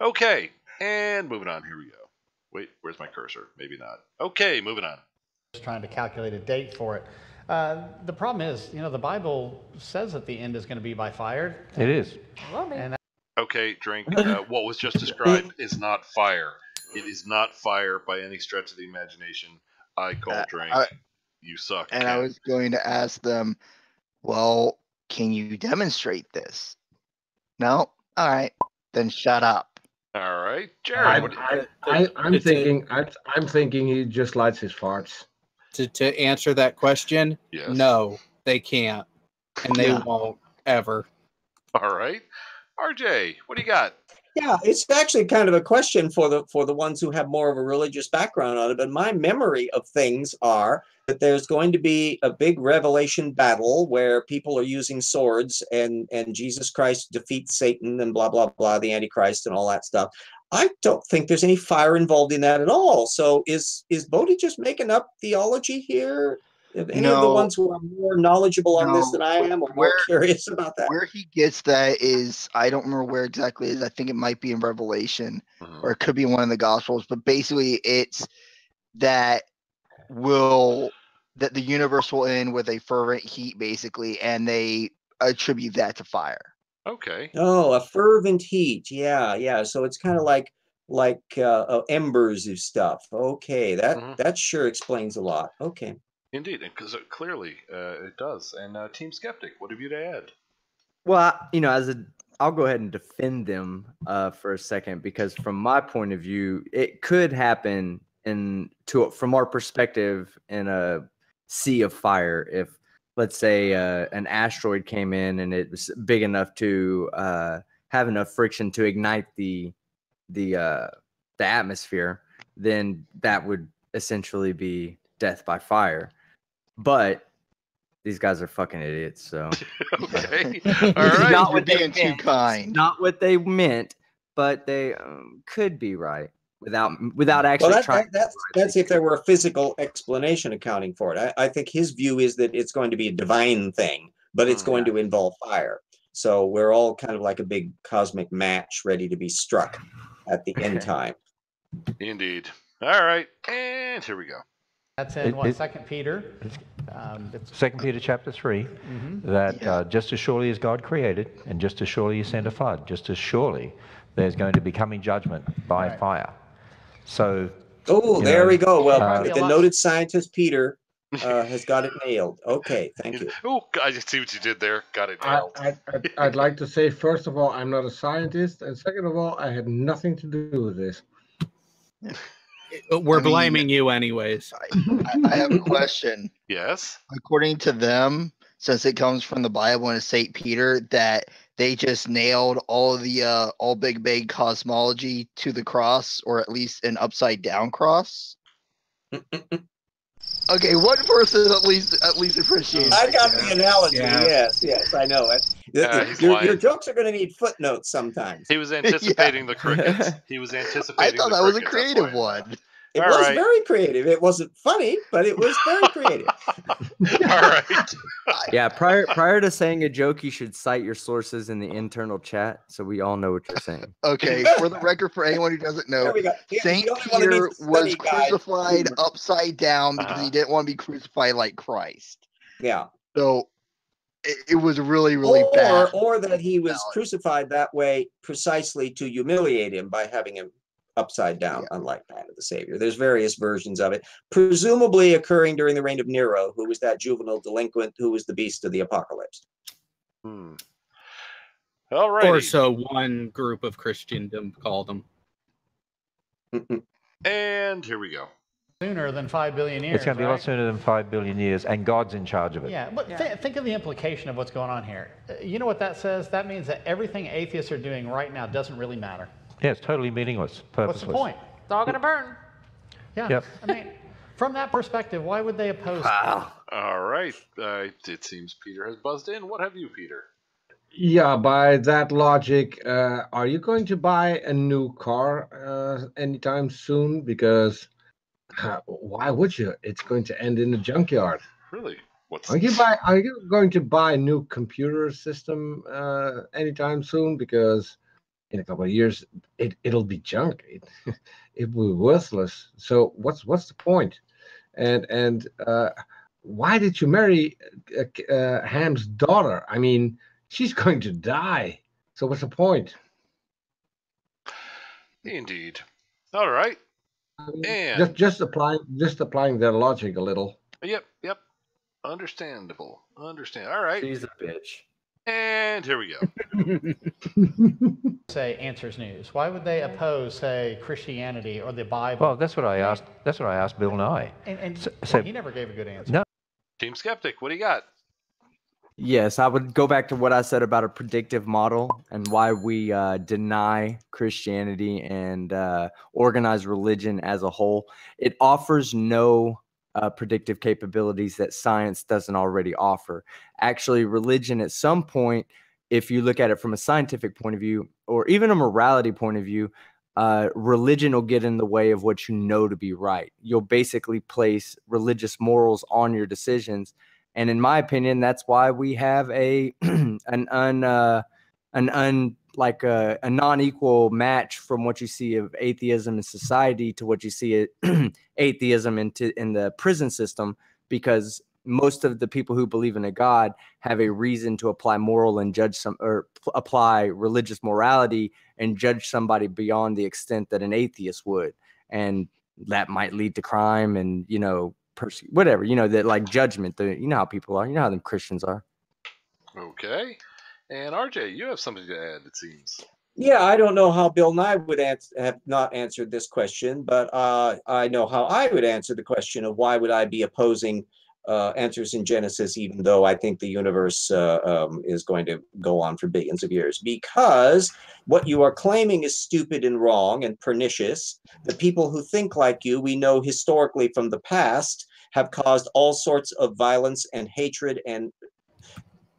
Okay, and moving on. Here we go. Wait, where's my cursor? Maybe not. Okay, moving on. Just trying to calculate a date for it. The problem is, the Bible says that the end is going to be by fire. It is. Okay, Drink. What was just described is not fire. It is not fire by any stretch of the imagination. I call Drink. You suck. And I was going to ask them, well, can you demonstrate this? No? All right. Then shut up. All right. Jared. I'm thinking he just lights his farts. To answer that question, yes. No, they can't. And they won't ever. All right. RJ, what do you got? Yeah, it's actually kind of a question for the ones who have more of a religious background on it. But my memory of things are that there's going to be a big revelation battle where people are using swords and Jesus Christ defeats Satan and blah, blah, blah, the Antichrist and all that stuff. I don't think there's any fire involved in that at all. So is Bodhi just making up theology here? If any of the ones who are more knowledgeable on this than I am or more curious about that? Where he gets that is, I don't remember where exactly it is. I think it might be in Revelation or it could be in one of the Gospels. But basically it's that the universe will end with a fervent heat, basically, and they attribute that to fire. Okay. Oh, a fervent heat. Yeah. So it's kind of like embers of stuff. Okay, that sure explains a lot. Okay. Indeed, because clearly it does. And Team Skeptic, what have you to add? Well, I'll go ahead and defend them for a second, because from my point of view, it could happen from our perspective in a sea of fire. If, let's say, an asteroid came in and it was big enough to have enough friction to ignite the atmosphere, then that would essentially be death by fire. But these guys are fucking idiots, so okay. All right. Not what being too kind. Not what they meant, but they could be right without actually trying. That's if there were a physical explanation accounting for it. I think his view is that it's going to be a divine thing, but it's going to involve fire. So we're all kind of like a big cosmic match ready to be struck at the end time. Indeed. All right, and here we go. That's in 2 Peter. 2 Peter chapter 3, that just as surely as God created, and just as surely He sent a flood, just as surely there's going to be coming judgment by fire. So. Oh, there we go. Well, the noted scientist Peter has got it nailed. Okay, thank you. Oh, I just see what you did there. Got it nailed. I'd like to say, first of all, I'm not a scientist, and second of all, I had nothing to do with this. We're blaming you anyways. I have a question. Yes. According to them, since it comes from the Bible and it's St. Peter, that they just nailed all of the all big bang cosmology to the cross, or at least an upside down cross. Okay, one person at least appreciates. I got the analogy. Yeah. Yes, I know it. Your jokes are going to need footnotes sometimes. He was anticipating the crickets. He was anticipating. I thought that was a creative one. It was very creative. It wasn't funny, but it was very creative. All right. Yeah, prior to saying a joke, you should cite your sources in the internal chat so we all know what you're saying. Okay, for the record, for anyone who doesn't know, Saint Peter was crucified upside down because he didn't want to be crucified like Christ. Yeah. So it was really, really bad. Or that he was crucified that way precisely to humiliate him by having him upside down, unlike that of the Savior. There's various versions of it, presumably occurring during the reign of Nero, who was that juvenile delinquent who was the beast of the apocalypse. All right. Or so one group of Christendom called them. And here we go. Sooner than 5 billion years. It's going to be a lot sooner than 5 billion years, and God's in charge of it. Yeah, but think of the implication of what's going on here. You know what that says? That means that everything atheists are doing right now doesn't really matter. Yeah, it's totally meaningless, purposeless. What's the point? It's all going to burn. Yeah. Yep. I mean, from that perspective, why would they oppose? All right. It seems Peter has buzzed in. What have you, Peter? Yeah, by that logic, are you going to buy a new car anytime soon? Because why would you? It's going to end in the junkyard. Really? Are you going to buy a new computer system anytime soon? Because in a couple of years, it'll be junk. It will be worthless. So what's the point? And why did you marry Ham's daughter? I mean, she's going to die. So what's the point? Indeed. All right. And just applying their logic a little. Yep. Understandable. All right. She's a bitch. And here we go. Say Answers News. Why would they oppose, say, Christianity or the Bible? Well, that's what I asked. That's what I asked Bill Nye. And so he never gave a good answer. No. Team Skeptic, what do you got? Yes, I would go back to what I said about a predictive model and why we deny Christianity and organized religion as a whole. It offers no predictive capabilities that science doesn't already offer. Actually, religion at some point, if you look at it from a scientific point of view or even a morality point of view, religion will get in the way of what you know to be right. You'll basically place religious morals on your decisions. And in my opinion, that's why we have a non-equal match from what you see of atheism in society to what you see atheism in the prison system, because most of the people who believe in a God have a reason to apply moral and apply religious morality and judge somebody beyond the extent that an atheist would, and that might lead to crime and whatever, that like judgment. You know how people are. You know how them Christians are. Okay. And RJ, you have something to add, it seems. Yeah, I don't know how Bill Nye would have not answered this question, but I know how I would answer the question of why would I be opposing Answers in Genesis, even though I think the universe is going to go on for billions of years. Because what you are claiming is stupid and wrong and pernicious. The people who think like you, we know historically from the past, have caused all sorts of violence and hatred and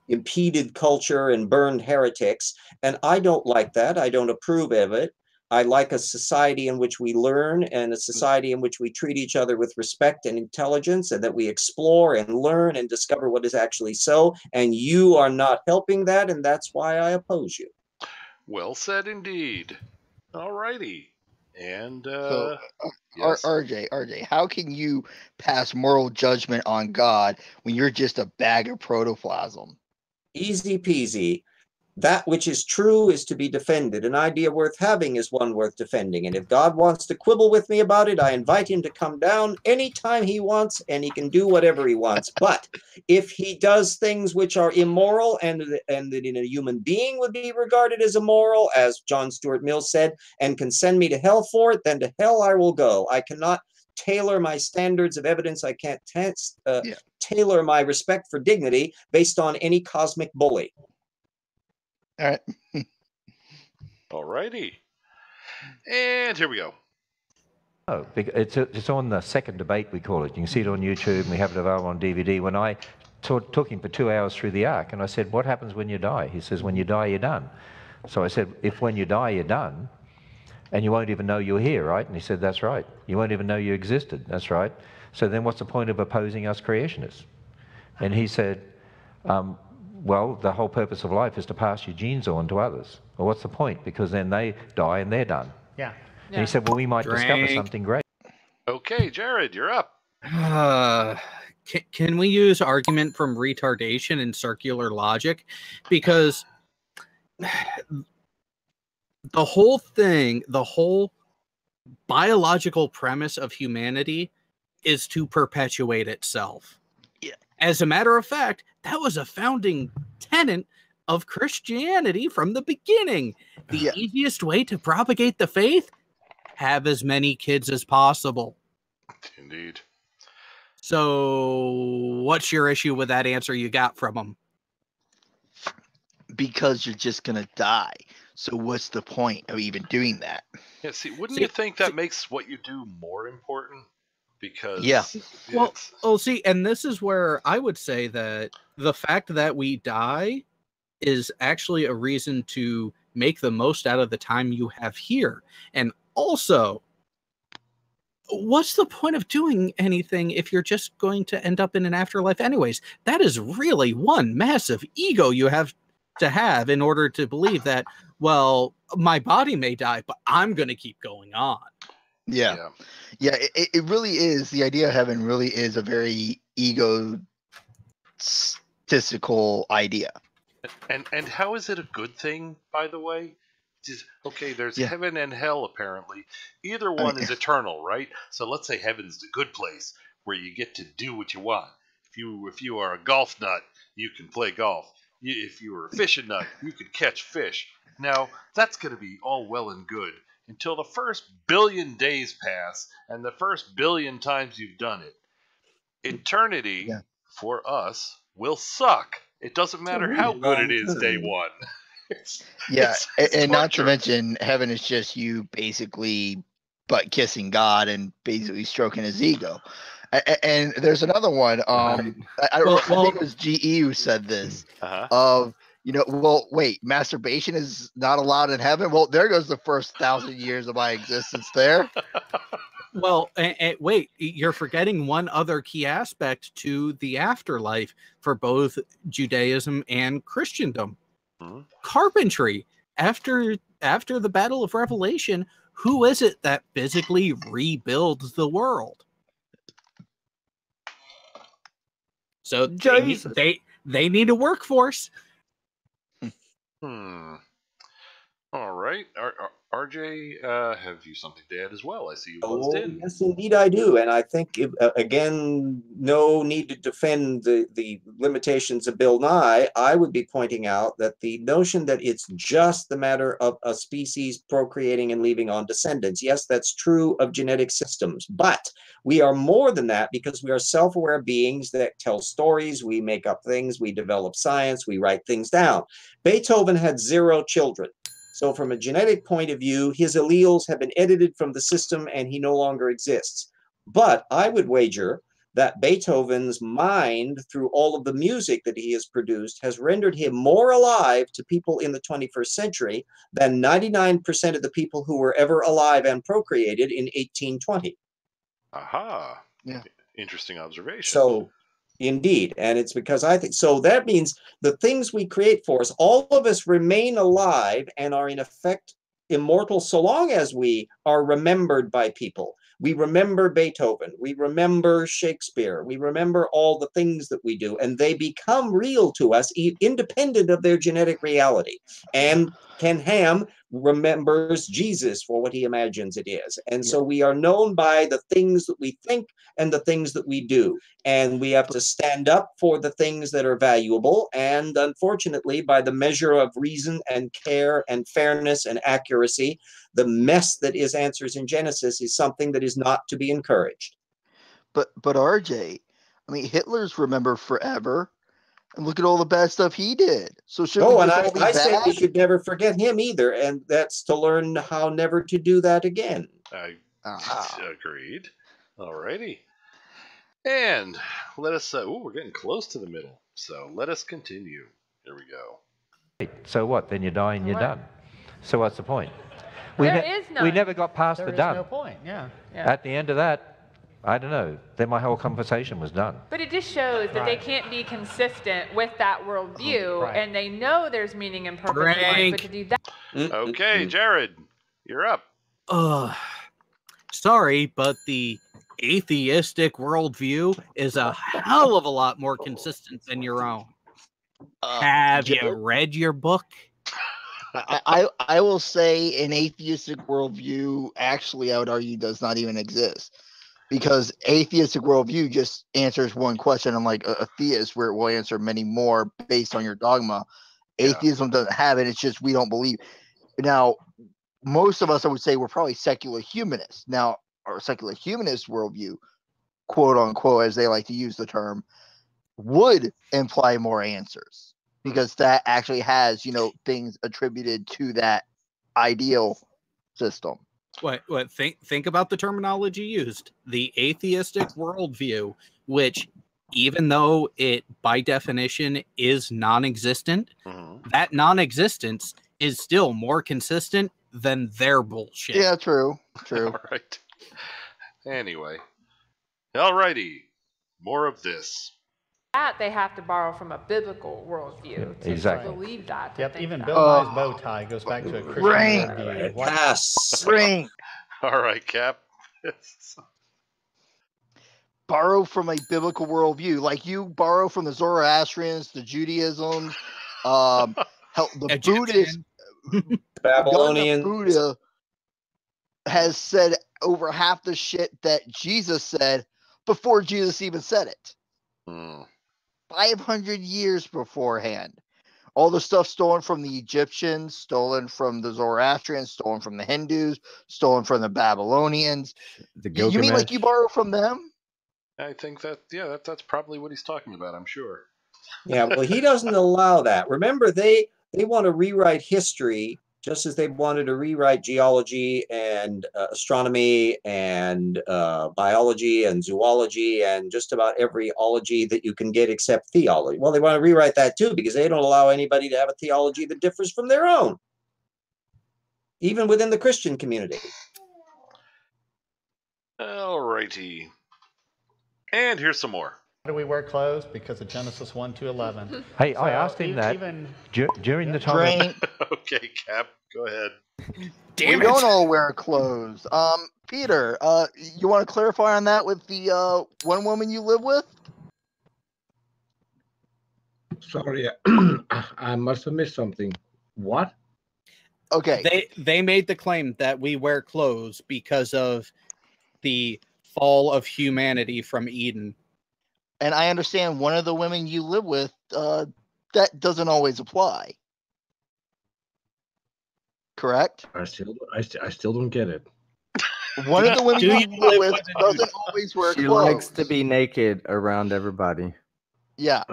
impeded culture and burned heretics. And I don't like that. I don't approve of it. I like a society in which we learn and a society in which we treat each other with respect and intelligence, and that we explore and learn and discover what is actually so. And you are not helping that, and that's why I oppose you. Well said indeed. All righty. And yes. RJ, how can you pass moral judgment on God when you're just a bag of protoplasm? Easy peasy. That which is true is to be defended. An idea worth having is one worth defending. And if God wants to quibble with me about it, I invite him to come down anytime he wants, and he can do whatever he wants. But if he does things which are immoral and that in a human being would be regarded as immoral, as John Stuart Mill said, and can send me to hell for it, then to hell I will go. I cannot tailor my standards of evidence. I can't tailor my respect for dignity based on any cosmic bully. All right. All righty. And here we go. Oh, it's on the second debate, we call it. You can see it on YouTube, and we have it available on DVD. When I took him for 2 hours through the Ark, and I said, what happens when you die? He says, when you die, you're done. So I said, if when you die, you're done, And you won't even know you're here, right? And he said, that's right. You won't even know you existed. That's right. So then what's the point of opposing us creationists? And he said, well, the whole purpose of life is to pass your genes on to others. Well, what's the point? Because then they die and they're done. Yeah. And he said, well, we might discover something great. Okay, Jared, you're up. Can we use argument from retardation and circular logic? Because the whole thing, the whole biological premise of humanity is to perpetuate itself. Yeah. As a matter of fact, that was a founding tenet of Christianity from the beginning. The easiest way to propagate the faith, have as many kids as possible. Indeed. So what's your issue with that answer you got from them? Because you're just going to die. So what's the point of even doing that? Yeah, wouldn't you think that makes what you do more important? Because and this is where I would say that the fact that we die is actually a reason to make the most out of the time you have here. And also, what's the point of doing anything if you're just going to end up in an afterlife anyways? That is really one massive ego you have to have in order to believe that, well, my body may die, but I'm going to keep going on. Yeah. It really is. The idea of heaven really is a very egotistical idea. And how is it a good thing, by the way? There's heaven and hell, apparently. Either one is eternal, right? So let's say heaven's the good place where you get to do what you want. If you are a golf nut, you can play golf. If you were a fishing nut, you could catch fish. Now, that's going to be all well and good until the first billion days pass and the first billion times you've done it. Eternity, for us, will suck. It doesn't matter how good it is day one. And not to mention, heaven is just you basically butt kissing God and basically stroking his ego. And there's another one. I think it was GE who said this. Masturbation is not allowed in heaven. Well, there goes the first 1,000 years of my existence there. Well, wait, you're forgetting one other key aspect to the afterlife for both Judaism and Christendom. Carpentry. After the Battle of Revelation, who is it that physically rebuilds the world? So they need a workforce. All right. RJ, have you something to add as well? I see you buzzed in. Yes, indeed I do. And I think, again, no need to defend the limitations of Bill Nye. I would be pointing out that the notion that it's just the matter of a species procreating and leaving on descendants. Yes, that's true of genetic systems. But we are more than that because we are self-aware beings that tell stories. We make up things. We develop science. We write things down. Beethoven had 0 children. So from a genetic point of view, his alleles have been edited from the system and he no longer exists. But I would wager that Beethoven's mind, through all of the music that he has produced, has rendered him more alive to people in the 21st century than 99% of the people who were ever alive and procreated in 1820. Aha. Yeah. Interesting observation. So, indeed. And it's because I think, so that means the things we create for us, all of us remain alive and are in effect immortal so long as we are remembered by people. We remember Beethoven, we remember Shakespeare, we remember all the things that we do, and they become real to us independent of their genetic reality. And Ken Ham remembers Jesus for what he imagines it is. And so we are known by the things that we think and the things that we do. And we have to stand up for the things that are valuable. And unfortunately, by the measure of reason and care and fairness and accuracy, the mess that is Answers in Genesis is something that is not to be encouraged. But RJ, I mean, Hitler's remembered forever. And look at all the bad stuff he did. So should I say we should never forget him either, and that's to learn how never to do that again. I agreed. Alrighty. And let us, we're getting close to the middle, so let us continue. Here we go. So what? Then you die and you're done. So what's the point? We never got past the done. There is no point. Yeah. At the end of that, I don't know. Then my whole conversation was done. But it just shows that they can't be consistent with that worldview, and they know there's meaning and purpose in life, but to do that. Okay, Jared, you're up. Sorry, but the atheistic worldview is a hell of a lot more consistent than your own. Have you read your book? I will say an atheistic worldview, actually, I would argue, does not even exist. Because atheistic worldview just answers one question, unlike a theist, where it will answer many more based on your dogma. Atheism doesn't have it. It's just we don't believe. Now, most of us, I would say, we're probably secular humanists. Now, our secular humanist worldview, quote unquote, as they like to use the term, would imply more answers, because that actually has, things attributed to that ideal system. What? Think about the terminology used. The atheistic worldview, which, even though it by definition is non-existent, that non-existence is still more consistent than their bullshit. Yeah, true. All right. Anyway. Alrighty. More of this. That they have to borrow from a biblical worldview to believe that. Yep, even Bill Nye's bow tie goes back to a Christian worldview. Yes. All right, Cap. Borrow from a biblical worldview, like you borrow from the Zoroastrians, the Judaism, the Buddhists, Babylonian. Buddha has said over half the shit that Jesus said before Jesus even said it. 500 years beforehand. All the stuff stolen from the Egyptians, stolen from the Zoroastrians, stolen from the Hindus, stolen from the Babylonians. You mean like you borrow from them? I think that's probably what he's talking about, I'm sure. Yeah, well, he doesn't allow that. Remember, they want to rewrite history just as they wanted to rewrite geology and astronomy and biology and zoology and just about every ology that you can get except theology. Well, they want to rewrite that too, because they don't allow anybody to have a theology that differs from their own, even within the Christian community. All righty. And here's some more. Why do we wear clothes? Because of Genesis 1-11. Hey, I asked him that during the time. Okay, Cap, go ahead. We don't all wear clothes. Peter, you want to clarify on that with the one woman you live with? Sorry, I must have missed something. What? Okay. They made the claim that we wear clothes because of the fall of humanity from Eden. And I understand one of the women you live with, that doesn't always apply. Correct? I still don't get it. One of the women you live with doesn't always wear clothes. She likes to be naked around everybody. Yeah.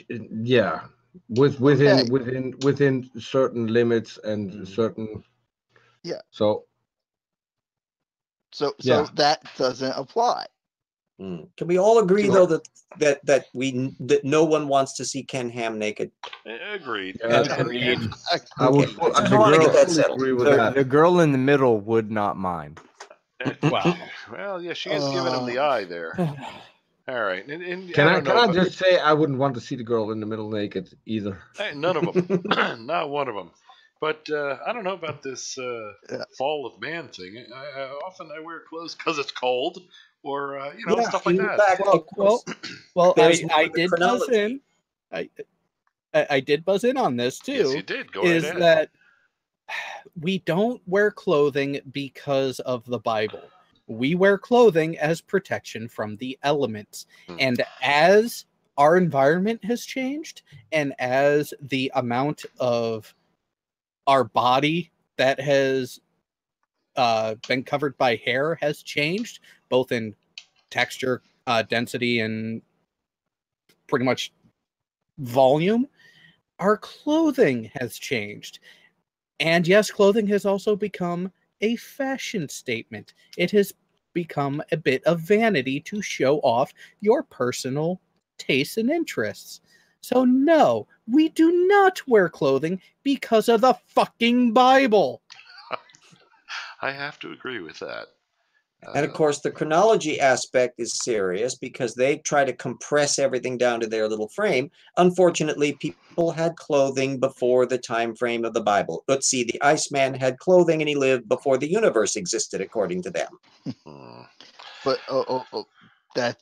Yeah. Within certain limits and certain. Yeah. So that doesn't apply. Can we all agree though that no one wants to see Ken Ham naked? Agreed. Agreed. I want to get that settled. The girl in the middle would not mind. Wow. Well, yeah, she is giving him the eye there. All right. Can I just say I wouldn't want to see the girl in the middle naked either? Hey, none of them. Not one of them. But I don't know about this fall of man thing. I often wear clothes because it's cold, or stuff like that. Well, I did buzz in. I did buzz in on this too. Yes, you did. Go right ahead. That we don't wear clothing because of the Bible. We wear clothing as protection from the elements, and as our environment has changed, and as the amount of our body that has been covered by hair has changed, both in texture, density, and pretty much volume, our clothing has changed. And yes, clothing has also become a fashion statement. It has become a bit of vanity to show off your personal tastes and interests. So no, we do not wear clothing because of the fucking Bible. I have to agree with that. And of course, the chronology aspect is serious because they try to compress everything down to their little frame. Unfortunately, people had clothing before the time frame of the Bible. Utsi the Iceman had clothing and he lived before the universe existed, according to them. But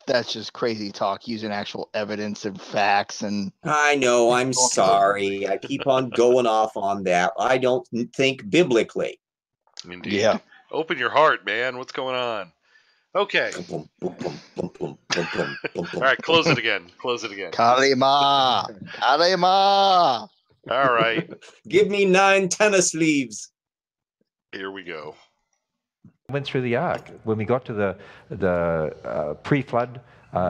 that's just crazy talk using actual evidence and facts. And I know, I'm sorry. I keep on going off on that. I don't think biblically. Indeed. Yeah. Open your heart, man. What's going on? Okay. All right, close it again. Close it again. Kalima. Kalima. All right. Give me 9 tennis leaves. Here we go. Went through the ark. When we got to the pre-flood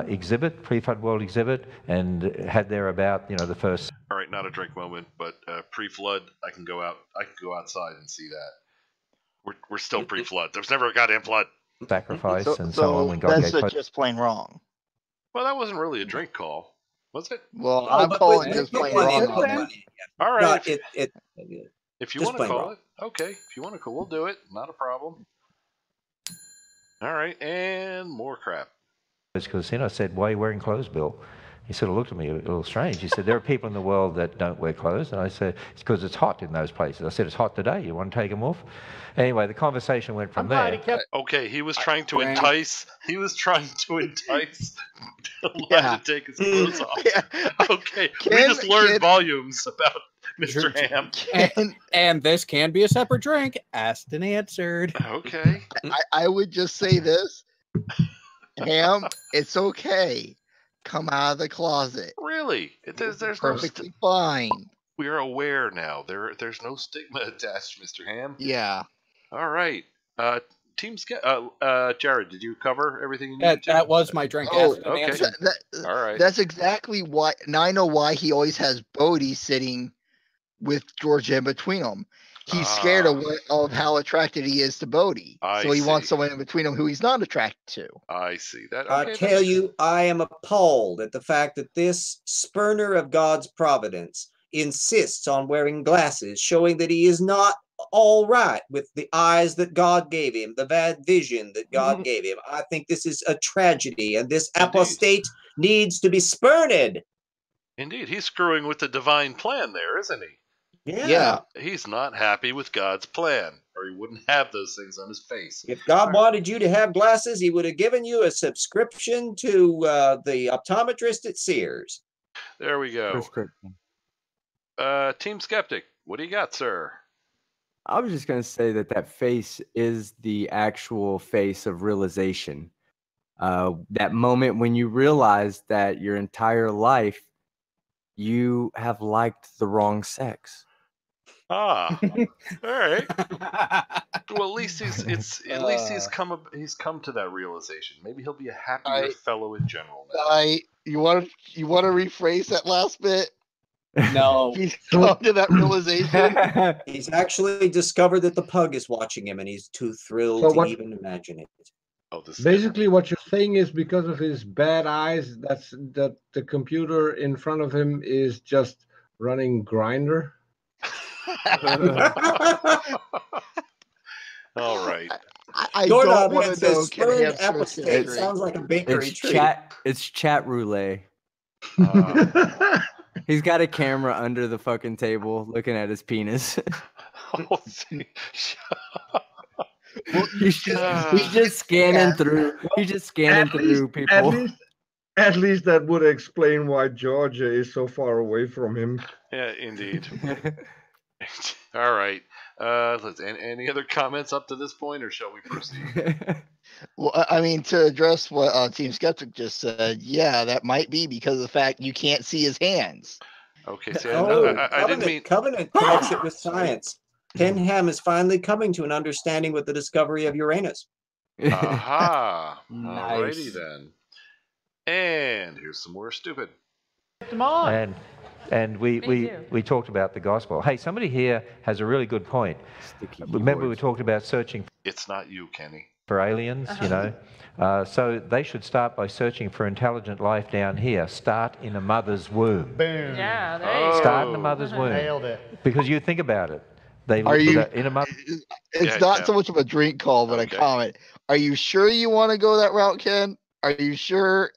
exhibit, pre-flood world exhibit, and had there about the first. All right, not a drink moment, but pre-flood, I can go outside and see that. We're still pre-flood. There's never a goddamn flood. Sacrifice and so on. When God that's just plain wrong. Well, that wasn't really a drink call, was it? Well, I'm calling just plain wrong. All right. If you want to call it, okay. If you want to call, we'll do it. Not a problem. All right, and more crap. Because I said, "Why are you wearing clothes, Bill?" He sort of looked at me a little strange. He said, "There are people in the world that don't wear clothes." And I said, "It's because it's hot in those places." I said, "It's hot today. You want to take them off?" Anyway, the conversation went from there. Okay, he was trying to entice. He was trying to entice Bill to take his clothes off. Yeah. Okay, we just learned volumes about Mr. Ham. And this can be a separate drink. Asked and answered. Okay. I would just say this, Ham. It's okay. Come out of the closet. Really? There's perfectly fine. We are aware now. There's no stigma attached, Mr. Ham. Yeah. All right. Jared, did you cover everything you needed that was my drink. Oh, okay. All right. That's exactly why. Now I know why he always has Bodhi sitting with Georgia in between them. He's scared of how attracted he is to Bodhi. So he wants someone in between him who he's not attracted to. I see that. Okay, I tell you, I am appalled at the fact that this spurner of God's providence insists on wearing glasses, showing that he is not all right with the eyes that God gave him, the bad vision that God gave him. I think this is a tragedy, and this apostate needs to be spurned. Indeed, he's screwing with the divine plan there, isn't he? Yeah. He's not happy with God's plan, or he wouldn't have those things on his face. If God wanted you to have glasses, he would have given you a subscription to the optometrist at Sears. There we go. Team Skeptic, what do you got, sir? I was just going to say that face is the actual face of realization. That moment when you realize that your entire life you have liked the wrong sex. All right. Well, at least he's come to that realization. Maybe he'll be a happier fellow in general now. You want to rephrase that last bit? No. He's come to that realization. He's actually discovered that the pug is watching him, and he's too thrilled to even imagine it. Basically, what you're saying is because of his bad eyes, that the computer in front of him is just running Grindr. All right. I don't want to know. It sounds like a bakery treat. It's chat roulette. He's got a camera under the fucking table looking at his penis. He's just scanning through. He's just scanning through people. At least that would explain why Georgia is so far away from him. Yeah, indeed. All right. Any other comments up to this point, or shall we proceed? Well, I mean, to address what Team Skeptic just said, yeah, that might be because of the fact you can't see his hands. Okay, so I didn't mean... Covenant connects it with science. Ken Ham is finally coming to an understanding with the discovery of Uranus. Aha! Nice. Alrighty then. And here's some more stupid. Come on. And we talked about the gospel. Hey, somebody here has a really good point. Remember we talked about searching. It's not you, Kenny. For aliens, so they should start by searching for intelligent life down here. Start in a mother's womb. Boom. Yeah, there you go. Start in a mother's womb. Nailed it. Because you think about it. Are you in a month? It's not so much of a drink call, but a comment. Are you sure you want to go that route, Ken? Are you sure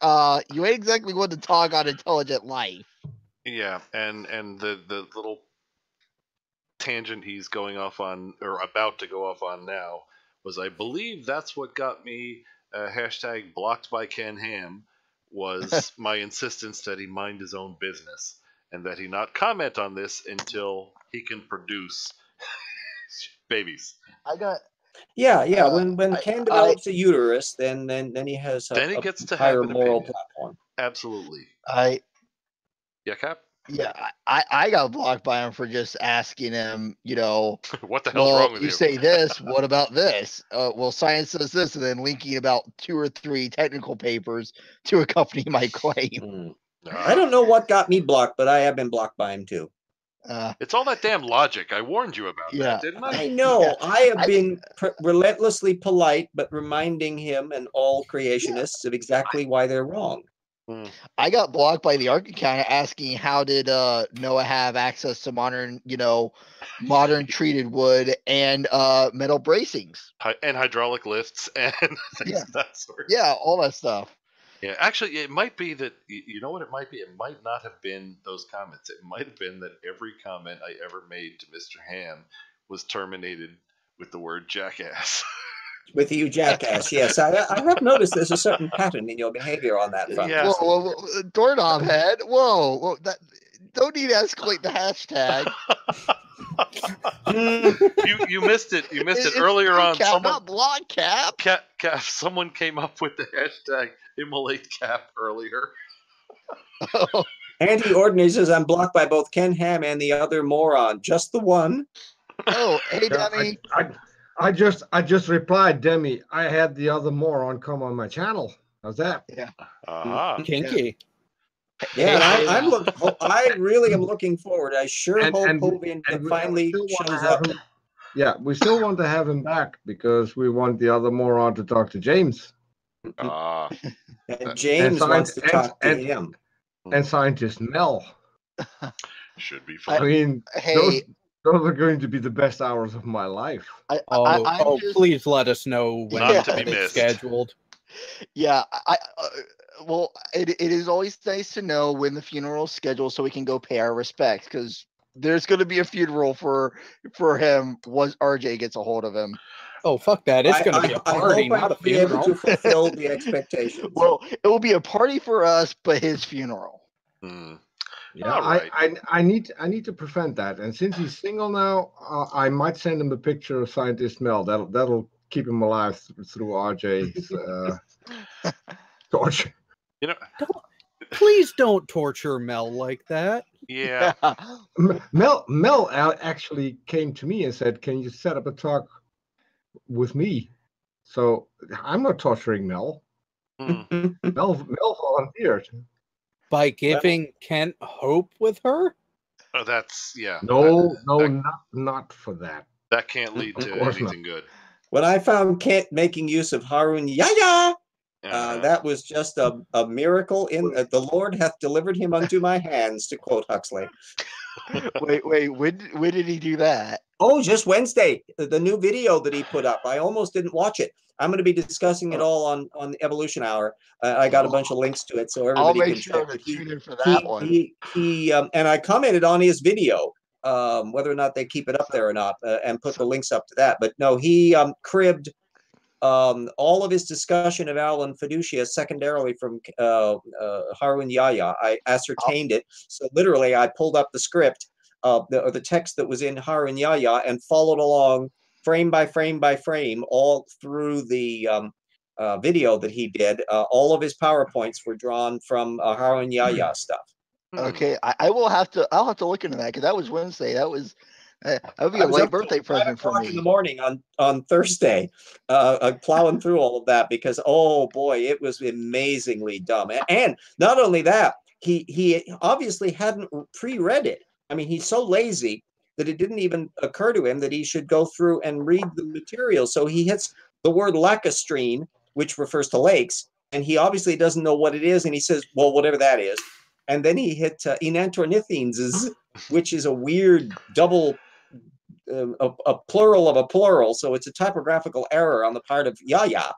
you ain't exactly want to talk on Intelligent Life? Yeah, and the little tangent he's going off on, or about to go off on now, was, I believe that's what got me hashtag blocked by Ken Ham, was my insistence that he mind his own business and that he not comment on this until he can produce babies. I got. Yeah. When Ken develops a uterus, then he has he gets to higher have an moral opinion. platform. Absolutely. Yeah, Cap? Yeah, I got blocked by him for just asking him, what the hell's wrong with you? You say this, what about this? Well, science says this, and then linking about 2 or 3 technical papers to accompany my claim. I don't know what got me blocked, but I have been blocked by him too. It's all that damn logic. I warned you about that, didn't I? I know. I have been relentlessly polite, but reminding him and all creationists of exactly why they're wrong. I got blocked by the Ark account asking how did Noah have access to modern treated wood and metal bracings and hydraulic lifts and things of that sort. Yeah, all that stuff. Yeah, actually, it might be that, you know what it might be? It might not have been those comments. It might have been that every comment I ever made to Mr. Ham was terminated with the word jackass. With you, jackass, yes. I have noticed there's a certain pattern in your behavior on that front. Yes. Whoa, doorknob head. Whoa, don't need to escalate the hashtag. You missed it. You missed it earlier on. Cap, not block Cap. Cap. Someone came up with the hashtag immolate Cap earlier. Anti-Ordinary says, I'm blocked by both Ken Ham and the other moron. Just the one. Oh, hey, Demi. I just replied, Demi. I had the other moron come on my channel. How's that? Yeah. Kinky. Yeah, I really am looking forward. I sure hope Hovian finally shows up. Yeah, we still want to have him back because we want the other moron to talk to James. And James wants to talk to him. And scientist Mel. Should be fun. I mean, those are going to be the best hours of my life. Please let us know when it's scheduled. Yeah, well, it is always nice to know when the funeral is scheduled so we can go pay our respects, because there's going to be a funeral for him once RJ gets a hold of him. Oh, fuck that. It's going to be a party, not a funeral. Able to fulfill the expectations. Well, it will be a party for us, but his funeral. Yeah, right. I need to prevent that. And since he's single now, I might send him a picture of Scientist Mel. That'll keep him alive through RJ's torture. Please don't torture Mel like that. Yeah. Mel actually came to me and said, "Can you set up a talk with me?" So I'm not torturing Mel. Mel volunteered. By giving Kent hope with her? Oh, that's No, not for that. That can't lead to anything good. When I found Kent making use of Harun Yahya, that was just a miracle. In the Lord hath delivered him unto my hands, to quote Huxley. Wait, when did he do that? Oh, just Wednesday. The new video that he put up. I almost didn't watch it. I'm going to be discussing it all on the Evolution Hour. I got a bunch of links to it, so everybody I'll make can sure to tune in for that one. He and I commented on his video, whether or not they keep it up there or not, and put the links up to that. But no, he cribbed all of his discussion of Alan Fiducia secondarily from Harun Yahya. I ascertained it, so literally I pulled up the script, the text that was in Harun Yahya, and followed along frame by frame by frame all through the video that he did. All of his PowerPoints were drawn from Harun Yahya stuff. Okay, I'll have to look into that, because that was Wednesday. That would be a late birthday present for me. In the morning on Thursday, plowing through all of that, because oh boy, it was amazingly dumb. And not only that, he obviously hadn't pre-read it. I mean, he's so lazy that it didn't even occur to him that he should go through and read the material. So he hits the word lacustrine, which refers to lakes, and he obviously doesn't know what it is, and he says, well, whatever that is. And then he hit enantiornithines, which is a weird double a plural of a plural, so it's a typographical error on the part of Yaya,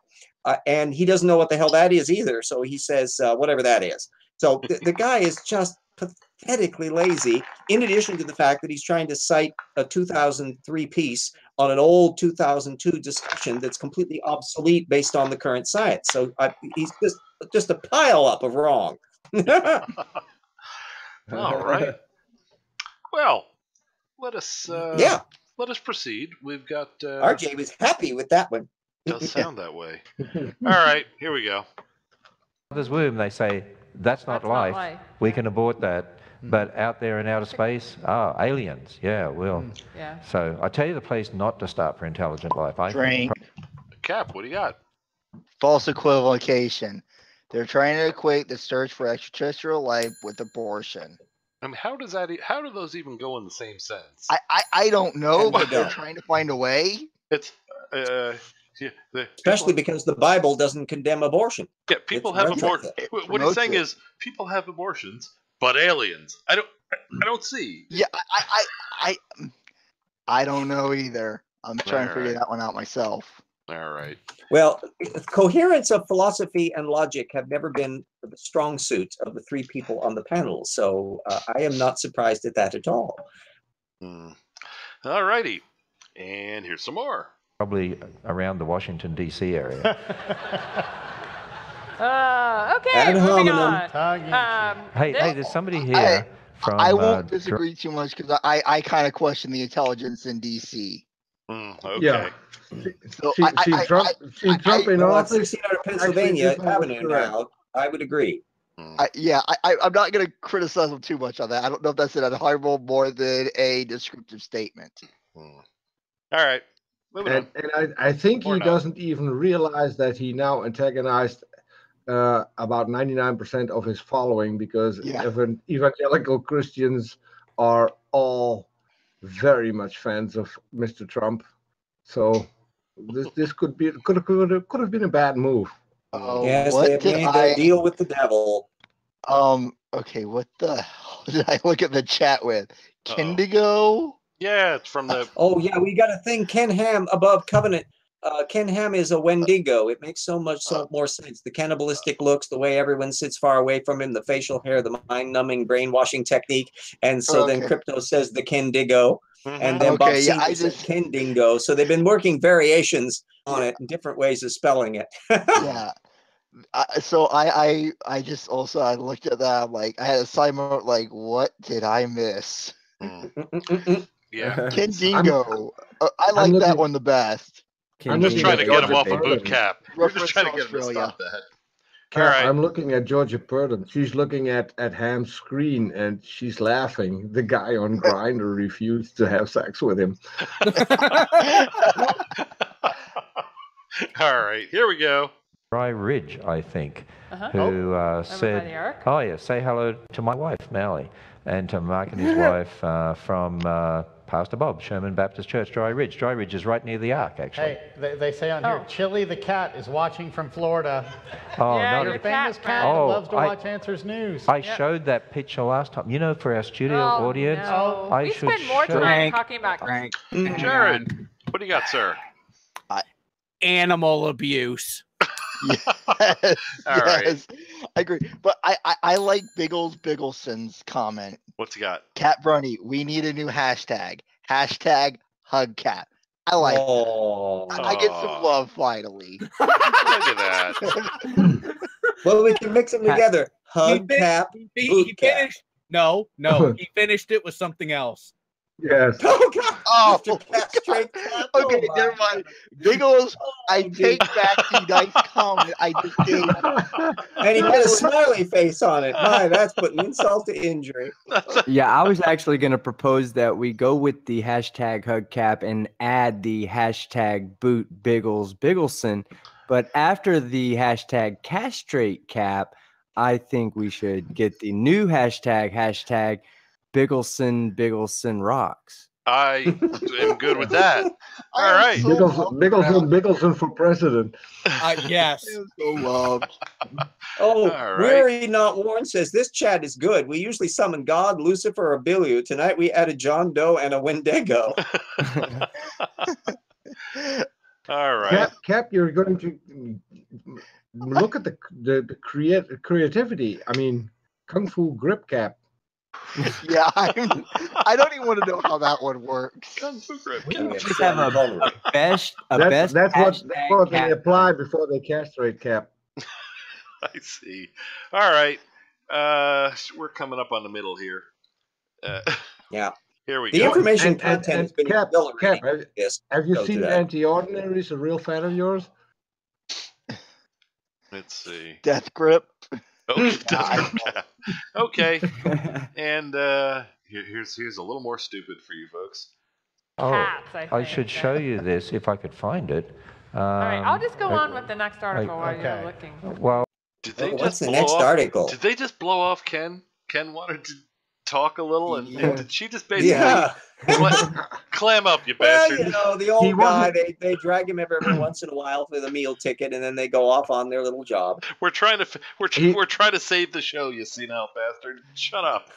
and he doesn't know what the hell that is either. So he says whatever that is. So the guy is just pathetically lazy. In addition to the fact that he's trying to cite a 2003 piece on an old 2002 discussion that's completely obsolete based on the current science. So he's just a pile up of wrong. All right. Well, let us proceed. We've got RJ was happy with that one. Does sound that way. All right, here we go. Mother's womb, they say that's not life. We can abort that. But out there in outer space, aliens. Yeah, well. Yeah. So I tell you the place not to start for intelligent life. Drink. Cap, what do you got? False equivocation. They're trying to equate the search for extraterrestrial life with abortion. I mean, how do those even go in the same sense? I don't know, but they're trying to find a way. It's especially because the Bible doesn't condemn abortion. Yeah, people have abortions. What he's saying is people have abortions, but aliens. I don't see. Yeah, I don't know either. I'm trying to figure that one out myself. All right. Well, coherence of philosophy and logic have never been the strong suit of the three people on the panel, so I am not surprised at that at all. All righty. And here's some more. Probably around the Washington, D.C. area. Okay, moving on. Hey, there's somebody here from... I won't disagree too much because I kind of question the intelligence in D.C. Okay. Yeah. So Trump in office. Out of Pennsylvania Avenue now. I would agree. I'm not going to criticize him too much on that. I don't know if that's an admirable more than a descriptive statement. All right. And I think he doesn't even realize that he now antagonized about 99% of his following because evangelical Christians are all very much fans of Mr. Trump. So this could have been a bad move. Yes, they have made a deal with the devil. Okay, what the hell did I look at the chat with? Kendigo? Yeah, it's from the... Oh, yeah, we got a thing, Ken Ham above Covenant. Ken Ham is a Wendigo. It makes so more sense. The cannibalistic looks, the way everyone sits far away from him, the facial hair, the mind-numbing, brainwashing technique. And so then Crypto says the Kendigo. And then Bob says Kendingo. So they've been working variations on it and different ways of spelling it. Yeah. So I just also I looked at that. I'm like, I had a side note like, what did I miss? Yeah. Kendingo. I like that one the best. I'm just trying to get him off a boot cap. We're just trying to get him to stop that. All right. I'm looking at Georgia Purdon. She's looking at Ham's screen and she's laughing. The guy on Grindr refused to have sex with him. All right, here we go. Dry Ridge, I think, who said, "Oh yeah, say hello to my wife, Mally, and to Mark and his wife from Pastor Bob, Sherman Baptist Church, Dry Ridge. Dry Ridge is right near the Ark, actually." Hey, they say on here, Chili the cat is watching from Florida. Oh, yeah, no. Your famous cat that loves to watch Answers News. I showed that picture last time. You know, for our studio audience, no. I we should spend more time talking about Jared, what do you got, sir? Animal abuse. Yes, All right. I agree. But I like Biggleson's comment. What's he got? Cat Brunny, we need a new hashtag. Hashtag HugCat. I like that. I get some love finally. Look at that. Well, we can mix them together. HugCap, he finished. No, he finished it with something else. Yes. Oh, God. Oh, okay, never mind. Biggles, I take back the nice comment I just gave. And he put a smiley face on it. My, that's putting insult to injury. Yeah, I was actually going to propose that we go with the hashtag HugCap and add the hashtag boot Biggleson. But after the hashtag castrate cap, I think we should get the new hashtag Biggleson rocks. I am good with that. All right. Mickelson for president. Yes. So loved. Oh, right. Weary Not Warren says this chat is good. We usually summon God, Lucifer, or Belial. Tonight we added John Doe and a Wendigo. All right. Cap, you're going to look at the creativity. I mean, Kung Fu Grip Cap. Yeah, I don't even want to know how that one works. Kung Fu Grip We Cap. just have a best That's what hashtag they cat. apply before they castrate Cap. I see. All right. We're coming up on the middle here. Yeah. Here we The go. information content has been Cap, accelerating. have you seen Anti-Ordinaries? A real fan of yours? Let's see. Death Grip. Okay. Okay. And here's a little more stupid for you folks. Oh, Cats, I should show you this if I could find it. All right, I'll just go on with the next article while you're looking. Well, did they what's just the blow next off, article? Did they just blow off Ken? Ken wanted to talk a little, and did she just basically clam up, you Well, bastard? you know, the old guy, they drag him every once in a while for the meal ticket, and then they go off on their little job. We're trying to save the show, you senile bastard. Shut up.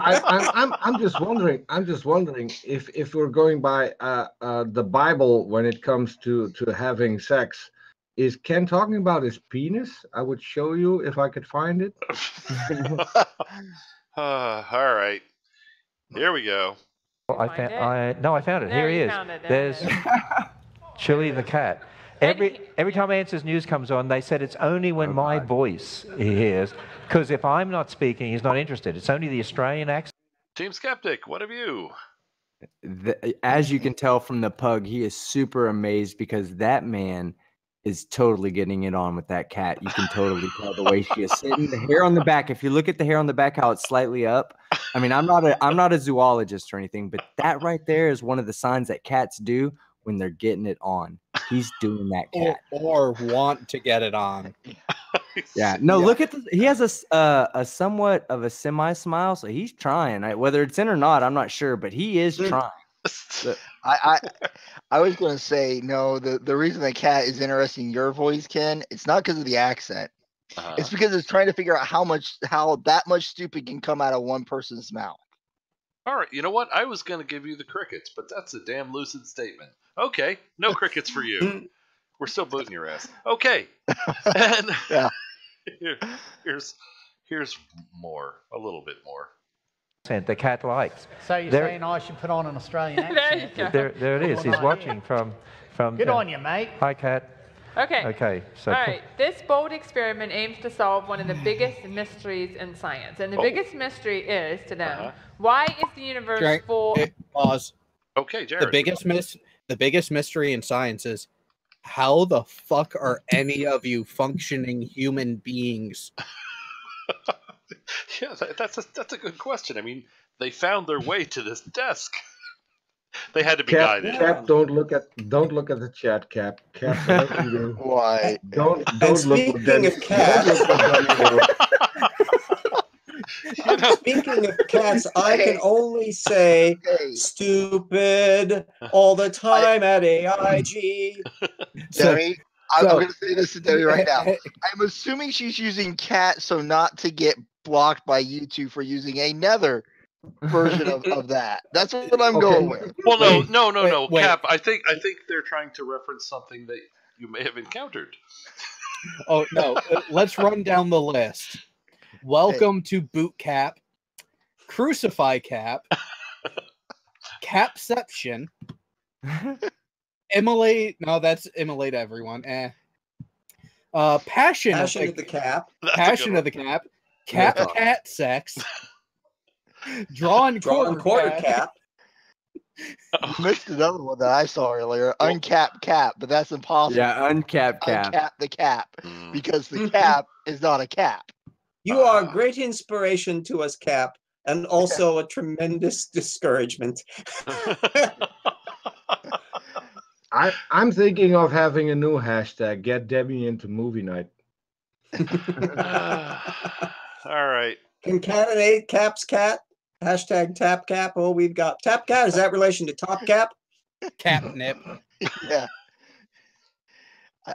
I'm just wondering. If we're going by the Bible when it comes to having sex, is Ken talking about his penis? I would show you if I could find it. All right, here we go. Well, I found it. Here he is. There's Chili the cat. Every time Answers News comes on, they said it's only when my voice he hears, because if I'm not speaking, he's not interested. It's only the Australian accent. Team Skeptic, what have you? As you can tell from the pug, he is super amazed because that man is totally getting it on with that cat. You can totally tell the way she is sitting. The hair on the back. If you look at the hair on the back, how it's slightly up. I mean, I'm not a zoologist or anything, but that right there is one of the signs that cats do when they're getting it on. He's doing that cat. Or want to get it on. Yeah. No, look at he has a somewhat of a semi-smile, so he's trying. Whether it's in or not, I'm not sure, but he is trying. I was going to say, no, the reason the cat is interesting in your voice, Ken, it's not because of the accent. It's because it's trying to figure out how that much stupid can come out of one person's mouth. All right, you know what? I was going to give you the crickets, but that's a damn lucid statement. Okay, no crickets for you. We're still booting your ass. Okay. And here's more, a little bit more. The cat likes. So you're saying I should put on an Australian accent? There it is. He's watching from. Good on you, mate. Hi, cat. Okay. Okay. So. All right. This bold experiment aims to solve one of the biggest mysteries in science, and the biggest mystery is to them: why is the universe full? Pause. Okay, Jared. The biggest mystery in science is how the fuck are any of you functioning human beings? Yeah, that's a good question. I mean, they found their way to this desk. They had to be guided. Cap, don't look at the chat, Cap. Cap, why? Don't look. Speaking of cats, speaking of cats, I can only say stupid all the time at AIG. Debbie, I'm going to say this to Debbie right now. I'm assuming she's using cat so not to get blocked by YouTube for using another version of that. That's what I'm going with. Well, no. Cap, I think they're trying to reference something that you may have encountered. Oh, no. Let's run down the list. Welcome to Boot Cap, Crucify Cap, Capception, Immolate. No, that's Immolate everyone. Passion of the Cap. Passion of the Cap. Cap cat sex. Drawn quarter cap. You missed another one that I saw earlier. Uncapped cap, but that's impossible. Yeah, uncapped cap. Uncap the cap, because the cap is not a cap. You are a great inspiration to us, Cap, and also a tremendous discouragement. I'm thinking of having a new hashtag, get Debbie into movie night. All right. Concatenate Cap's cat Hashtag Tap Cap. Oh, we've got Tap Cat. Is that relation to Top Cap? Catnip. Yeah.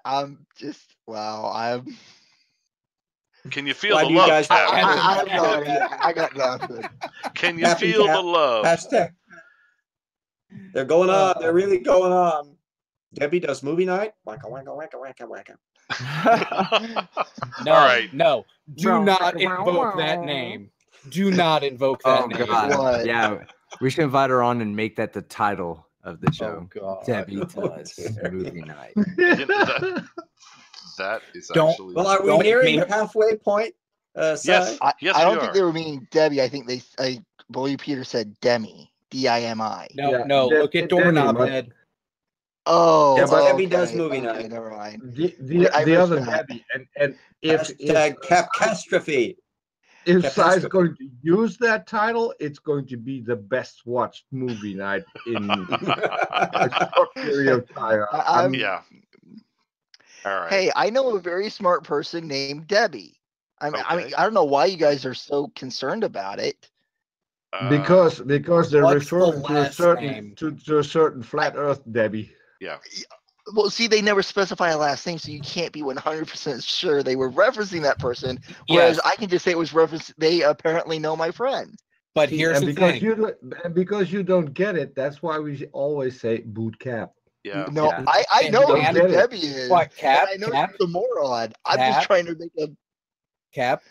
I'm just wow. Can you feel Why the do you love, guys- Cap? I got nothing. Can you Happy feel Cap. the love? Hashtag. They're going on. They're really going on. Debbie does movie night. Wacka, wacka, wacka, wacka, wacka. No, All right. no. Do not invoke that name. Do not invoke that Oh name. God! What? Yeah, we should invite her on and make that the title of the show. God. Debbie Oh, does dear. movie night. That is Don't- actually. Well, are we Don't nearing me- the halfway point? Yes. Si? Yes, I we don't are. think they were meaning Debbie. I believe Peter said Demi. D-I-M-I. No, Yeah, no. Look at Doorknob but- Head. Oh, Yeah, but Debbie does movie okay, night. Never mind. The I other missed that. Debbie, and if Hashtag Capcastrophe. if Cap Sai is Castro. going to use that title, it's going to be the best watched movie night in a short period of time. I'm- Yeah. All right. Hey, I know a very smart person named Debbie. I mean, Okay. I don't know why you guys are so concerned about it. because they're What's referring the to a last certain name? to a certain flat Earth Debbie. Yeah. Well, see, they never specify a last name, so you can't be 100% sure they were referencing that person. Whereas Yes. I can just say it was referenced. They apparently know my friend. But See, here's and the because thing. because you don't get it, that's why we always say boot cap. Yeah. No, Yeah. I And know who man- Debbie is. What, Cap? and I know Cap? she's a moron. I'm Cap? just trying to make a. Cap.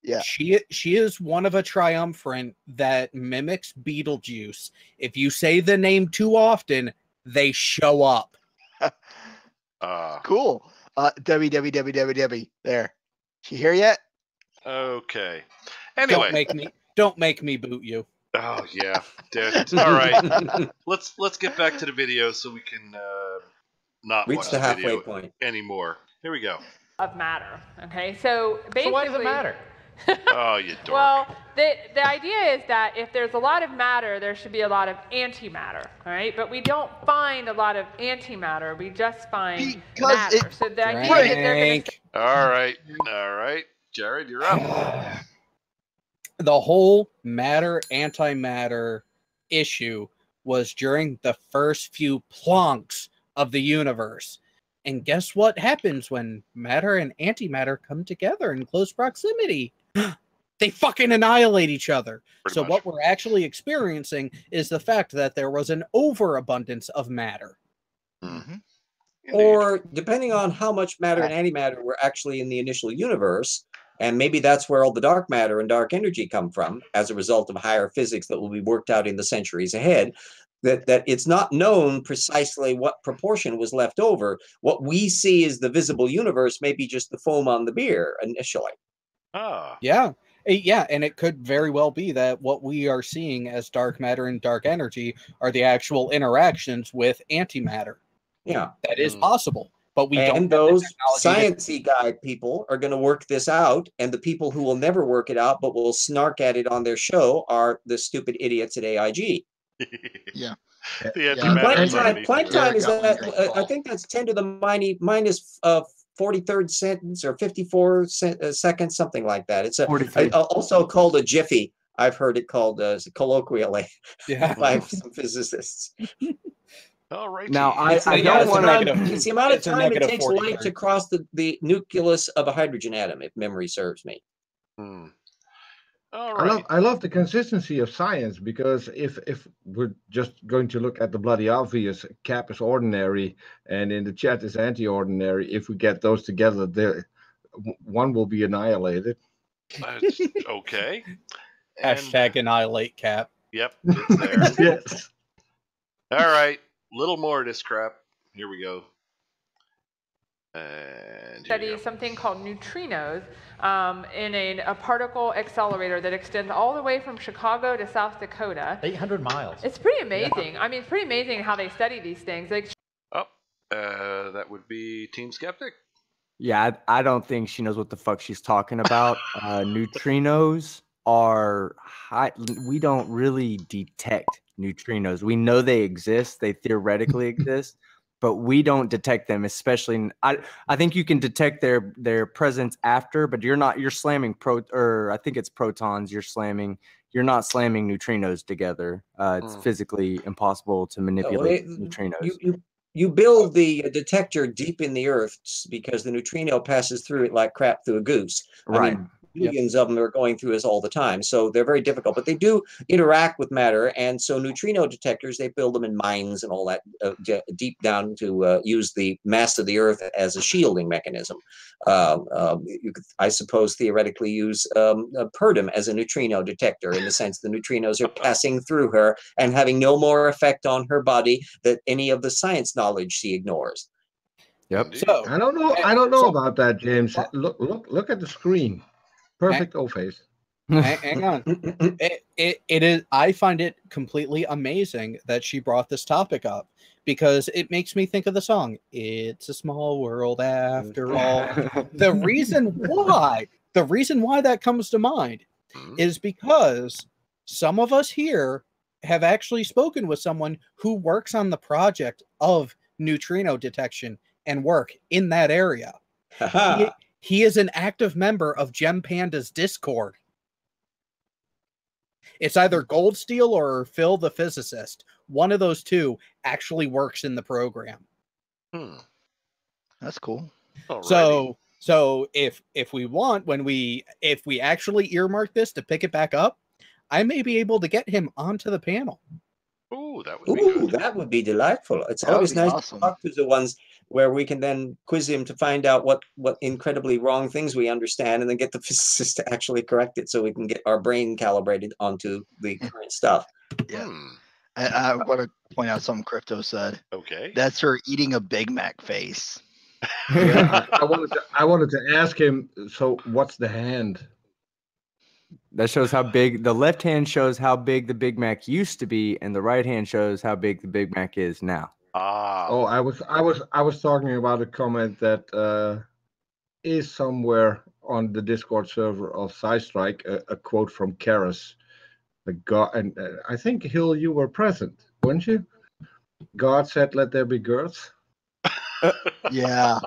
Yeah. She is one of a triumvirate that mimics Beetlejuice. If you say the name too often, they show up. Cool. Debbie. There. She here yet? Okay. Anyway. Don't make me boot you. Oh yeah. All right. Let's get back to the video so we can not Reach watch the halfway video point. anymore. Here we go. Of matter. Okay, so basically. So why does it matter? Oh, you dork. Well, the idea is that if there's a lot of matter, there should be a lot of antimatter, all right? But we don't find a lot of antimatter. We just find Because matter. it- So the idea is that they're going to. All right. Jared, you're up. The whole matter antimatter issue was during the first few plonks of the universe. And guess what happens when matter and antimatter come together in close proximity? They fucking annihilate each other. Pretty much. What we're actually experiencing is the fact that there was an overabundance of matter. Mm-hmm. Or depending on how much matter and antimatter were actually in the initial universe, and maybe that's where all the dark matter and dark energy come from as a result of higher physics that will be worked out in the centuries ahead, that it's not known precisely what proportion was left over. What we see as the visible universe may be just the foam on the beer initially. Ah. Yeah. Yeah, and it could very well be that what we are seeing as dark matter and dark energy are the actual interactions with antimatter. Yeah. That is possible, but we don't. And those sciencey guy people are going to work this out, and the people who will never work it out but will snark at it on their show are the stupid idiots at AIG. Yeah. The Planck time is I think that's 10 to the minus 43rd sentence or 54 seconds, something like that. It's also called a jiffy. I've heard it called colloquially by some physicists. All right. Now, I don't want to. It's the amount of time it takes light to cross the nucleus of a hydrogen atom, if memory serves me. All right. I love the consistency of science, because if we're just going to look at the bloody obvious, Cap is ordinary and in the chat is anti-ordinary. If we get those together, one will be annihilated. Okay. Hashtag annihilate Cap. Yep, it's there. Yes. All right. Little more of this crap. Here we go. And Study something called neutrinos in a particle accelerator that extends all the way from Chicago to South Dakota. 800 miles. It's pretty amazing. Yeah. I mean, it's pretty amazing how they study these things. Like, that would be Team Skeptic. Yeah, I don't think she knows what the fuck she's talking about. Neutrinos are high. We don't really detect neutrinos. We know they exist. They theoretically exist. But we don't detect them, especially. I think you can detect their presence after, but you're slamming I think it's protons you're slamming you're not slamming neutrinos together. It's physically impossible to manipulate neutrinos. You build the detector deep in the earth because the neutrino passes through it like crap through a goose. Right. I mean, billions of them are going through us all the time, so they're very difficult, but they do interact with matter. And so neutrino detectors, they build them in mines and all that, deep down to use the mass of the earth as a shielding mechanism. You could, I suppose, theoretically use Purdom as a neutrino detector, in the sense the neutrinos are passing through her and having no more effect on her body than any of the science knowledge she ignores. Yep. So I don't know about that, James. Look at the screen. Perfect O-face. Hang on. It is. I find it completely amazing that she brought this topic up, because it makes me think of the song "It's a Small World After All." The reason why that comes to mind is because some of us here have actually spoken with someone who works on the project of neutrino detection and work in that area. He is an active member of Gem Panda's Discord. It's either Gold Steel or Phil the Physicist. One of those two actually works in the program. That's cool. Alrighty. So if we want, if we actually earmark this to pick it back up, I may be able to get him onto the panel. Ooh, that would be good. That would be delightful. It's always nice to talk to the ones where we can then quiz him to find out what incredibly wrong things we understand, and then get the physicist to actually correct it, so we can get our brain calibrated onto the current stuff. Yeah. I want to point out something Crypto said. Okay. That's her eating a Big Mac face. Yeah, I wanted to ask him, so what's the hand? That shows how big. The left hand shows how big the Big Mac used to be, and the right hand shows how big the Big Mac is now. Oh, I was talking about a comment that is somewhere on the Discord server of SciStrike, a quote from Karis, the God, and I think Hill, you were present, weren't you? God said, "Let there be girths." Yeah.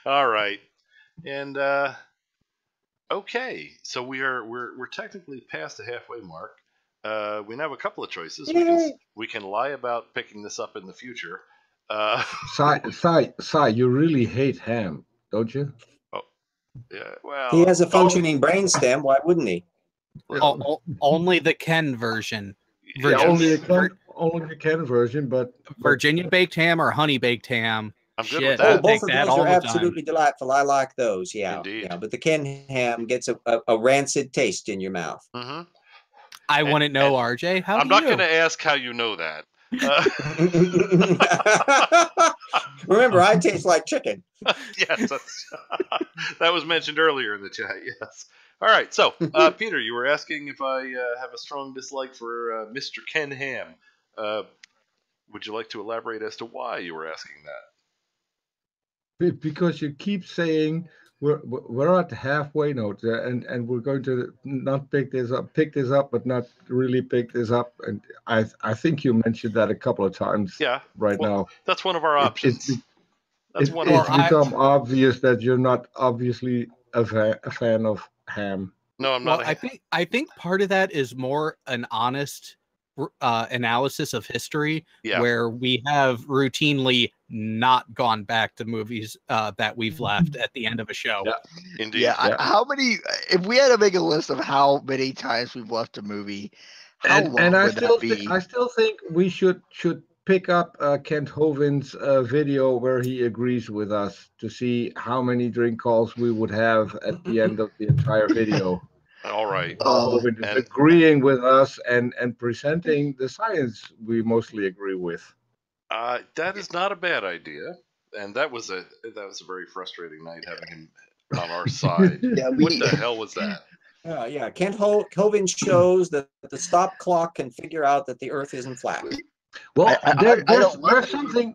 All right, and okay, so we're technically past the halfway mark. We now have a couple of choices. We can lie about picking this up in the future. Sai, you really hate ham, don't you? Oh, yeah. Well, he has a functioning brainstem. Why wouldn't he? Only the Ken version. Yeah, only the Ken version, but Virginia baked ham or honey baked ham. I'm good with that. Both of those are absolutely delightful. I like those. Yeah, indeed. Yeah, but the Ken ham gets a rancid taste in your mouth. I wouldn't know, RJ. How? I'm not going to ask how you know that. Remember, I taste like chicken. Yes, that was mentioned earlier in the chat. Yes. All right. So, Peter, you were asking if I have a strong dislike for Mr. Ken Ham. Would you like to elaborate as to why you were asking that? Because you keep saying we're at the halfway note, and we're going to not pick this up, but not really pick this up. And I think you mentioned that a couple of times. Yeah. Right now. That's one of our options. It's become obvious that you're not obviously a fan of ham. No, I'm not. I think part of that is more an honest analysis of history, where we have routinely not gone back to movies that we've left at the end of a show. Yeah, indeed. How many? If we had to make a list of how many times we've left a movie, how long would that be? I still think we should pick up Kent Hovin's video where he agrees with us to see how many drink calls we would have at the end of the entire video. All right. Hovin is agreeing with us and presenting the science we mostly agree with. That is not a bad idea, and that was a very frustrating night having him on our side. What the hell was that? Yeah. Kent Hovind shows that the stop clock can figure out that the Earth isn't flat. Well,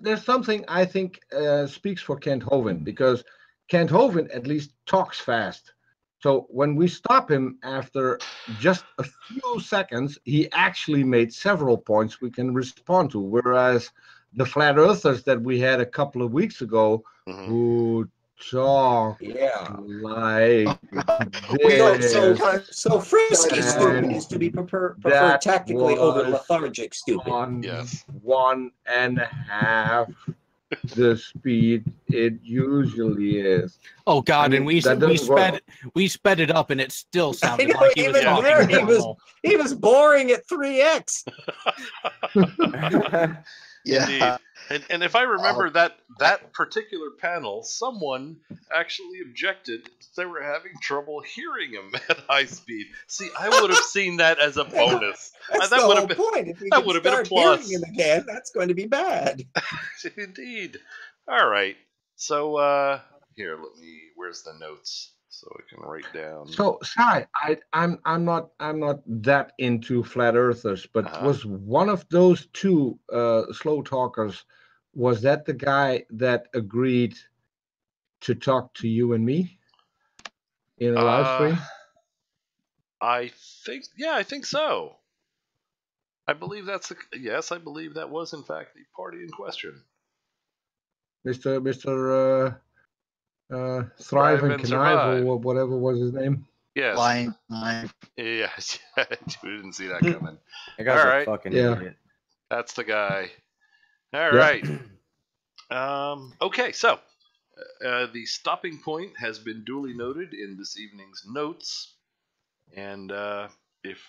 there's something I think speaks for Kent Hovind, because Kent Hovind at least talks fast. So when we stop him after just a few seconds, he actually made several points we can respond to. Whereas the flat earthers that we had a couple of weeks ago, who talk like this. So frisky stupid is to be preferred tactically over lethargic stupid. On 1.5 the speed it usually is. Oh God! I mean, and we sped it up, and it still sounded like he was talking normal. He was boring at 3x. Yeah. And if I remember that particular panel, someone actually objected they were having trouble hearing him at high speed. See, I would have seen that as a bonus. That's that the would whole have been, point. If we that would have been a plus. Hearing him again, that's going to be bad. Indeed. All right. So here, where's the notes so I can write down. So, Sai, I'm not that into flat earthers, but was one of those two slow talkers, was that the guy that agreed to talk to you and me in a live stream? I think so. I believe I believe that was in fact the party in question. Mr. Thrive and Connive, or whatever was his name. Yes. Yes. We didn't see that coming. That guy's a fucking idiot. That's the guy. All right. Okay, so the stopping point has been duly noted in this evening's notes, and if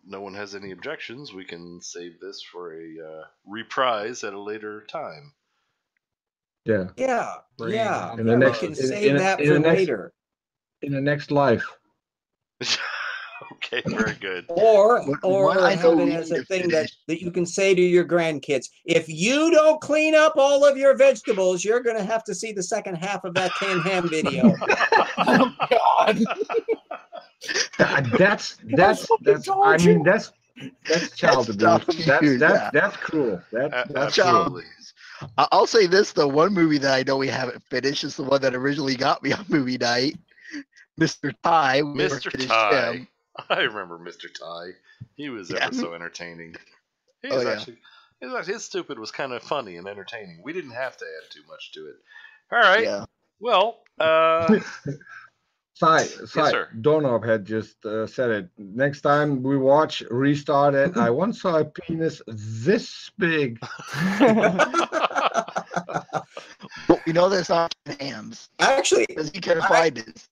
no one has any objections, we can save this for a reprise at a later time. Yeah. In the next, can save that for later. In the next life. Okay, very good. Or have it as a thing that you can say to your grandkids, if you don't clean up all of your vegetables, you're going to have to see the second half of that canned ham video. Oh God. That's I mean that's child abuse. That's cruel. That's cruel. I'll say this though, one movie that I know we haven't finished is the one that originally got me on movie night. Mr. Ty. Mr. Ty. I remember Mr. Ty. He was ever so entertaining. His stupid was kind of funny and entertaining. We didn't have to add too much to it. All right. Yeah. Well, Doorknob had just said it. Next time we watch Restart It, I once saw a penis this big. Well, you know that's not hams. Actually, because he can't find it.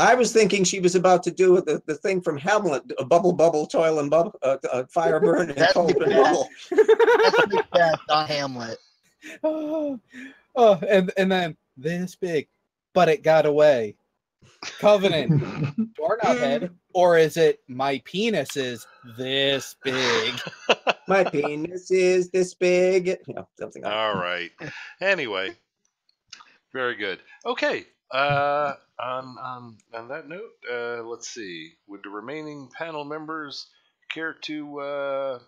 I was thinking she was about to do the thing from Hamlet, a bubble, toil, and bubble, fire burn, and cold and bubble. That's not Hamlet. And then this big, but it got away. Covenant, Doorknob head, or is it my penis is this big? My penis is this big. Something like all right. Anyway, very good. Okay. On that note, let's see. Would the remaining panel members care to?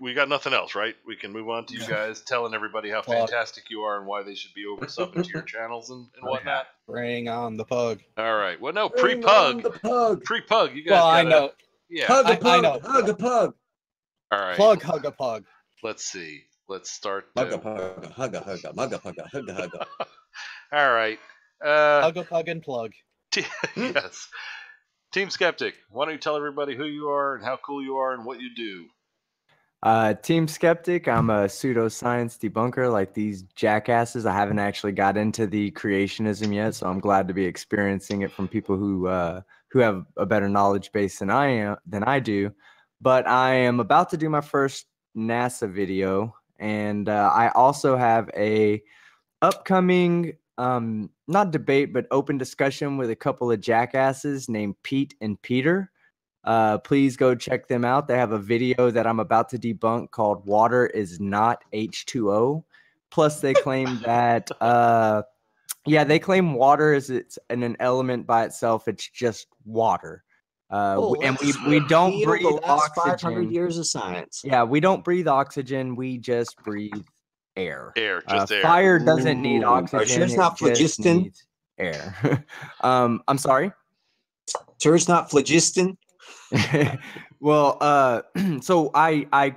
We got nothing else, right? We can move on to you guys telling everybody how fantastic you are and why they should be over subbing to your channels and whatnot. Bring on the pug. All right. Well, no, pre-pug. Pre-pug. You guys. Well, I know. Yeah. Hug a pug. I know. Hug a pug. All right. Plug, hug a pug. Let's see. Let's start. Hug a pug. Hug a hug a mug a pug a hug a hug a. All right. Hug a pug and plug. Yes. Team Skeptic, why don't you tell everybody who you are and how cool you are and what you do? Team Skeptic, I'm a pseudoscience debunker like these jackasses. I haven't actually got into the creationism yet, so I'm glad to be experiencing it from people who have a better knowledge base than I do. But I am about to do my first NASA video, and I also have a upcoming not debate, but open discussion with a couple of jackasses named Pete and Peter. Please go check them out. They have a video that I'm about to debunk called Water is Not H2O. Plus they claim that, they claim water is an element by itself. It's just water. And we don't breathe oxygen. 500 years of science. Yeah, we don't breathe oxygen. We just breathe air. Air. Fire doesn't need oxygen. Sure it's not phlogiston? Air. I'm sorry? Sure it's not phlogiston? Well, so I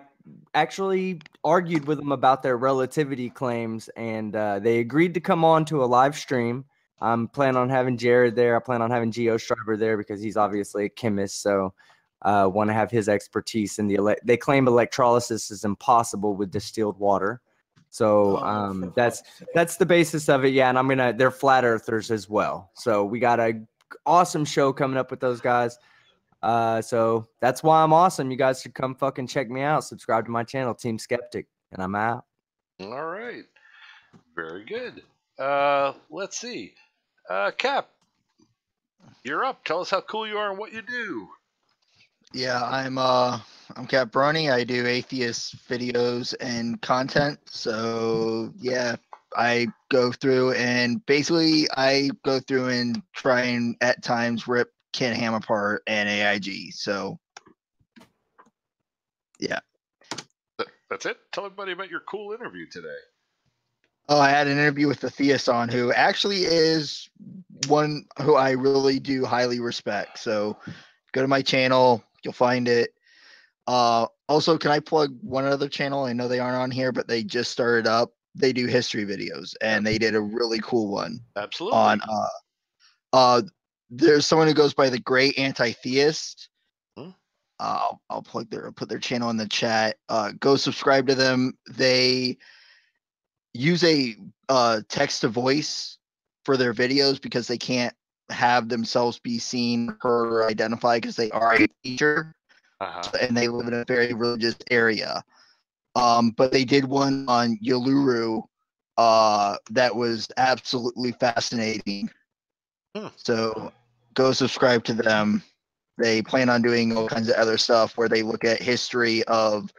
actually argued with them about their relativity claims, and they agreed to come on to a live stream. I'm planning on having Jared there. I plan on having Geo Schreiber there because he's obviously a chemist, so want to have his expertise in they claim electrolysis is impossible with distilled water. So that's the basis of it. Yeah, and they're flat earthers as well. So we got a awesome show coming up with those guys. So that's why I'm awesome. You guys should come fucking check me out. Subscribe to my channel, Team Skeptic, and I'm out. All right. Very good. Let's see. Cap, you're up. Tell us how cool you are and what you do. Yeah, I'm Cap Brony. I do atheist videos and content. So yeah, I go through and try and at times rip Ken Ham apart and AIG. So yeah. That's it? Tell everybody about your cool interview today. Oh, I had an interview with the theist on who actually is one who I really do highly respect. So go to my channel, you'll find it. Also, can I plug one other channel? I know they aren't on here, but they just started up. They do history videos, and they did a really cool one. Absolutely. On there's someone who goes by the Great Anti-Theist. I'll put their channel in the chat. Go subscribe to them. They use a text to voice for their videos because they can't have themselves be seen or identified because they are a teacher and they live in a very religious area. But they did one on Uluru that was absolutely fascinating. So go subscribe to them. They plan on doing all kinds of other stuff where they look at history of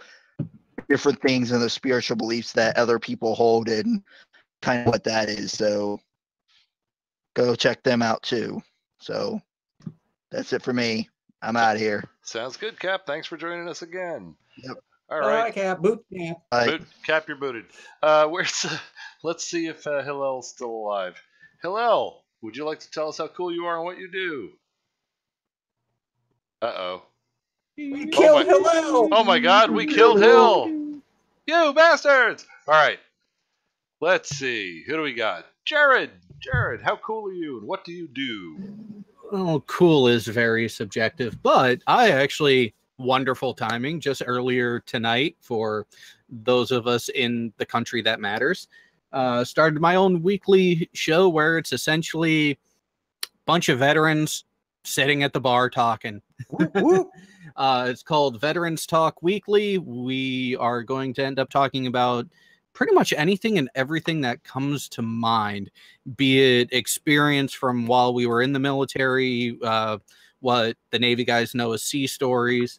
different things and the spiritual beliefs that other people hold and kind of what that is. So go check them out too. So that's it for me. I'm out of here. Sounds good, Cap. Thanks for joining us again. Yep. All right. Bye, Cap. Boot Cap. Cap, you're booted. Let's see if Hillel's still alive. Hillel, would you like to tell us how cool you are and what you do? Uh-oh. We killed Hillel! Oh my god, we killed Hill! You bastards! Alright. Let's see. Who do we got? Jared! Jared, how cool are you and what do you do? Well, cool is very subjective, but I actually, wonderful timing, just earlier tonight for those of us in the country that matters, started my own weekly show where it's essentially a bunch of veterans sitting at the bar talking. It's called Veterans Talk Weekly. We are going to end up talking about pretty much anything and everything that comes to mind, be it experience from while we were in the military, what the Navy guys know as sea stories,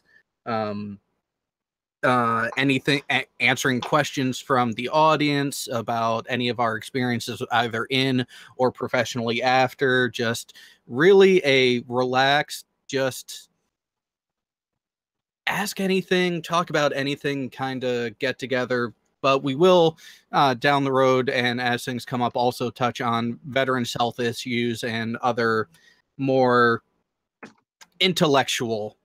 anything, answering questions from the audience about any of our experiences either in or professionally after, just really a relaxed, just ask anything, talk about anything kind of get together. But we will down the road, and as things come up, also touch on veterans' health issues and other more intellectual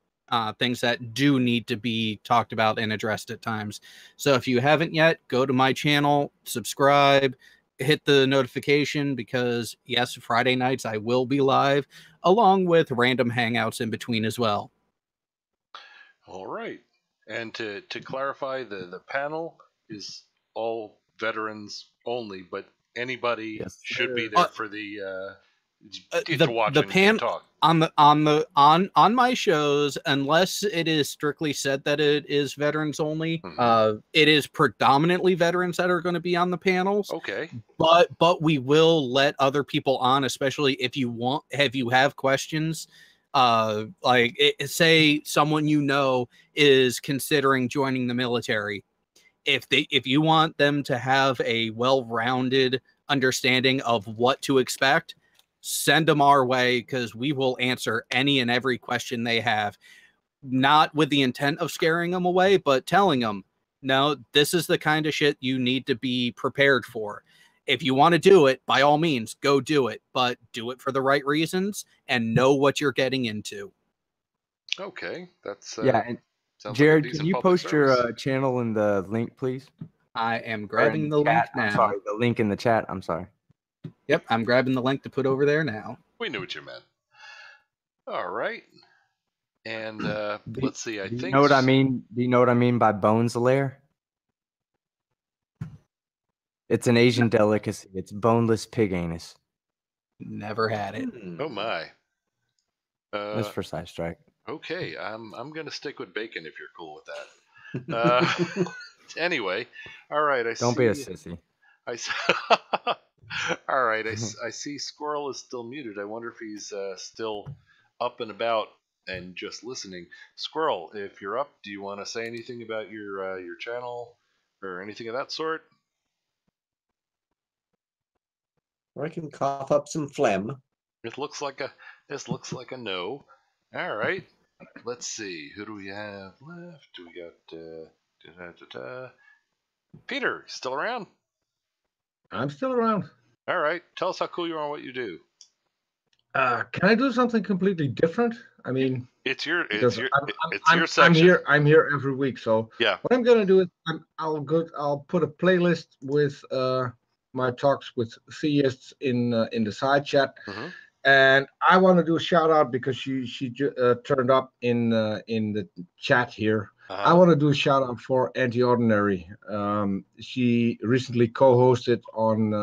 things that do need to be talked about and addressed at times. So if you haven't yet, go to my channel, subscribe, hit the notification, because yes, Friday nights I will be live, along with random hangouts in between as well. All right. And to clarify, the panel is all veterans only, but anybody should be there for the talk. On my shows, unless it is strictly said that it is veterans only, it is predominantly veterans that are going to be on the panels. Okay. But we will let other people on, especially if you have questions. Say someone you know is considering joining the military. If you want them to have a well-rounded understanding of what to expect, send them our way, because we will answer any and every question they have, not with the intent of scaring them away, but telling them, no, this is the kind of shit you need to be prepared for. If you want to do it, by all means, go do it, but do it for the right reasons and know what you're getting into. Okay, that's Jared, can you post your channel in the link, please? I am grabbing the link now. I'm sorry, the link in the chat. I'm sorry. Yep, I'm grabbing the link to put over there now. We knew what you meant. All right. And let's see. I think. You know what I mean? Do you know what I mean by bones lair? It's an Asian delicacy. It's boneless pig anus. Never had it. Oh my. That's for Side Strike. Okay, I'm gonna stick with bacon if you're cool with that. Anyway, all right. Don't be a sissy. All right. I see Squirrel is still muted. I wonder if he's still up and about and just listening. Squirrel, if you're up, do you want to say anything about your channel or anything of that sort? Or I can cough up some phlegm. This looks like a no. All right. Let's see. Who do we have left? We got Peter. Still around? I'm still around. All right. Tell us how cool you are and what you do. Can I do something completely different? I mean, it's your section. I'm here every week. So yeah. What I'm gonna do is I'll put a playlist with my talks with theists in the side chat. Mm-hmm. And I want to do a shout out because she turned up in the chat here. I want to do a shout out for Anti-Ordinary. She recently co-hosted on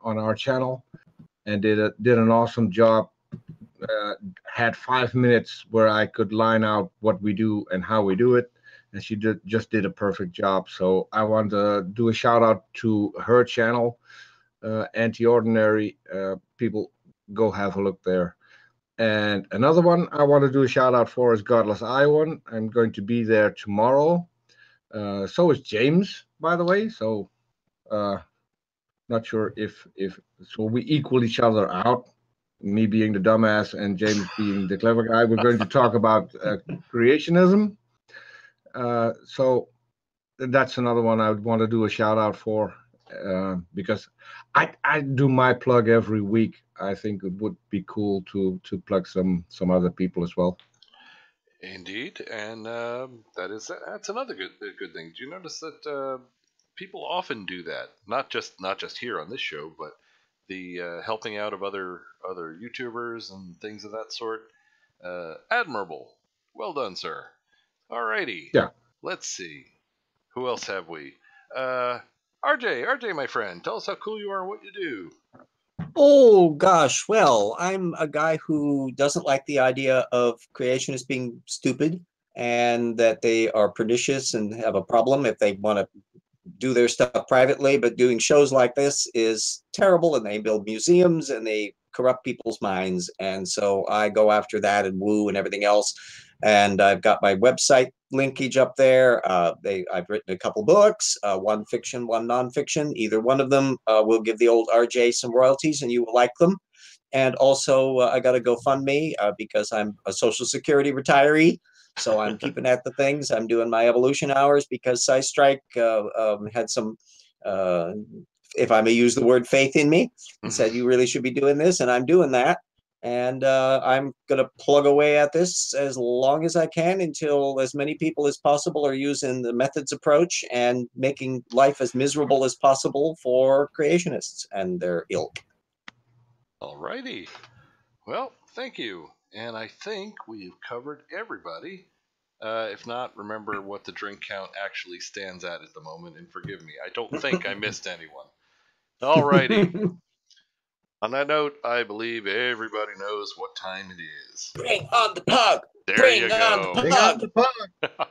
our channel and did an awesome job. Had 5 minutes where I could line out what we do and how we do it, and she just did a perfect job. So I want to do a shout out to her channel, Anti-Ordinary. People, go have a look there. And another one I want to do a shout out for is Godless Iowan. I'm going to be there tomorrow. So is James, by the way. So not sure if so we equal each other out. Me being the dumbass and James being the clever guy. We're going to talk about creationism. So that's another one I would want to do a shout out for. Because I do my plug every week. I think it would be cool to plug some other people as well. Indeed, and that's another good thing. Do you notice that people often do that? Not just here on this show, but the helping out of other YouTubers and things of that sort. Admirable. Well done, sir. Alrighty. Yeah. Let's see. Who else have we? RJ, my friend, tell us how cool you are and what you do. Oh, gosh. Well, I'm a guy who doesn't like the idea of creationists being stupid and that they are pernicious and have a problem if they want to do their stuff privately. But doing shows like this is terrible, and they build museums and they corrupt people's minds. And so I go after that and woo and everything else. And I've got my website linkage up there. I've written a couple books, one fiction, one nonfiction. Either one of them will give the old RJ some royalties, and you will like them. And also, I got a GoFundMe because I'm a Social Security retiree. So I'm keeping at the things. I'm doing my evolution hours because Side Strike had some, if I may use the word, faith in me and said, you really should be doing this. And I'm doing that. And I'm going to plug away at this as long as I can until as many people as possible are using the methods approach and making life as miserable as possible for creationists and their ilk. All righty. Well, thank you. And I think we've covered everybody. If not, remember what the drink count actually stands at the moment, and forgive me. I don't think I missed anyone. All righty. On that note, I believe everybody knows what time it is. Bring on the pug! There you go. Bring on the pug!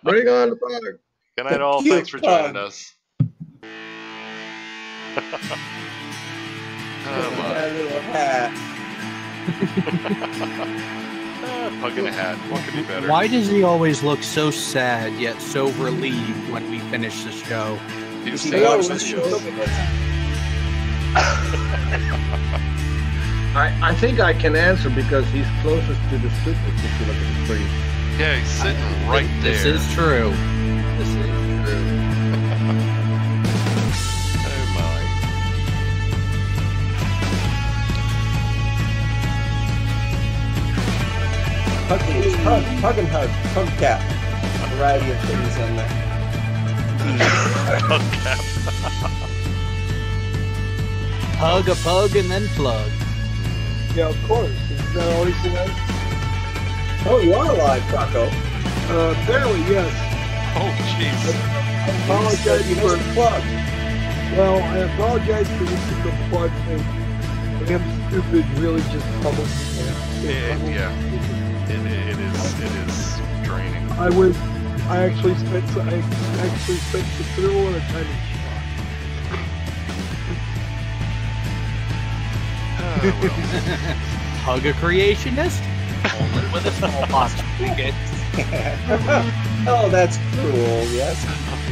Bring on the pug! Good night, all. Thanks for joining us. Little hat. Pug in a hat. What could be better? Why does he always look so sad yet so relieved when we finish the show? I think I can answer because he's closest to the stupid if you look at the screen. Yeah, he's sitting right there. This is true. This is true. Oh my. Hug and hug. Hug cat. variety of things on the Hug a pug and then plug. Yeah, of course. Isn't that always the way? Oh, you are live, Rocco. Apparently, yes. Oh, jeez. I apologize you for missed the plug. Well, I apologize for missing the plug. And I am stupid. Really, just pummeled. Yeah. It is draining. I actually spent considerable amount of time in Hug a creationist? Only with a smallpox ticket. Oh, that's cruel, yes.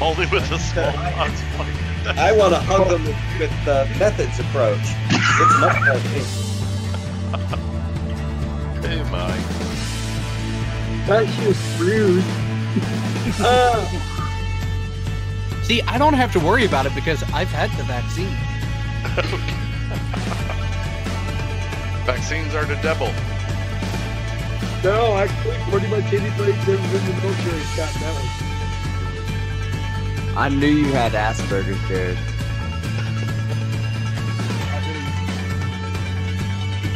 Only with a smallpox. I want to hug them with the methods approach. It's much more painful. Hey, Mike. That's just rude. See, I don't have to worry about it because I've had the vaccine. Vaccines are the devil. No, actually, pretty much anybody that's ever been in the military has gotten that one. I knew you had Asperger's, Jared.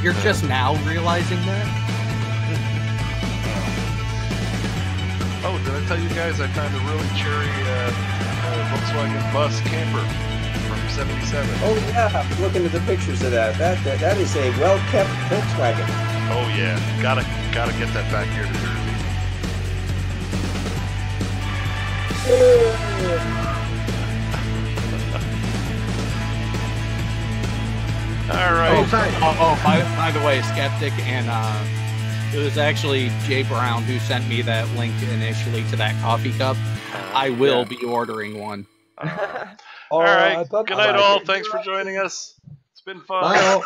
You're just now realizing that? Oh, did I tell you guys I found a really cherry Volkswagen bus camper from '77? Oh yeah, I'm looking at the pictures of that. That is a well-kept Volkswagen. Oh yeah, gotta get that back here to Jersey. All right. By the way, Skeptic, and it was actually Jay Brown who sent me that link initially to that coffee cup. I will be ordering one. All right. Good night, all. Thanks for joining us. It's been fun. Bye all.